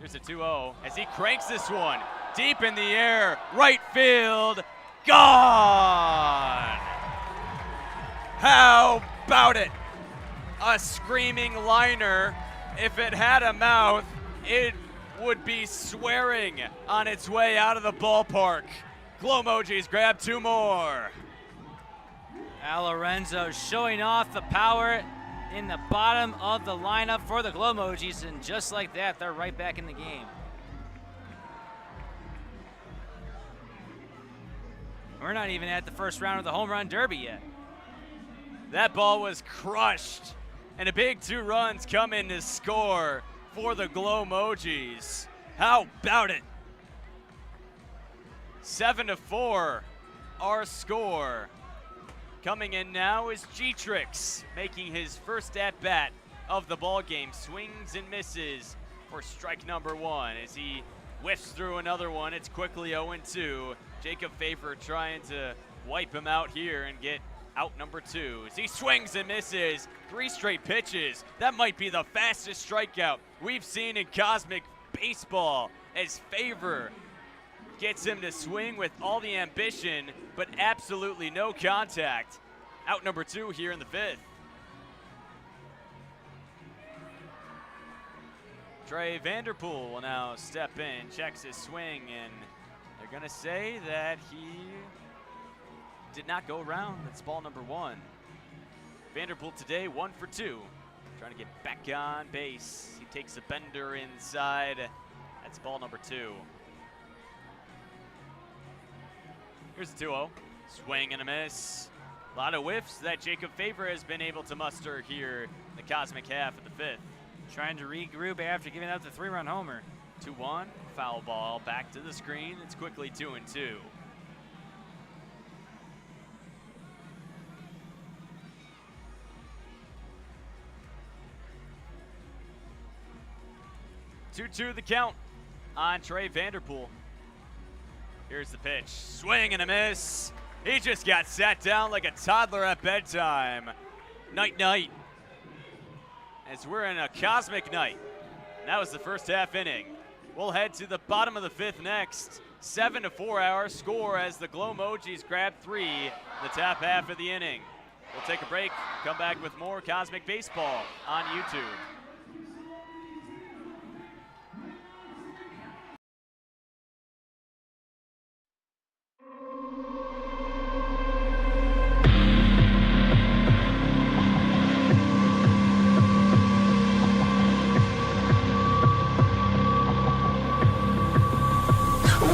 [SPEAKER 3] There's a 2-0 as he cranks this one deep in the air, right field, gone! How about it? A screaming liner. If it had a mouth, it would be swearing on its way out of the ballpark. Glowmojis grab 2 more.
[SPEAKER 4] Al Lorenzo showing off the power in the bottom of the lineup for the Glowmojis, and just like that, they're right back in the game. We're not even at the first round of the home run derby yet.
[SPEAKER 3] That ball was crushed, and a big 2 runs come in to score for the Glowmojis. How about it? 7-4, our score. Coming in now is G-Trix, making his first at-bat of the ball game. Swings and misses for strike number 1 as he whiffs through another one. It's quickly 0-2. Jacob Favor trying to wipe him out here and get out number 2 as he swings and misses. 3 straight pitches. That might be the fastest strikeout we've seen in Cosmic Baseball as Favor gets him to swing with all the ambition, but absolutely no contact. Out number 2 here in the 5th. Trey Vanderpool will now step in, checks his swing, and they're gonna say that he did not go around. That's ball number 1. Vanderpool today 1 for 2. Trying to get back on base. He takes a bender inside. That's ball number 2. Here's the 2-0. Swing and a miss. A lot of whiffs that Jacob Favor has been able to muster here in the Cosmic half of the 5th.
[SPEAKER 4] Trying to regroup after giving up the 3-run homer.
[SPEAKER 3] 2-1, foul ball, back to the screen. It's quickly 2-2. Two the count on Trey Vanderpool. Here's the pitch. Swing and a miss. He just got sat down like a toddler at bedtime. Night-night. As we're in a cosmic night. That was the first half inning. We'll head to the bottom of the 5th next. 7-4 our score as the Glow Mojis grab 3 in the top half of the inning. We'll take a break, come back with more Cosmic Baseball on YouTube.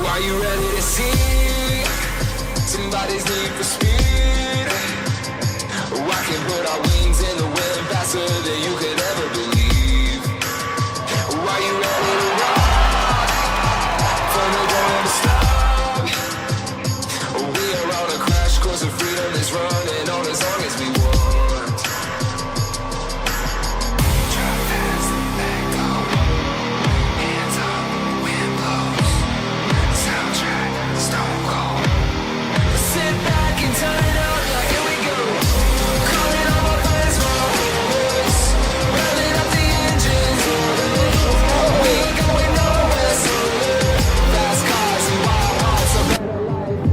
[SPEAKER 1] Are you ready to see somebody's need for speed? I can put our wings in the wind faster than you could ever believe. Are you ready to rock from the dawn to stop? We are on a crash course of freedom that's running on as long as we want. Drive fast, let go. Hands up, wind blows. Soundtrack, stone cold. Sit back and turn it up, like here we go. Calling all my friends for a voice. Revving up the engines. We ain't going nowhere soon. Fast cars and wild hearts, a better life.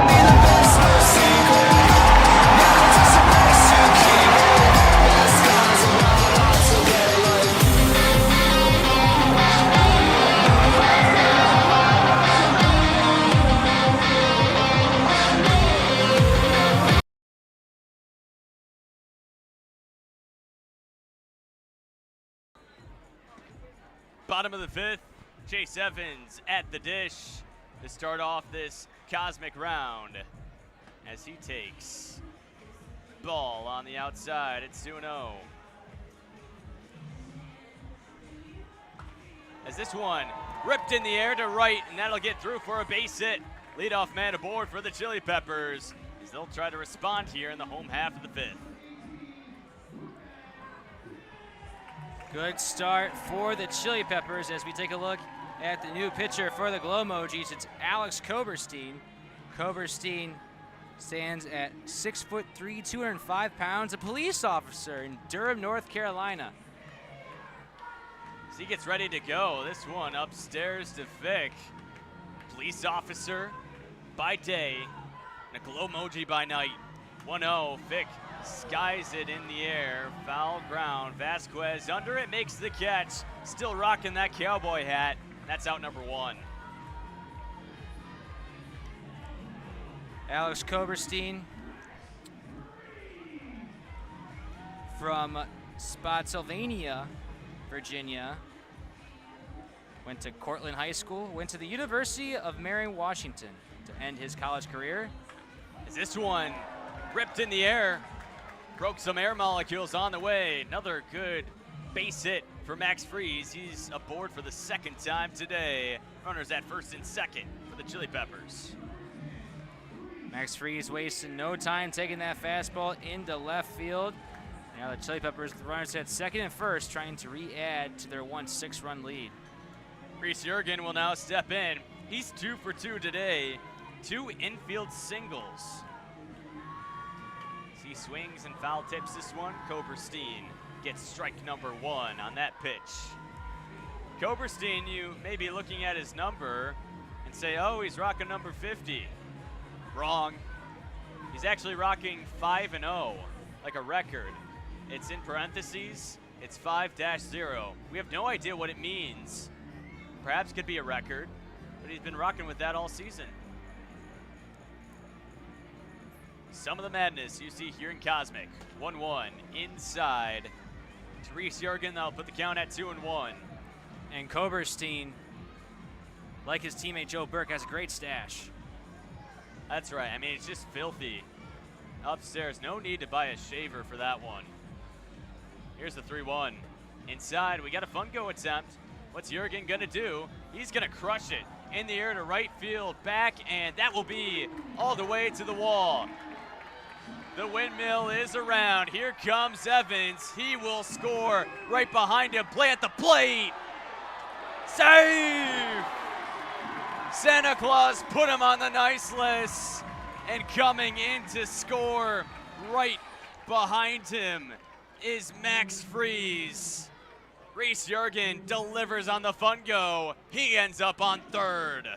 [SPEAKER 1] Be the best, no secret. Never just supposed to keep it. Fast cars and wild hearts, a better life.
[SPEAKER 3] Bottom of the 5th, Chase Evans at the dish to start off this Cosmic round as he takes ball on the outside. It's 2-0. As this one ripped in the air to right, and that'll get through for a base hit. Leadoff man aboard for the Chili Peppers as they'll try to respond here in the home half of the 5th.
[SPEAKER 4] Good start for the Chili Peppers as we take a look at the new pitcher for the Glow Mojis. It's Alex Koberstein. Koberstein stands at 6'3", 205 pounds, a police officer in Durham, North Carolina.
[SPEAKER 3] As he gets ready to go, this one upstairs to Vic. Police officer by day, and a Glow Moji by night. 1-0, Vic skies it in the air, foul ground. Vasquez under it, makes the catch. Still rocking that cowboy hat. That's out number 1.
[SPEAKER 4] Alex Koberstein from Spotsylvania, Virginia. Went to Cortland High School, went to the University of Mary Washington to end his college career.
[SPEAKER 3] As this one ripped in the air, broke some air molecules on the way. Another good base hit for Max Freeze. He's aboard for the second time today. Runners at first and second for the Chili Peppers.
[SPEAKER 4] Max Freeze wasting no time taking that fastball into left field. Now the Chili Peppers, the runners at second and first, trying to re-add to their 1-6-run lead.
[SPEAKER 3] Reese Jurgen will now step in. He's 2 for 2 today. 2 infield singles. As he swings and foul tips this one, Koberstein gets strike number 1 on that pitch. Koberstein, you may be looking at his number and say, oh, he's rocking number 50. Wrong. He's actually rocking 5-0, like a record. It's in parentheses. It's 5-0. We have no idea what it means. Perhaps could be a record, but he's been rocking with that all season. Some of the madness you see here in Cosmic. 1-1 inside. Reese Jurgen, that'll put the count at 2-1.
[SPEAKER 4] And Koberstein, like his teammate Joe Burke, has a great stash.
[SPEAKER 3] That's right. I mean, it's just filthy. Upstairs, no need to buy a shaver for that one. Here's the 3-1. Inside, we got a Fungo attempt. What's Jurgen gonna do? He's gonna crush it in the air to right field, back, and that will be all the way to the wall. The windmill is around. Here comes Evans. He will score right behind him. Play at the plate. Save! Santa Claus put him on the nice list, and coming in to score right behind him is Max Freeze. Reese Jurgen delivers on the Fungo. He ends up on third.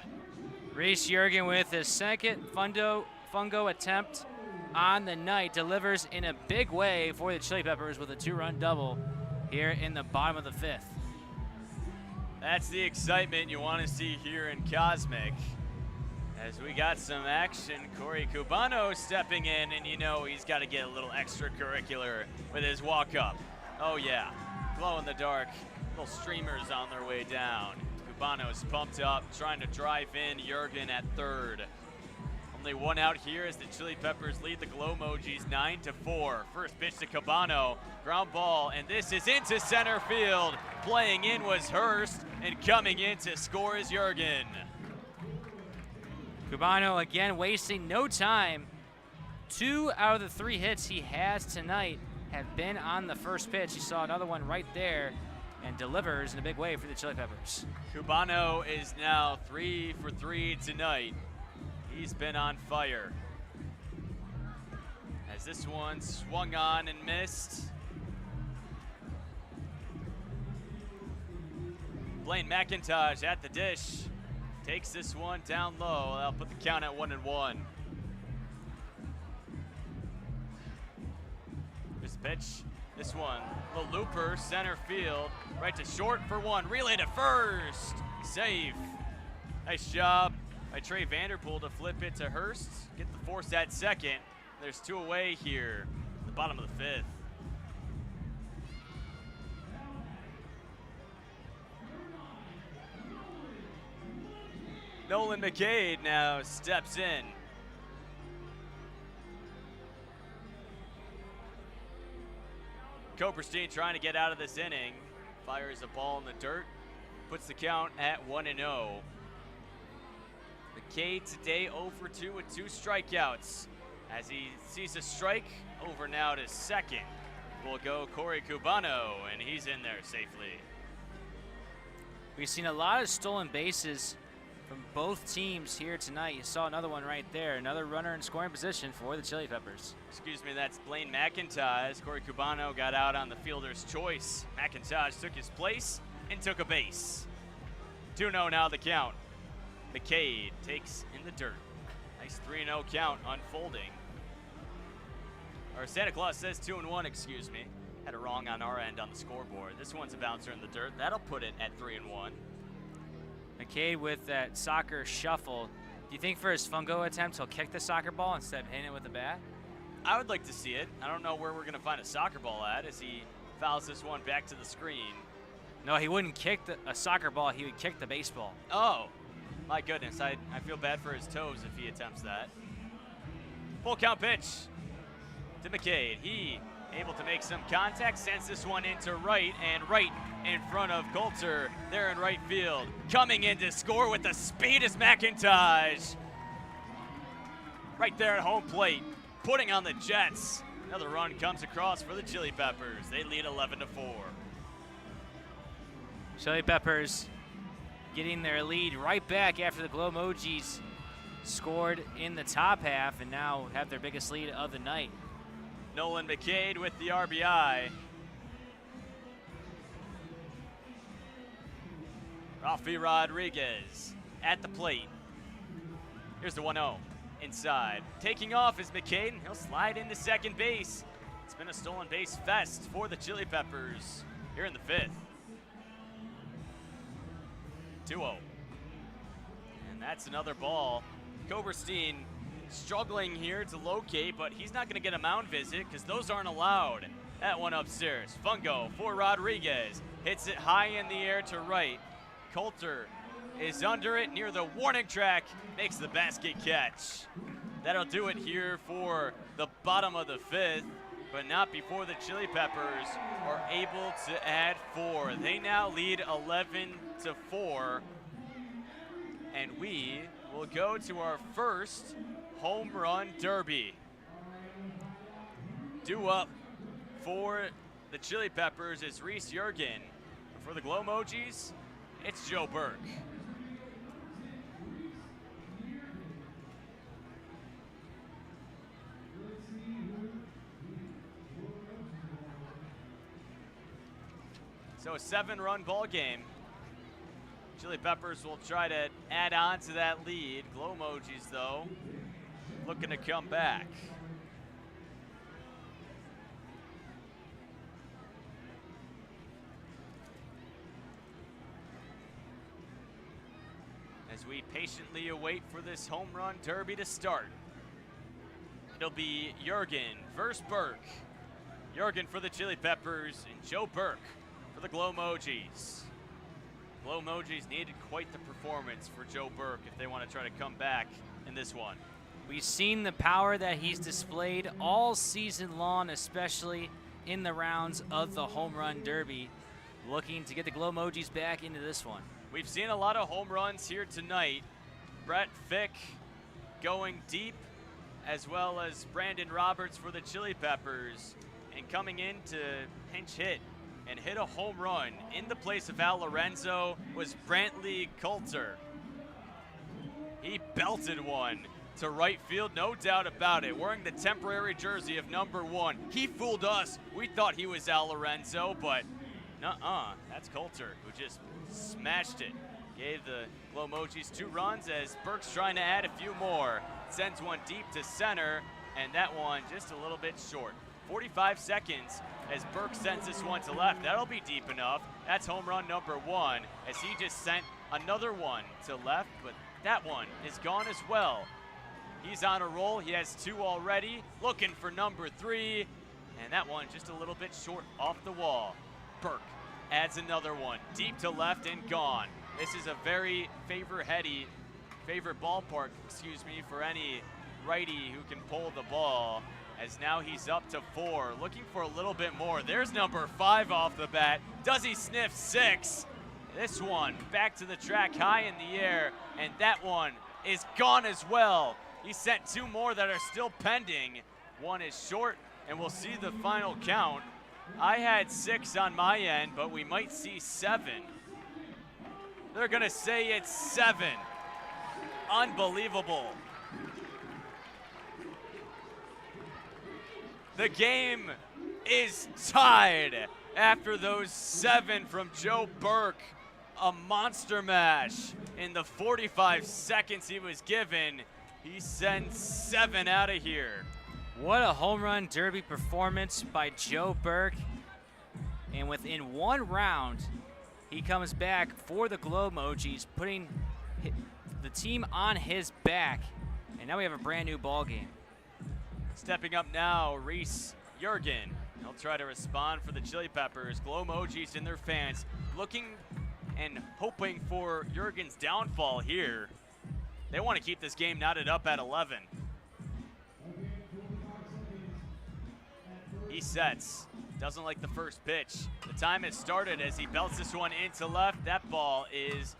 [SPEAKER 4] Reese Jurgen with his second Fungo attempt on the night delivers in a big way for the Chili Peppers with a 2-run double here in the bottom of the 5th.
[SPEAKER 3] That's the excitement you want to see here in Cosmic. As we got some action, Corey Cubano stepping in, and you know he's got to get a little extracurricular with his walk-up. Oh yeah, glow-in-the-dark, little streamers on their way down. Cubano's pumped up, trying to drive in Jurgen at third. Only one out here as the Chili Peppers lead the Glow Mojis 9-4. First pitch to Cubano, ground ball, and this is into center field. Playing in was Hurst, and coming in to score is Jurgen.
[SPEAKER 4] Cubano again wasting no time. 2 out of the 3 hits he has tonight have been on the first pitch. You saw another one right there and delivers in a big way for the Chili Peppers.
[SPEAKER 3] Cubano is now 3 for 3 tonight. He's been on fire. As this one swung on and missed. Blaine McIntosh at the dish. Takes this one down low. That'll put the count at 1-1. This pitch, this one, the looper, center field, right to short for 1. Relay to first. Save. Nice job by Trey Vanderpool to flip it to Hurst. Get the force at second. There's 2 away here at the bottom of the 5th. Nolan McCade now steps in. Koberstein trying to get out of this inning. Fires a ball in the dirt. Puts the count at 1-0. McCade today 0 for 2 with 2 strikeouts. As he sees a strike, over now to second will go Corey Cubano, and he's in there safely.
[SPEAKER 4] We've seen a lot of stolen bases from both teams here tonight. You saw another one right there, another runner in scoring position for the Chili Peppers.
[SPEAKER 3] Excuse me, that's Blaine McIntosh. Corey Cubano got out on the fielder's choice. McIntosh took his place and took a base. 2-0 now the count. McCade takes in the dirt. Nice 3-0 count unfolding. Or Santa Claus says 2-1, excuse me. Had it wrong on our end on the scoreboard. This one's a bouncer in the dirt. That'll put it at 3-1.
[SPEAKER 4] McCade with that soccer shuffle. Do you think for his Fungo attempt he'll kick the soccer ball instead of hitting it with the bat?
[SPEAKER 3] I would like to see it. I don't know where we're going to find a soccer ball at as he fouls this one back to the screen.
[SPEAKER 4] No, he wouldn't kick a soccer ball. He would kick the baseball.
[SPEAKER 3] Oh, my goodness. I feel bad for his toes if he attempts that. Full count pitch to McCade. He able to make some contact, sends this one into right, and right in front of Coulter there in right field. Coming in to score with the speed is McIntosh. Right there at home plate, putting on the Jets. Another run comes across for the Chili Peppers. They lead 11-4.
[SPEAKER 4] Chili Peppers getting their lead right back after the Glow Mojis scored in the top half and now have their biggest lead of the night.
[SPEAKER 3] Nolan McCade with the RBI. Rafi Rodriguez at the plate. Here's the 1-0 inside. Taking off is McCade, and he'll slide into second base. It's been a stolen base fest for the Chili Peppers here in the 5th. 2-0. And that's another ball. Koberstein struggling here to locate, but he's not going to get a mound visit because those aren't allowed. That one upstairs. Fungo for Rodriguez. Hits it high in the air to right. Coulter is under it near the warning track. Makes the basket catch. That'll do it here for the bottom of the 5th, but not before the Chili Peppers are able to add 4. They now lead 11-4, and we will go to our first home run derby. Due up for the Chili Peppers is Reese Jurgen. For the Glow Mojis, it's Joe Burke. So a 7-run ball game. Chili Peppers will try to add on to that lead. Glow Mojis, though, looking to come back. As we patiently await for this home run derby to start. It'll be Jurgen versus Burke. Jurgen for the Chili Peppers and Joe Burke for the Glow Mojis. Glow Mojis needed quite the performance for Joe Burke if they want to try to come back in this one.
[SPEAKER 4] We've seen the power that he's displayed all season long, especially in the rounds of the home run derby. Looking to get the Glow Mojis back into this one.
[SPEAKER 3] We've seen a lot of home runs here tonight. Brett Fick going deep, as well as Brandon Roberts for the Chili Peppers. And coming in to pinch hit and hit a home run in the place of Al Lorenzo was Brantley Coulter. He belted one to right field, no doubt about it, wearing the temporary jersey of number 1. He fooled us. We thought he was Al Lorenzo, but nuh-uh, that's Coulter, who just smashed it. Gave the Glow Mojis 2 runs as Burke's trying to add a few more. Sends one deep to center, and that one just a little bit short. 45 seconds as Burke sends this one to left. That'll be deep enough. That's home run number 1 as he just sent another one to left, but that one is gone as well. He's on a roll. He has 2 already. Looking for number 3, and that one just a little bit short off the wall. Burke adds another one deep to left and gone. This is a very favorite ballpark, for any righty who can pull the ball, as now he's up to 4, looking for a little bit more. There's number 5 off the bat. Does he sniff 6? This one back to the track, high in the air, and that one is gone as well. He sent 2 more that are still pending. One is short, and we'll see the final count. I had 6 on my end, but we might see 7. They're gonna say it's 7. Unbelievable. The game is tied after those 7 from Joe Burke. A monster mash in the 45 seconds he was given. He sends 7 out of here.
[SPEAKER 4] What a home run derby performance by Joe Burke. And within 1 round, he comes back for the Glow Mojis, putting the team on his back. And now we have a brand new ball game.
[SPEAKER 3] Stepping up now, Reese Jurgen. He'll try to respond for the Chili Peppers. Glow Mojis and their fans looking and hoping for Jurgen's downfall here. They want to keep this game knotted up at 11. He sets. Doesn't like the first pitch. The time has started as he belts this one into left. That ball is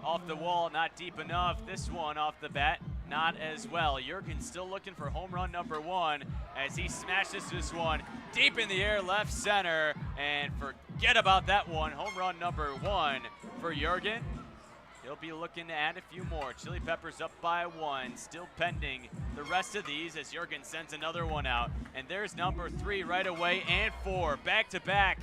[SPEAKER 3] off the wall, not deep enough. This one off the bat, not as well. Jurgen still looking for home run number 1 as he smashes this one deep in the air, left center, and forget about that one. Home run number 1 for Jurgen. He'll be looking to add a few more. Chili Peppers up by 1, still pending the rest of these as Jurgen sends another one out. And there's number 3 right away, and 4 back-to-back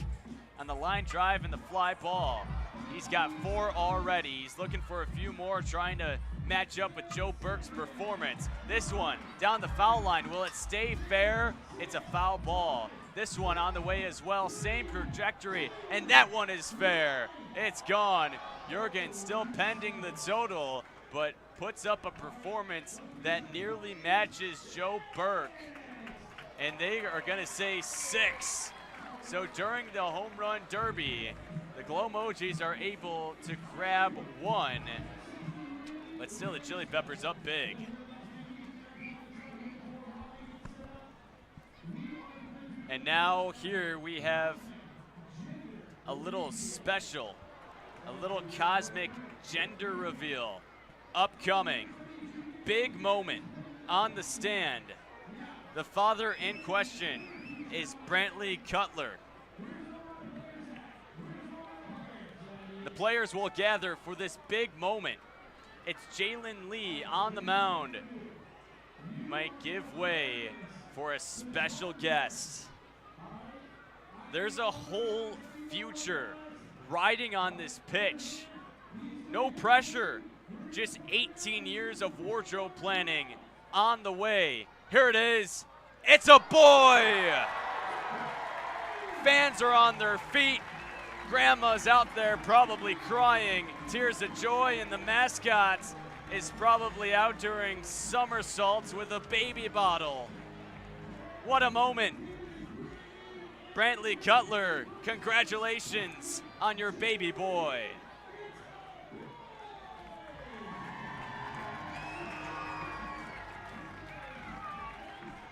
[SPEAKER 3] on the line drive and the fly ball. He's got 4 already. He's looking for a few more, trying to match up with Joe Burke's performance. This one down the foul line. Will it stay fair? It's a foul ball. This one on the way as well, same trajectory, and that one is fair. It's gone. Jurgen still pending the total, but puts up a performance that nearly matches Joe Burke. And they are gonna say 6. So during the home run derby, the Glow Mojis are able to grab 1, but still the Chili Peppers up big. And now here we have a little special, a little cosmic gender reveal upcoming. Big moment on the stand. The father in question is Brantley Cutler. The players will gather for this big moment. It's Jalen Lee on the mound. Might give way for a special guest. There's a whole future riding on this pitch. No pressure, just 18 years of wardrobe planning on the way. Here it is, it's a boy! Fans are on their feet. Grandma's out there probably crying, tears of joy, and the mascot is probably out doing somersaults with a baby bottle. What a moment. Brantley Cutler, congratulations on your baby boy.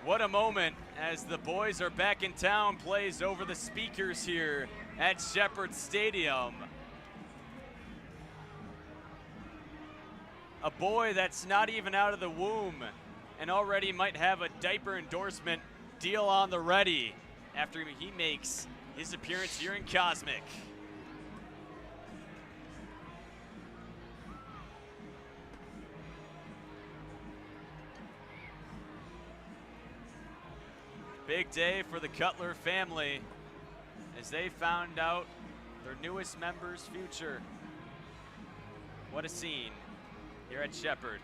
[SPEAKER 3] What a moment as the boys are back in town, plays over the speakers here at Shepherd Stadium. A boy that's not even out of the womb and already might have a diaper endorsement deal on the ready after he makes his appearance here in Cosmic. Big day for the Cutler family as they found out their newest member's future. What a scene here at Shepherd.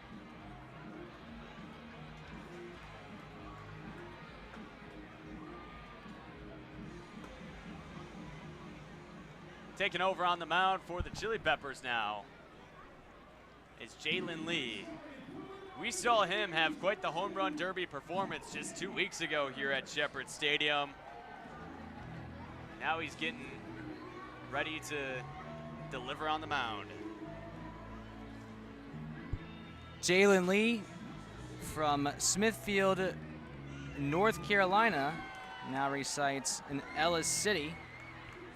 [SPEAKER 3] Taking over on the mound for the Chili Peppers now is Jalen Lee. We saw him have quite the home run derby performance just 2 weeks ago here at Shepherd Stadium. Now he's getting ready to deliver on the mound.
[SPEAKER 4] Jalen Lee from Smithfield, North Carolina, now resides in Ellis City.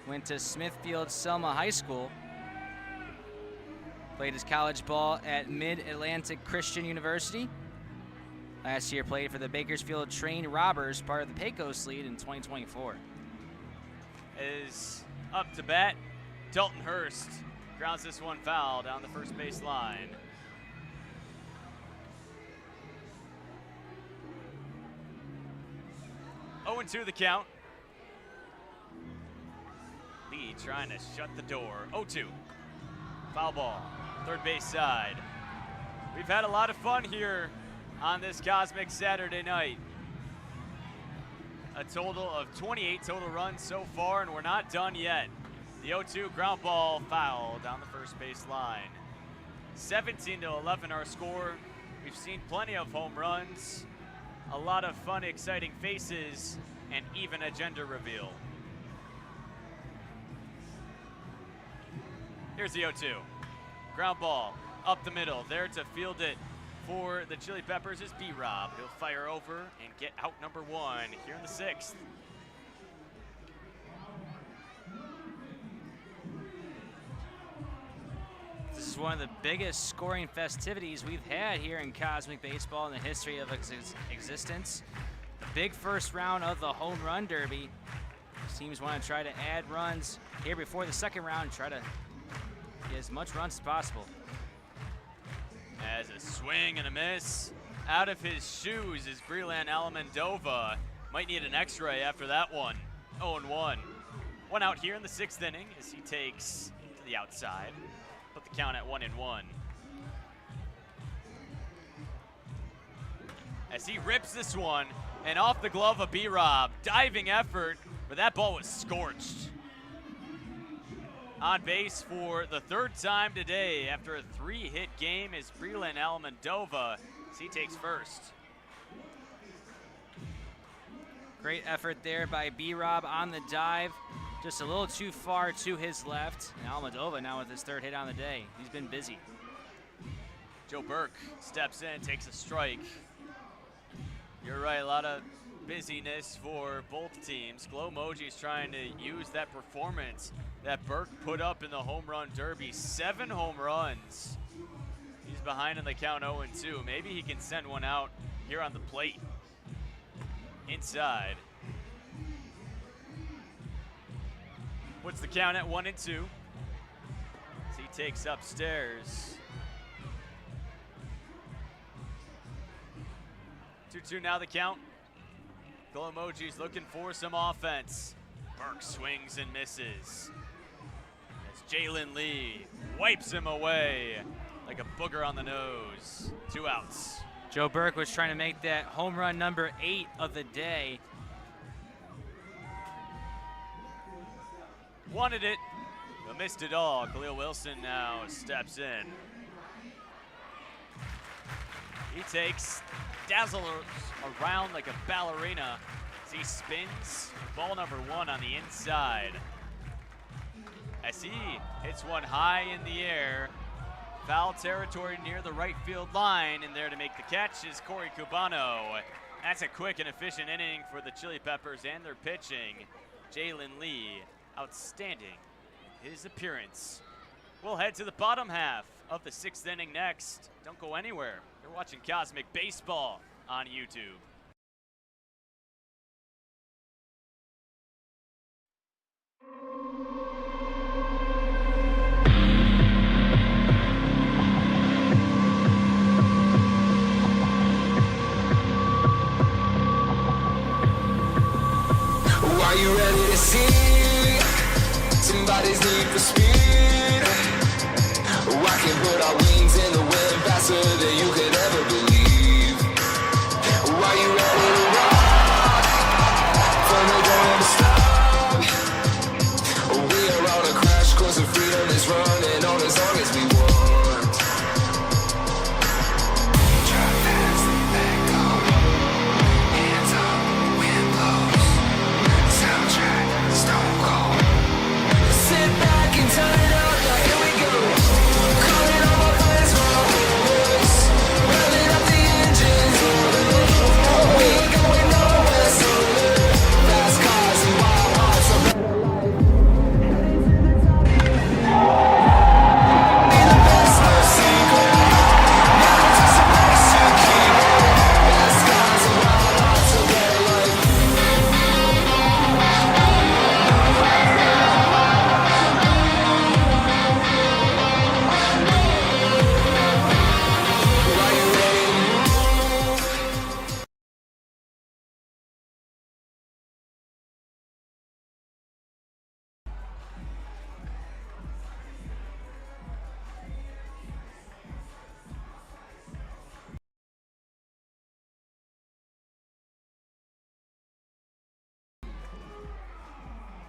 [SPEAKER 4] Went to Smithfield Selma High School. Played his college ball at Mid-Atlantic Christian University. Last year played for the Bakersfield Train Robbers, part of the Pecos League in 2024.
[SPEAKER 3] Is up to bat. Dalton Hurst grounds this one foul down the first base line. Oh, 0-2 the count. Lee trying to shut the door. 0-2. Foul ball. Third base side. We've had a lot of fun here on this Cosmic Saturday night. A total of 28 total runs so far, and we're not done yet. The 0-2 ground ball foul down the first base line. 17-11 our score. We've seen plenty of home runs, a lot of fun, exciting faces, and even a gender reveal. Here's the 0-2. Ground ball up the middle, there to field it for the Chili Peppers is B-Rob. He'll fire over and get out number 1 here in the 6th.
[SPEAKER 4] This is one of the biggest scoring festivities we've had here in Cosmic Baseball in the history of existence. The big first round of the Home Run Derby. These teams want to try to add runs here before the second round, try to get as much runs as possible.
[SPEAKER 3] As a swing and a miss. Out of his shoes is Breland Alamandova. Might need an x-ray after that one. 0-1. One out here in the 6th inning as he takes to the outside. Put the count at 1-1. As he rips this one, and off the glove of B-Rob. Diving effort, but that ball was scorched. On base for the 3rd time today after a 3-hit game is Breland Alamandova as he takes first.
[SPEAKER 4] Great effort there by B-Rob on the dive. Just a little too far to his left. And Alamandova now with his 3rd hit on the day. He's been busy.
[SPEAKER 3] Joe Burke steps in, takes a strike. You're right, a lot of busyness for both teams. Mojis trying to use that performance that Burke put up in the home run derby. 7 home runs. He's behind in the count 0-2. Maybe he can send one out here on the plate. Inside. Puts the count at 1-2. As he takes upstairs. 2-2 now the count. Mojis looking for some offense. Burke swings and misses. As Jalen Lee wipes him away like a booger on the nose. 2 outs.
[SPEAKER 4] Joe Burke was trying to make that home run number 8 of the day.
[SPEAKER 3] Wanted it, but missed it all. Khalil Wilson now steps in. He takes dazzles around like a ballerina as he spins. Ball number 1 on the inside. As he hits one high in the air. Foul territory near the right field line, and there to make the catch is Corey Cubano. That's a quick and efficient inning for the Chili Peppers and their pitching. Jalen Lee, outstanding in his appearance. We'll head to the bottom half of the 6th inning next. Don't go anywhere. You're watching Cosmic Baseball on YouTube.
[SPEAKER 1] Are you ready to see somebody's need for speed? I can put our wings in the wind faster than you could ever believe. Are you ready to rock from the dawn to stop? We are on a crash course of freedom that's running on as long as we want. Drive fast, let go. Hands up, wind blows. Soundtrack, stone cold. Sit back and turn it up, now here we go. Calling all my friends from my voice. Revving up the engines. We ain't going nowhere soon. Fast cars and wild hearts, a better life. Be the best, no secret. Never just a place to keep it. Fast cars and wild hearts, a better life. Are you ready to move?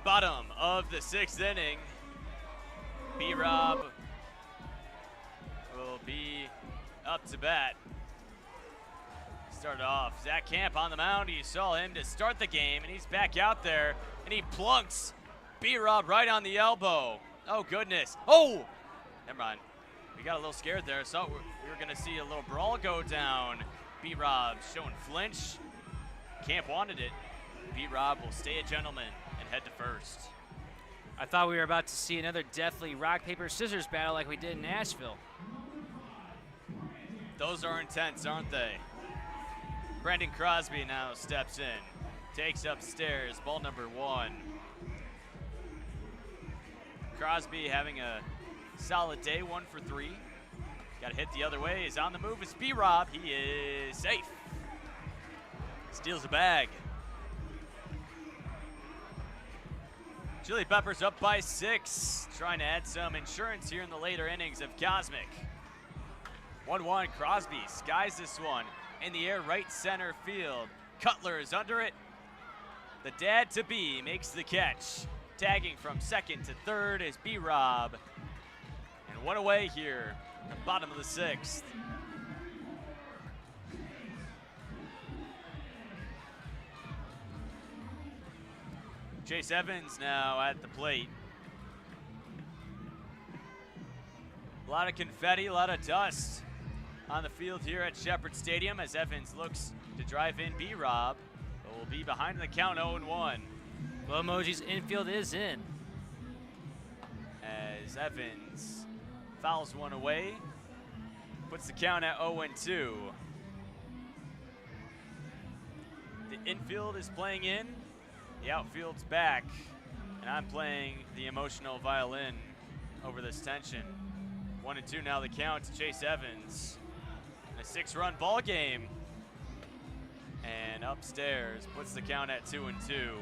[SPEAKER 3] Bottom of the 6th inning. B-Rob will be up to bat. Started off Zach Camp on the mound. You saw him to start the game, and he's back out there, and he plunks B-Rob right on the elbow. Oh, goodness. Oh! Never mind. We got a little scared there. Thought we were going to see a little brawl go down. B-Rob showing flinch. Camp wanted it. B-Rob will stay a gentleman and head to first.
[SPEAKER 4] I thought we were about to see another deathly rock, paper, scissors battle like we did in Nashville.
[SPEAKER 3] Those are intense, aren't they? Brendan Crosby now steps in. Takes upstairs, ball number 1. Crosby having a solid day, 1 for 3. Got to hit the other way. Is on the move. It's B-Rob. He is safe. Steals a bag. Chili Peppers up by 6. Trying to add some insurance here in the later innings of Cosmic. 1-1. Crosby skies this one in the air, right center field. Cutler is under it. The dad to be makes the catch. Tagging from second to third is B-Rob. And one away here, at the bottom of the 6th. Chase Evans now at the plate. A lot of confetti, a lot of dust on the field here at Shepherd Stadium as Evans looks to drive in B-Rob. But will be behind the count 0-1.
[SPEAKER 4] Well, Mojis infield is in.
[SPEAKER 3] As Evans fouls one away, puts the count at 0-2. The infield is playing in, the outfield's back, and I'm playing the emotional violin over this tension. 1-2 now the count to Chase Evans. A 6-run ball game. And upstairs puts the count at 2-2.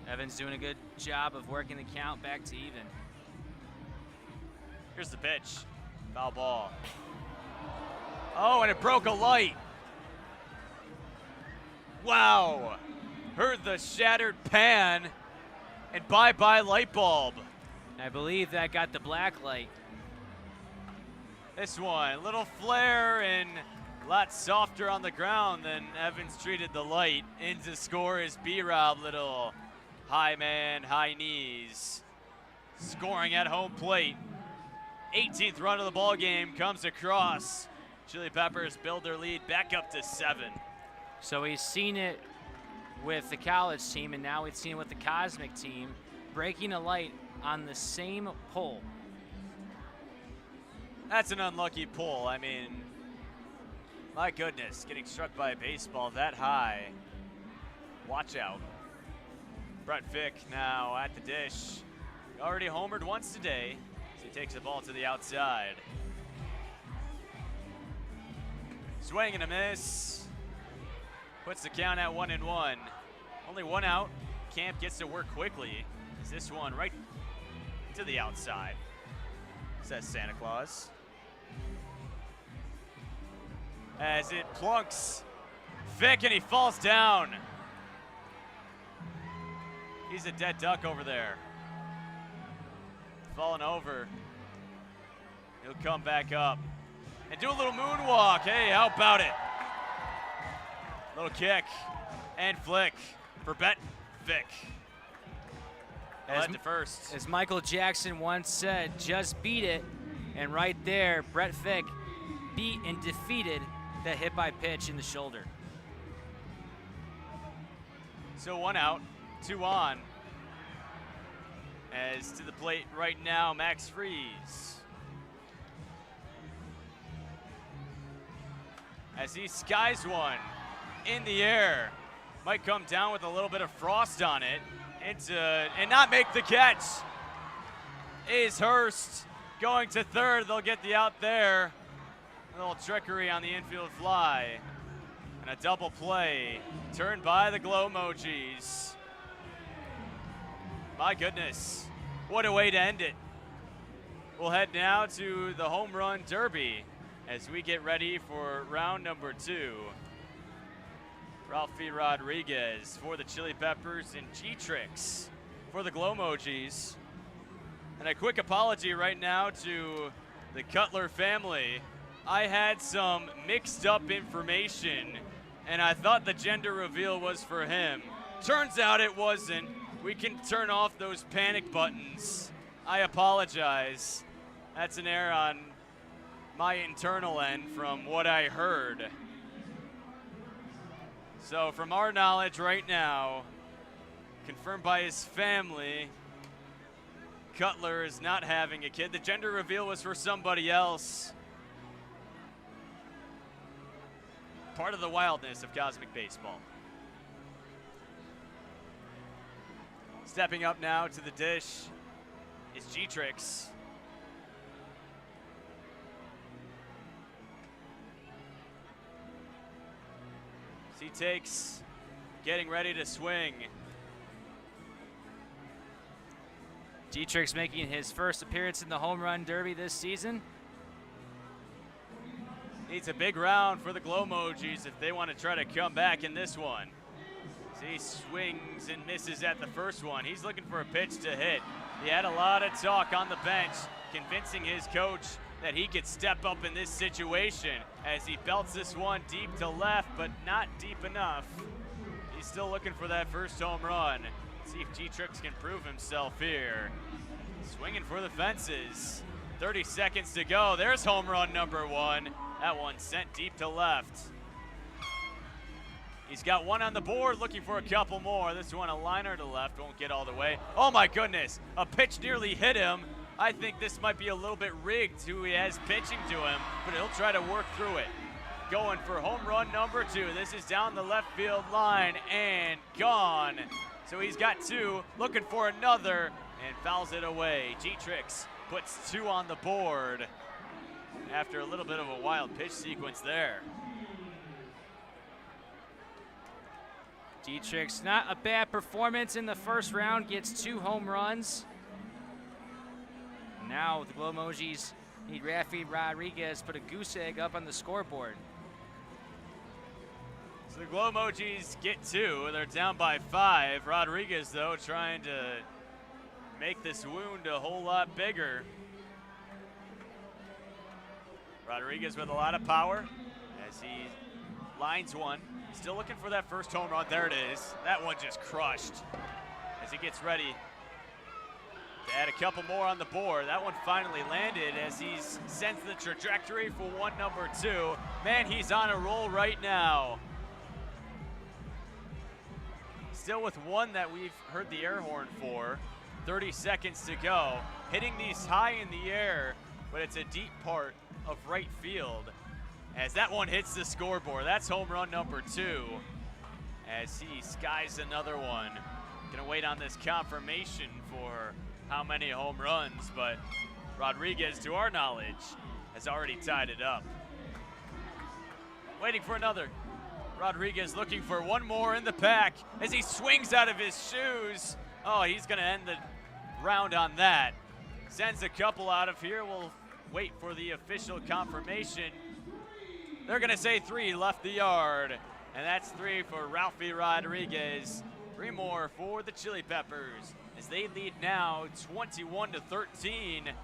[SPEAKER 4] Evans doing a good job of working the count back to even.
[SPEAKER 3] Here's the pitch. Foul ball. Oh, and it broke a light. Wow. Heard the shattered pan, and bye-bye light bulb.
[SPEAKER 4] I believe that got the black light.
[SPEAKER 3] This one, a little flare and a lot softer on the ground than Evans treated the light. In to score is B-Rob, little high man, high knees. Scoring at home plate. 18th run of the ball game comes across. Chili Peppers build their lead back up to 7.
[SPEAKER 4] So we've seen it with the college team, and now we've seen it with the Cosmic team, breaking a light on the same pole.
[SPEAKER 3] That's an unlucky pull. I mean, my goodness, getting struck by a baseball that high. Watch out. Brett Fick now at the dish. He already homered once today, so he takes the ball to the outside. Swing and a miss. Puts the count at 1-1. Only one out. Camp gets to work quickly. Is this one right to the outside? Says Santa Claus. As it plunks Fick and he falls down. He's a dead duck over there. Falling over. He'll come back up and do a little moonwalk. Hey, how about it? Little kick and flick for Bet Fick. Led to first.
[SPEAKER 4] As Michael Jackson once said, just beat it. And right there, Brett Fick beat and defeated that hit by pitch in the shoulder.
[SPEAKER 3] So 1 out, 2 on. As to the plate right now, Max Freeze. As he skies one in the air. Might come down with a little bit of frost on it. And not make the catch. Is Hurst going to third? They'll get the out there. A little trickery on the infield fly. And a double play turned by the Glow Mojis. My goodness, what a way to end it. We'll head now to the Home Run Derby as we get ready for round number 2. Ralphie Rodriguez for the Chili Peppers and G-Trix for the Glow Mojis. And a quick apology right now to the Cutler family. I had some mixed up information and I thought the gender reveal was for him. Turns out it wasn't. We can turn off those panic buttons. I apologize. That's an error on my internal end from what I heard. So from our knowledge right now, confirmed by his family, Cutler is not having a kid. The gender reveal was for somebody else. Part of the wildness of Cosmic Baseball. Stepping up now to the dish is G-Trix. He takes, getting ready to swing.
[SPEAKER 4] Dietrich's making his first appearance in the home run derby this season.
[SPEAKER 3] Needs a big round for the Glow Mojis if they want to try to come back in this one. So he swings and misses at the first one. He's looking for a pitch to hit. He had a lot of talk on the bench, convincing his coach that he could step up in this situation as he belts this one deep to left, but not deep enough. He's still looking for that first home run. See if G-Trix can prove himself here. Swinging for the fences. 30 seconds to go. There's home run number one. That one sent deep to left. He's got one on the board, looking for a couple more. This one a liner to left, won't get all the way. Oh my goodness, a pitch nearly hit him. I think this might be a little bit rigged who he has pitching to him, but he'll try to work through it. Going for home run number two. This is down the left field line and gone. So he's got two, looking for another, and fouls it away. G-Trix puts two on the board after a little bit of a wild pitch sequence there.
[SPEAKER 4] Dietrich's not a bad performance in the first round, gets 2 home runs. Now the Glow Mojis need Rafi Rodriguez put a goose egg up on the scoreboard.
[SPEAKER 3] So the Glow Mojis get 2. They're down by 5. Rodriguez, though, trying to make this wound a whole lot bigger. Rodriguez with a lot of power as he lines one. Still looking for that first home run. There it is. That one just crushed as he gets ready to add a couple more on the board. That one finally landed as he's sensed the trajectory for one number two. Man, he's on a roll right now. Still with one that we've heard the air horn for. 30 seconds to go. Hitting these high in the air, but it's a deep part of right field as that one hits the scoreboard. That's home run number 2 as he skies another one. Gonna wait on this confirmation for how many home runs, but Rodriguez, to our knowledge, has already tied it up. Waiting for another. Rodriguez looking for one more in the pack as he swings out of his shoes. Oh, he's gonna end the round on that. Sends a couple out of here. We'll wait for the official confirmation. They're gonna say 3 left the yard, and that's 3 for Ralphie Rodriguez. 3 more for the Chili Peppers as they lead now 21-13. And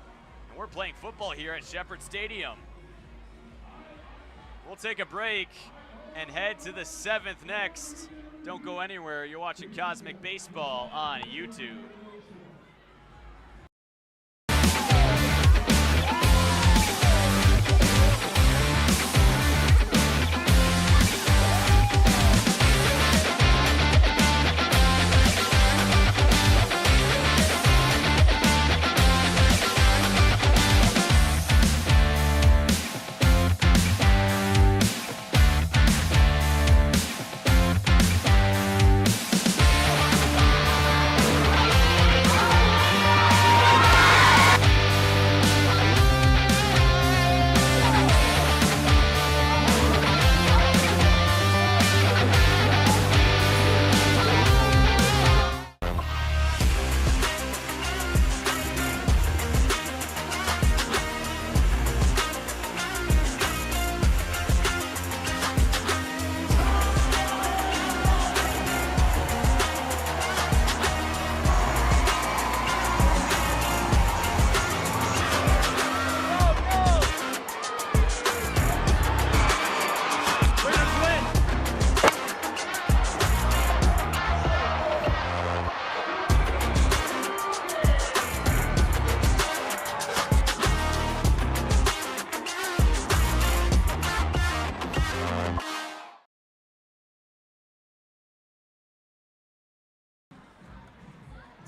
[SPEAKER 3] we're playing football here at Shepherd Stadium. We'll take a break and head to the 7th next. Don't go anywhere. You're watching Cosmic Baseball on YouTube.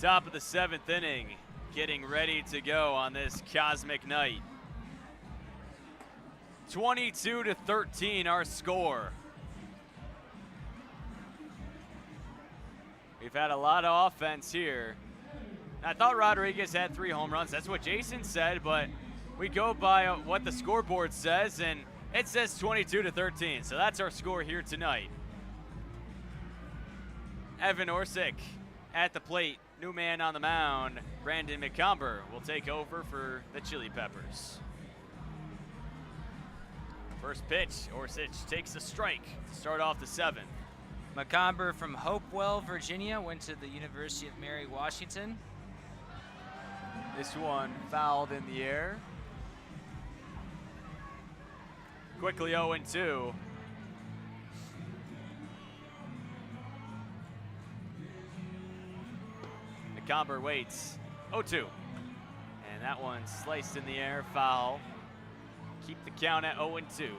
[SPEAKER 3] Top of the 7th inning, getting ready to go on this cosmic night. 22-13 our score. We've had a lot of offense here. I thought Rodriguez had 3 home runs. That's what Jason said, but we go by what the scoreboard says, and it says 22-13. So that's our score here tonight. Evan Orsic at the plate. New man on the mound, Brandon McComber, will take over for the Chili Peppers. First pitch, Orsic takes a strike to start off the 7th.
[SPEAKER 4] McComber from Hopewell, Virginia, went to the University of Mary Washington.
[SPEAKER 3] This one fouled in the air. Quickly 0-2. McComber waits. 0-2. And that one sliced in the air, foul. Keep the count at 0-2.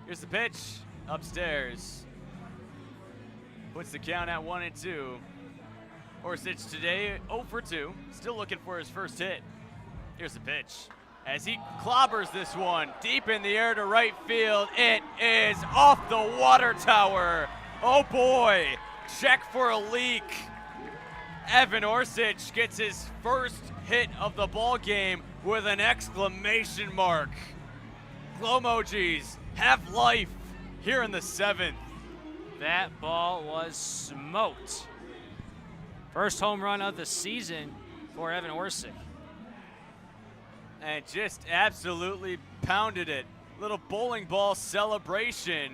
[SPEAKER 3] Here's the pitch, upstairs. Puts the count at 1-2. Orsic today 0-2, still looking for his first hit. Here's the pitch. As he clobbers this one deep in the air to right field, it is off the water tower. Oh boy, check for a leak. Evan Orsic gets his first hit of the ball game with an exclamation mark. Glowmojis have life here in the 7th.
[SPEAKER 4] That ball was smoked. First home run of the season for Evan Orsic.
[SPEAKER 3] And just absolutely pounded it. Little bowling ball celebration,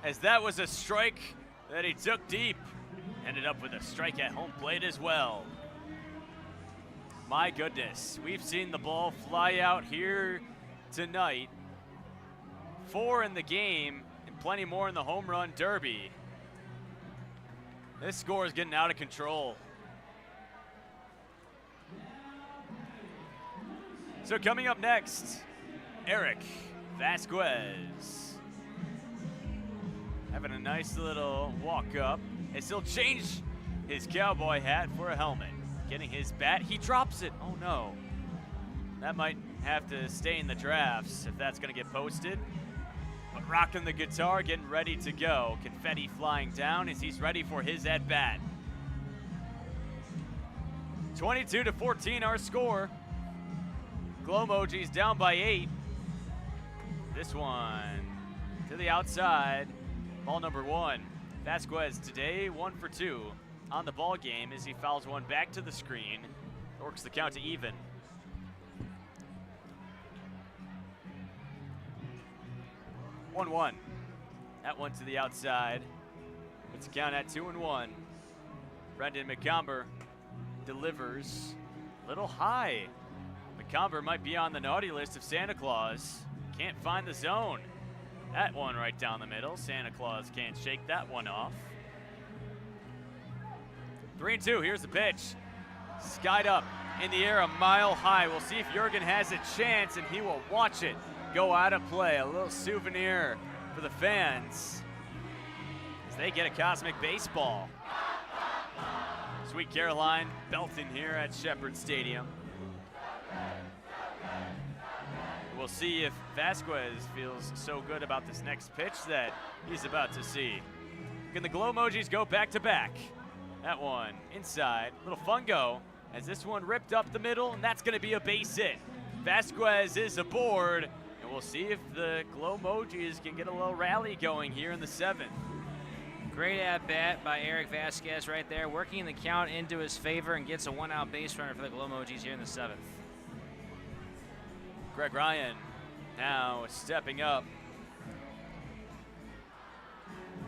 [SPEAKER 3] as that was a strike that he took deep. Ended up with a strike at home plate as well. My goodness, we've seen the ball fly out here tonight. 4 in the game and plenty more in the home run derby. This score is getting out of control. So coming up next, Eric Vasquez. Having a nice little walk up as he'll change his cowboy hat for a helmet. Getting his bat, he drops it. Oh no. That might have to stay in the drafts if that's gonna get posted. But rocking the guitar, getting ready to go. Confetti flying down as he's ready for his at-bat. 22-14 our score. Glowmojis down by 8. This one to the outside. Ball number 1. Vasquez today 1 for 2 on the ball game as he fouls one back to the screen. Works the count to even. One. That one to the outside. Puts the count at 2-1. Brendan McComber delivers a little high. McComber might be on the naughty list of Santa Claus. Can't find the zone. That one right down the middle. Santa Claus can't shake that one off. 3-2, here's the pitch. Skied up in the air a mile high. We'll see if Jurgen has a chance, and he will watch it go out of play. A little souvenir for the fans as they get a cosmic baseball. Sweet Caroline belting here at Shepherd Stadium. We'll see if Vasquez feels so good about this next pitch that he's about to see. Can the Glowmojis go back-to-back? That one inside, little fungo, as this one ripped up the middle, and that's gonna be a base hit. Vasquez is aboard, and we'll see if the Glowmojis can get a little rally going here in the 7th.
[SPEAKER 4] Great at-bat by Eric Vasquez right there, working the count into his favor and gets a 1-out base runner for the Glowmojis here in the 7th.
[SPEAKER 3] Greg Ryan now stepping up.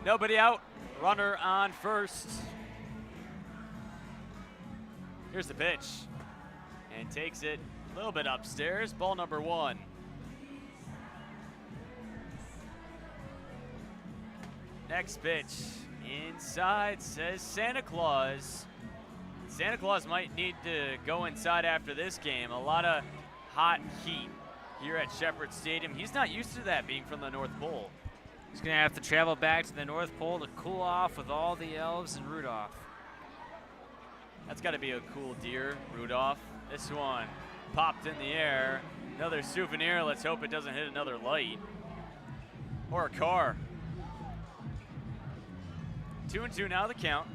[SPEAKER 3] Nobody out, runner on first. Here's the pitch, and takes it a little bit upstairs. Ball number 1. Next pitch, inside, says Santa Claus. Santa Claus might need to go inside after this game. A lot of hot heat here at Shepherd Stadium. He's not used to that, being from the North Pole.
[SPEAKER 4] He's going to have to travel back to the North Pole to cool off with all the elves and Rudolph.
[SPEAKER 3] That's got to be a cool deer, Rudolph. This one popped in the air. Another souvenir. Let's hope it doesn't hit another light or a car. 2-2 now the count.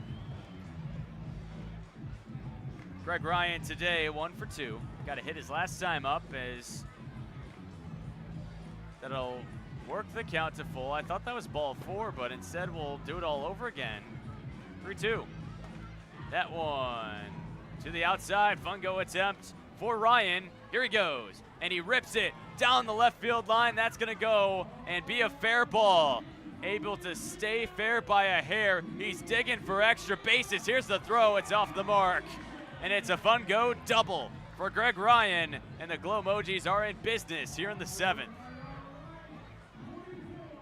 [SPEAKER 3] Greg Ryan today 1 for 2. Got to hit his last time up as that'll work the count to full. I thought that was ball 4, but instead we'll do it all over again. 3-2. That one to the outside. Fun go attempt for Ryan. Here he goes. And he rips it down the left field line. That's going to go and be a fair ball. Able to stay fair by a hair. He's digging for extra bases. Here's the throw. It's off the mark. And it's a fun go double for Greg Ryan. And the Glow Mojis are in business here in the 7th.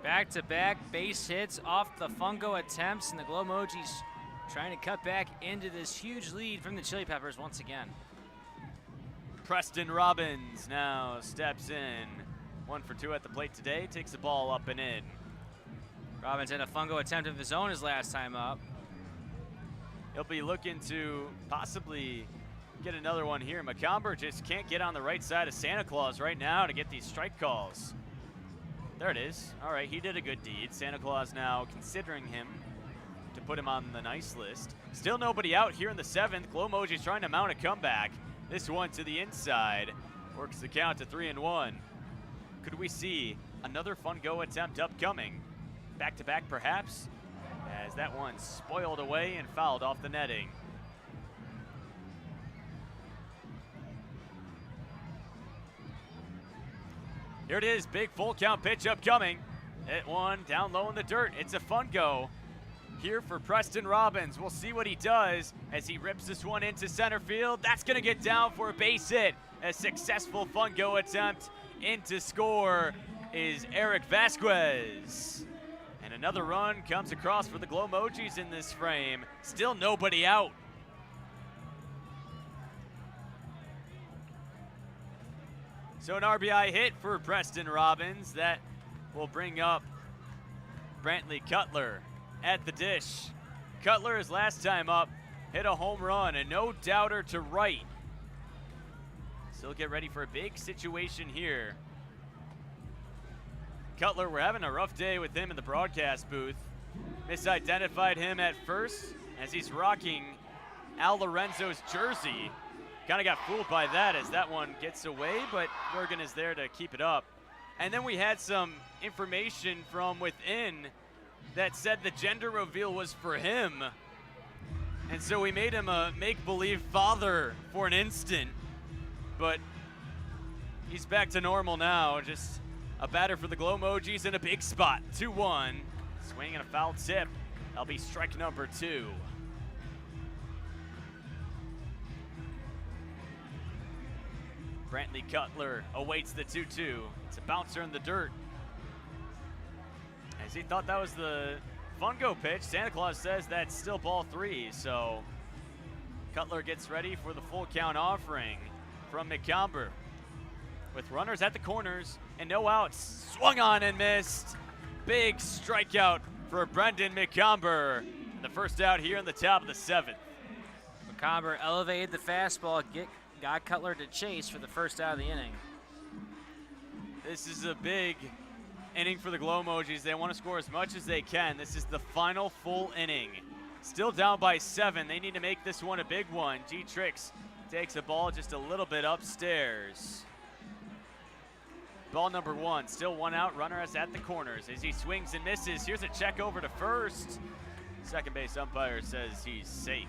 [SPEAKER 4] Back-to-back base hits off the fungo attempts, and the Glow Mojis trying to cut back into this huge lead from the Chili Peppers once again.
[SPEAKER 3] Preston Robbins now steps in. 1 for 2 at the plate today. Takes the ball up and in.
[SPEAKER 4] Robbins had a fungo attempt of his own his last time up.
[SPEAKER 3] He'll be looking to possibly get another one here. McComber just can't get on the right side of Santa Claus right now to get these strike calls. There it is. All right, he did a good deed. Santa Claus now considering him to put him on the nice list. Still nobody out here in the 7th. Glow Mojis trying to mount a comeback. This one to the inside. Works the count to 3-1. Could we see another fun go attempt upcoming? Back-to-back perhaps? As that one spoiled away and fouled off the netting. Here it is, big full count pitch upcoming. Hit one down low in the dirt. It's a fun go here for Preston Robbins. We'll see what he does as he rips this one into center field. That's gonna get down for a base hit. A successful fun go attempt into score is Eric Vasquez. And another run comes across for the Glow Mojis in this frame. Still nobody out. So an RBI hit for Preston Robbins. That will bring up Brantley Cutler at the dish. Cutler, his last time up, hit a home run, and no doubter to right. Still get ready for a big situation here. Cutler, we're having a rough day with him in the broadcast booth. Misidentified him at first as he's rocking Al Lorenzo's jersey. Kind of got fooled by that as that one gets away, but Bergen is there to keep it up. And then we had some information from within that said the gender reveal was for him. And so we made him a make-believe father for an instant. But he's back to normal now. Just a batter for the Glow Mojis in a big spot. 2-1. Swing and a foul tip. That'll be strike number 2. Brantley Cutler awaits the 2-2. It's a bouncer in the dirt. As he thought that was the fun go pitch, Santa Claus says that's still ball 3. So Cutler gets ready for the full count offering from McComber. With runners at the corners and no outs, swung on and missed. Big strikeout for Brendan McComber. And the first out here in the top of the 7th.
[SPEAKER 4] McComber elevated the fastball, got Cutler to chase for the first out of the inning.
[SPEAKER 3] This is a big inning for the Glow Mojis. They want to score as much as they can. This is the final full inning. Still down by 7. They need to make this one a big one. G-Trix takes the ball just a little bit upstairs. Ball number 1, still 1 out. Runner is at the corners as he swings and misses. Here's a check over to first. Second base umpire says he's safe.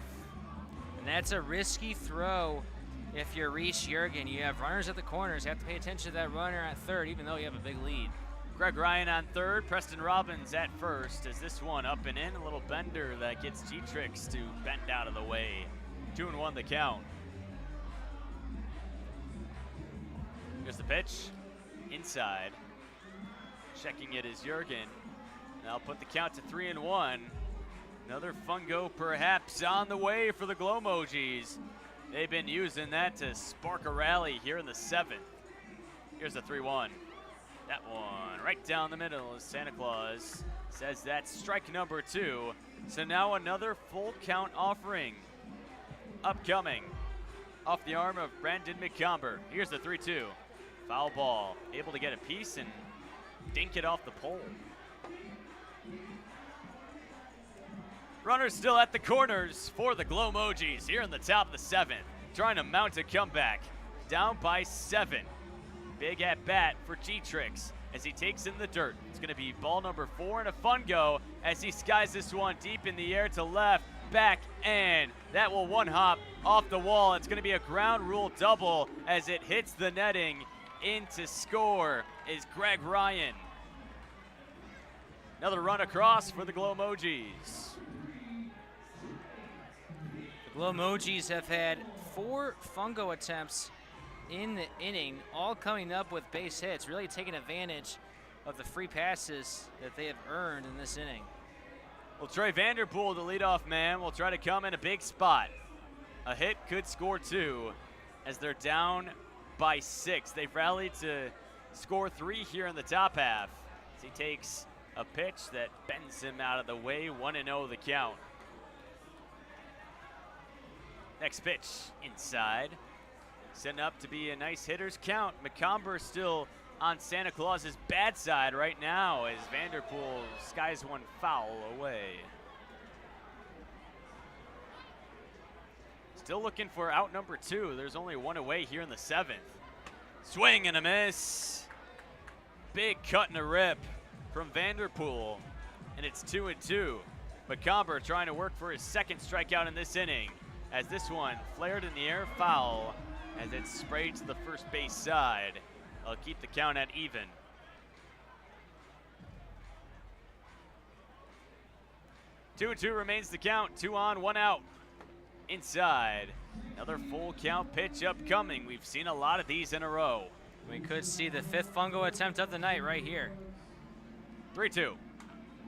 [SPEAKER 4] And that's a risky throw. If you're Reese Jurgen, you have runners at the corners. You have to pay attention to that runner at third, even though you have a big lead.
[SPEAKER 3] Greg Ryan on third, Preston Robbins at first. As this one up and in, a little bender that gets G-Trix to bend out of the way. 2-1 the count. Here's the pitch, inside. Checking it is Jurgen. Now put the count to 3-1. Another fungo perhaps on the way for the Glow Mojis. They've been using that to spark a rally here in the 7th. Here's the 3-1. That one right down the middle as Santa Claus says that's strike number 2. So now another full count offering upcoming off the arm of Brandon McComber. Here's the 3-2. Foul ball, able to get a piece and dink it off the pole. Runners still at the corners for the Glow Mojis here in the top of the 7th, trying to mount a comeback. Down by 7. Big at bat for G-Trix as he takes in the dirt. It's going to be ball number 4 and a fun go as he skies this one deep in the air to left, back, and that will one hop off the wall. It's going to be a ground rule double as it hits the netting. In to score is Greg Ryan. Another run across for the Glow Mojis.
[SPEAKER 4] The Glow Mojis have had 4 fungo attempts in the inning, all coming up with base hits, really taking advantage of the free passes that they have earned in this inning.
[SPEAKER 3] Well, Trey Vanderpool, the leadoff man, will try to come in a big spot. A hit could score 2 as they're down by 6. They've rallied to score 3 here in the top half as he takes a pitch that bends him out of the way. 1-0 the count. Next pitch inside. Setting up to be a nice hitter's count. McComber still on Santa Claus's bad side right now as Vanderpool skies one foul away. Still looking for out number 2. There's only one away here in the 7th. Swing and a miss. Big cut and a rip from Vanderpool, and it's 2-2. McComber trying to work for his 2nd strikeout in this inning as this one flared in the air, foul as it sprayed to the first base side. I'll keep the count at even. 2-2 remains the count. 2 on, 1 out. Inside. Another full count pitch upcoming. We've seen a lot of these in a row.
[SPEAKER 4] We could see the 5th fungo attempt of the night right here.
[SPEAKER 3] 3-2.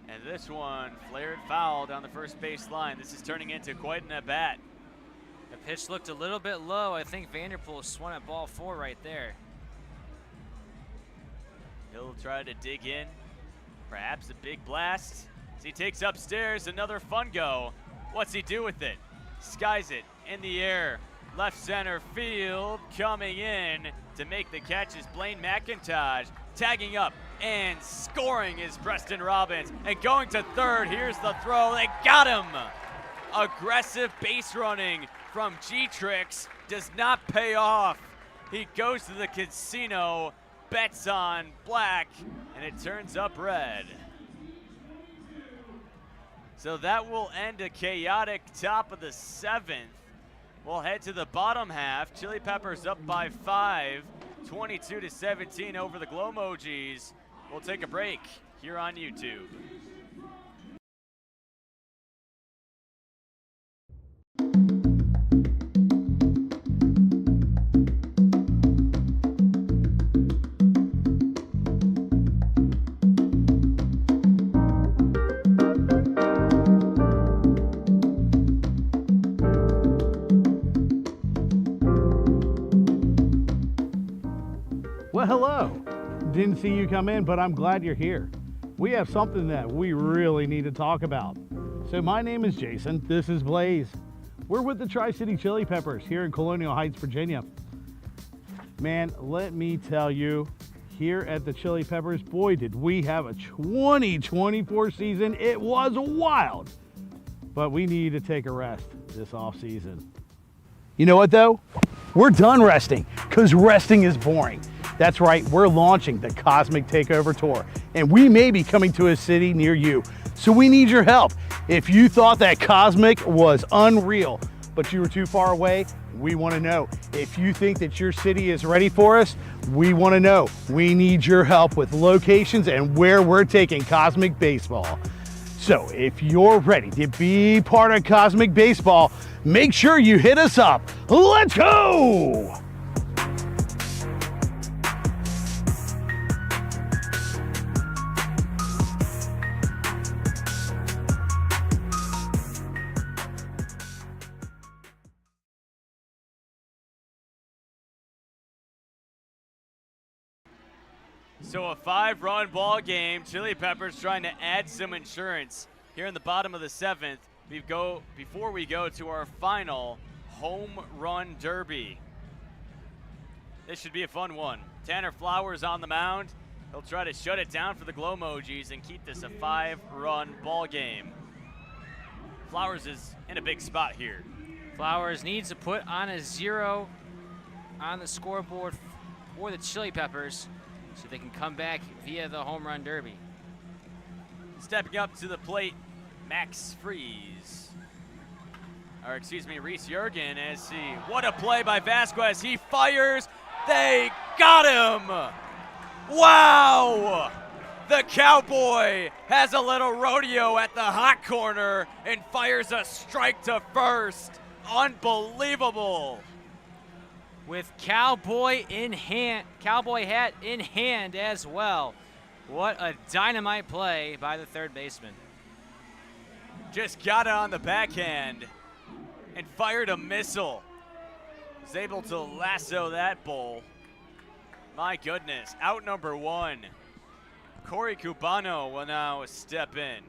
[SPEAKER 3] And this one flared foul down the first base line. This is turning into quite an at-bat.
[SPEAKER 4] The pitch looked a little bit low. I think Vanderpool swung at ball 4 right there.
[SPEAKER 3] He'll try to dig in. Perhaps a big blast. As he takes upstairs, another fun go. What's he do with it? Skies it in the air. Left center field. Coming in to make the catch is Blaine McIntosh. Tagging up and scoring is Preston Robbins. And going to third, here's the throw. They got him! Aggressive base running from G-Trix does not pay off. He goes to the casino, bets on black, and it turns up red. So that will end a chaotic top of the 7th. We'll head to the bottom half. Chili Peppers up by 5, 22-17 over the Glow Mojis. We'll take a break here on YouTube.
[SPEAKER 2] Well, hello. Didn't see you come in, but I'm glad you're here. We have something that we really need to talk about. So my name is Jason. This is Blaze. We're with the Tri-City Chili Peppers here in Colonial Heights, Virginia. Man, let me tell you, here at the Chili Peppers, boy, did we have a 2024 season. It was wild. But we need to take a rest this off season. You know what though? We're done resting, because resting is boring. That's right, we're launching the Cosmic Takeover Tour, and we may be coming to a city near you. So we need your help. If you thought that Cosmic was unreal, but you were too far away, we want to know. If you think that your city is ready for us, we want to know. We need your help with locations and where we're taking Cosmic Baseball. So if you're ready to be part of Cosmic Baseball, make sure you hit us up. Let's go!
[SPEAKER 3] So a 5-run ball game. Chili Peppers trying to add some insurance here in the bottom of the 7th. Before we go to our final home run derby. This should be a fun one. Tanner Flowers on the mound. He'll try to shut it down for the Glow Mojis and keep this a 5-run ball game. Flowers is in a big spot here.
[SPEAKER 4] Flowers needs to put on a 0 on the scoreboard for the Chili Peppers so they can come back via the home run derby.
[SPEAKER 3] Stepping up to the plate, Max Freeze. Or excuse me, Reese Jurgen as what a play by Vasquez. He fires, they got him. Wow! The Cowboy has a little rodeo at the hot corner and fires a strike to first. Unbelievable.
[SPEAKER 4] With Cowboy hat in hand as well. What a dynamite play by the third baseman.
[SPEAKER 3] Just got it on the backhand and fired a missile. Was able to lasso that ball. My goodness, out number 1. Corey Cubano will now step in.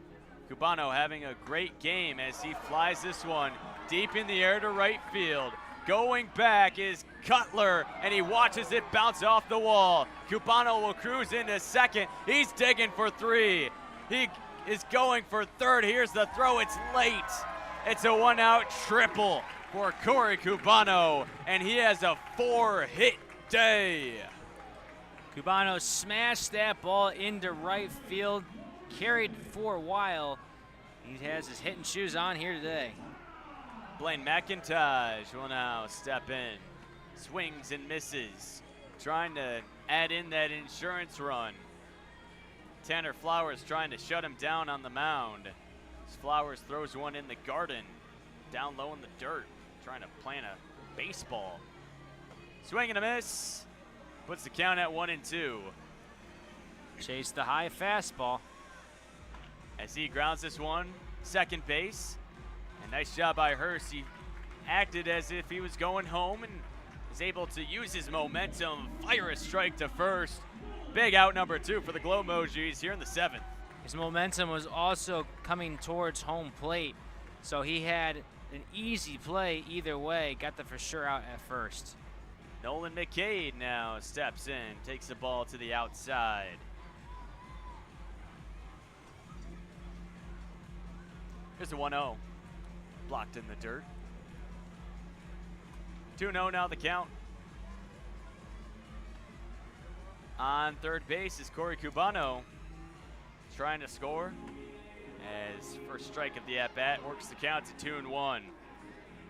[SPEAKER 3] Cubano having a great game as he flies this one deep in the air to right field. Going back is Cutler, and he watches it bounce off the wall. Cubano will cruise into second. He's digging for 3. He is going for third. Here's the throw. It's late. It's a 1-out triple for Corey Cubano, and he has a 4-hit day.
[SPEAKER 4] Cubano smashed that ball into right field, carried for a while. He has his hitting shoes on here today.
[SPEAKER 3] Blaine McIntosh will now step in. Swings and misses, trying to add in that insurance run. Tanner Flowers trying to shut him down on the mound. As Flowers throws one in the garden, down low in the dirt, trying to plant a baseball. Swing and a miss. Puts the count at 1-2.
[SPEAKER 4] Chase the high fastball.
[SPEAKER 3] As he grounds this one, second base. And nice job by Hurst. He acted as if he was going home and is able to use his momentum, fire a strike to first. Big out number 2 for the Glow Mojis here in the 7th.
[SPEAKER 4] His momentum was also coming towards home plate, so he had an easy play either way. Got the for sure out at first.
[SPEAKER 3] Nolan McCade now steps in, takes the ball to the outside. Here's a 1-0. Blocked in the dirt. 2-0 now the count. On third base is Corey Cubano trying to score as first strike of the at-bat works the count to 2-1.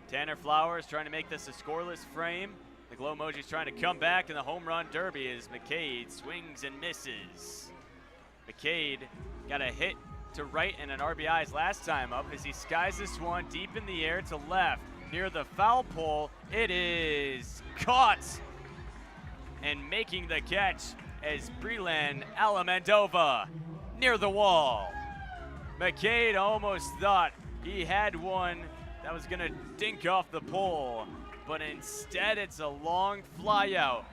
[SPEAKER 3] Tanner Flowers trying to make this a scoreless frame. The Glow Mojis trying to come back in the home run derby as McCade swings and misses. McCade got a hit to right and an RBI his last time up as he skies this one deep in the air to left near the foul pole. It is caught and making the catch as Breland Alamandova near the wall. McCade almost thought he had one that was gonna dink off the pole, but instead it's a long fly out.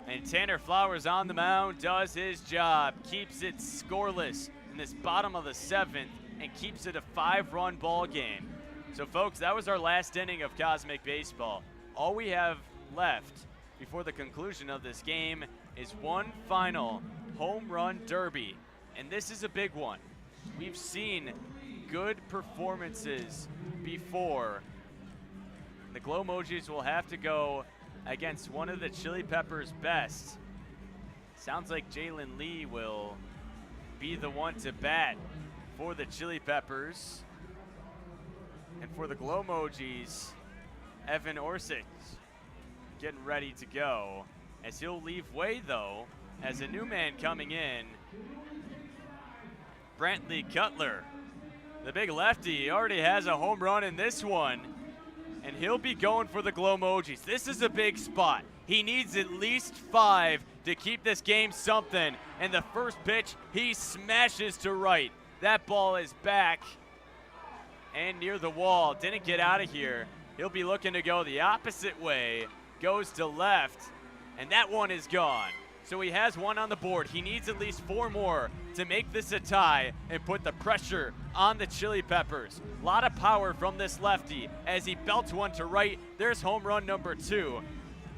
[SPEAKER 3] And Tanner Flowers on the mound does his job, keeps it scoreless in this bottom of the 7th and keeps it a 5-run ball game. So folks, that was our last inning of Cosmic Baseball. All we have left before the conclusion of this game is one final home run derby, and this is a big one. We've seen good performances before. The Glow Mojis will have to go against one of the Chili Peppers' best. Sounds like Jalen Lee will be the one to bat for the Chili Peppers. And for the Glow Mojis, Evan Orsic getting ready to go. As he'll leave way though, as a new man coming in, Brantley Cutler. The big lefty already has a home run in this one, and he'll be going for the Glow Mojis. This is a big spot. He needs at least 5 to keep this game something. And the first pitch, he smashes to right. That ball is back and near the wall. Didn't get out of here. He'll be looking to go the opposite way. Goes to left, and that one is gone. So he has one on the board. He needs at least 4 more to make this a tie and put the pressure on the Chili Peppers. A lot of power from this lefty as he belts one to right. There's home run number 2.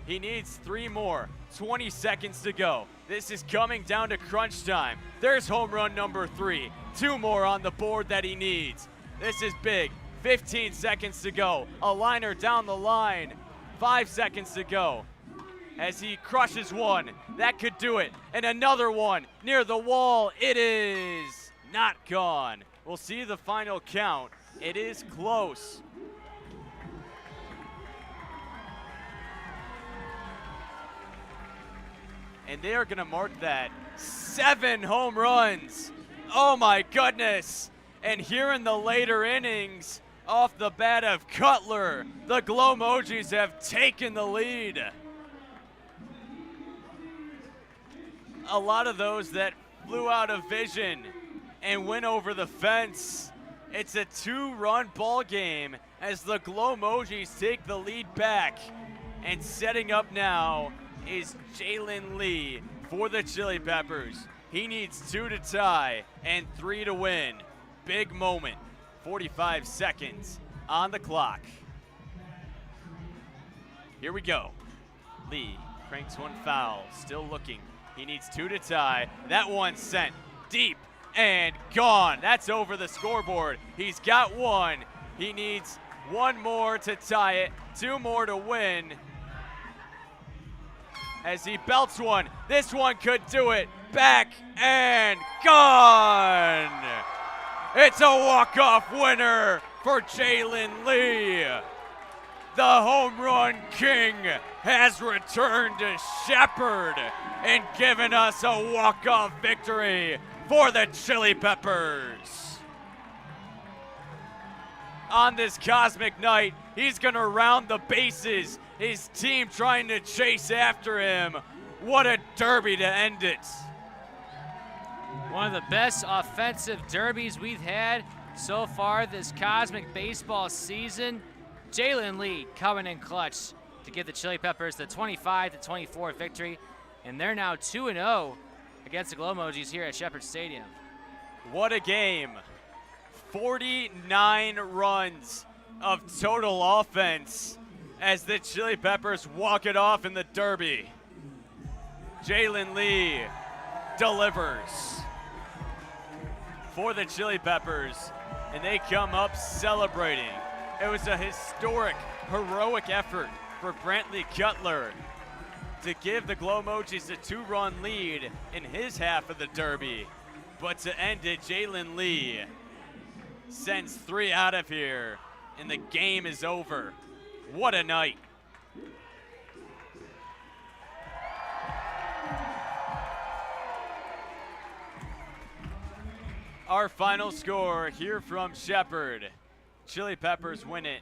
[SPEAKER 3] He needs 3 more. 20 seconds to go. This is coming down to crunch time. There's home run number 3. 2 more on the board that he needs. This is big. 15 seconds to go. A liner down the line. 5 seconds to go. As he crushes one, that could do it. And another one near the wall. It is not gone. We'll see the final count. It is close. And they are going to mark that 7 home runs. Oh my goodness. And here in the later innings, off the bat of Cutler, the Glow Mojis have taken the lead. A lot of those that flew out of vision and went over the fence. It's a 2-run ball game as the Glow Mojis take the lead back. And setting up now is Jalen Lee for the Chili Peppers. He needs 2 to tie and 3 to win. Big moment. 45 seconds on the clock. Here we go. Lee cranks one foul, still looking. He needs 2 to tie. That one sent deep and gone. That's over the scoreboard. He's got 1. He needs 1 more to tie it, 2 more to win. As he belts one, this one could do it. Back and gone. It's a walk-off winner for Jalen Lee. The home run king has returned to Shepherd and given us a walk-off victory for the Chili Peppers. On this cosmic night, he's gonna round the bases. His team trying to chase after him. What a derby to end it.
[SPEAKER 4] One of the best offensive derbies we've had so far this Cosmic Baseball season. Jalen Lee coming in clutch to give the Chili Peppers the 25-24 victory, and they're now 2-0 against the Glow Mojis here at Shepherd Stadium.
[SPEAKER 3] What a game. 49 runs of total offense as the Chili Peppers walk it off in the derby. Jalen Lee delivers for the Chili Peppers, and they come up celebrating. It was a historic, heroic effort for Brantley Cutler to give the Glow Mojis a 2-run lead in his half of the derby. But to end it, Jalen Lee sends 3 out of here, and the game is over. What a night. Our final score here from Shepherd. Chili Peppers win it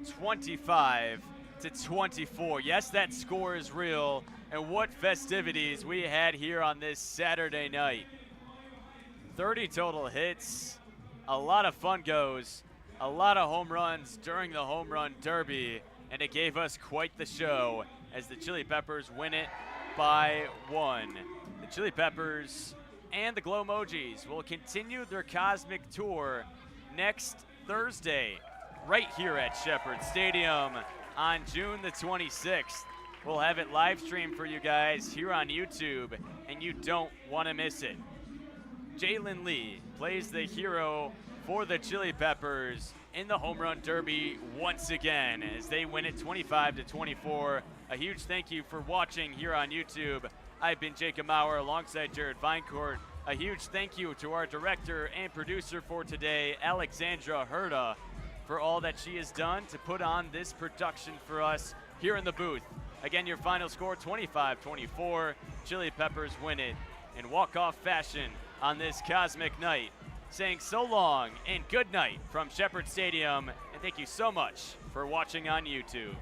[SPEAKER 3] 25-24. Yes, that score is real. And what festivities we had here on this Saturday night. 30 total hits, a lot of fun goes, a lot of home runs during the home run derby, and it gave us quite the show as the Chili Peppers win it by 1. The Chili Peppers and the Glow Mojis will continue their cosmic tour next Thursday right here at Shepherd Stadium on June the 26th. We'll have it live streamed for you guys here on YouTube, and you don't want to miss it. Jalen Lee plays the hero for the Chili Peppers in the home run derby once again as they win it 25-24. A huge thank you for watching here on YouTube. I've been Jacob Maurer alongside Jared Vinecourt. A huge thank you to our director and producer for today, Alexandra Herda, for all that she has done to put on this production for us here in the booth. Again, your final score, 25-24. Chili Peppers win it in walk-off fashion on this cosmic night. Saying so long and good night from Shepherd Stadium, and thank you so much for watching on YouTube.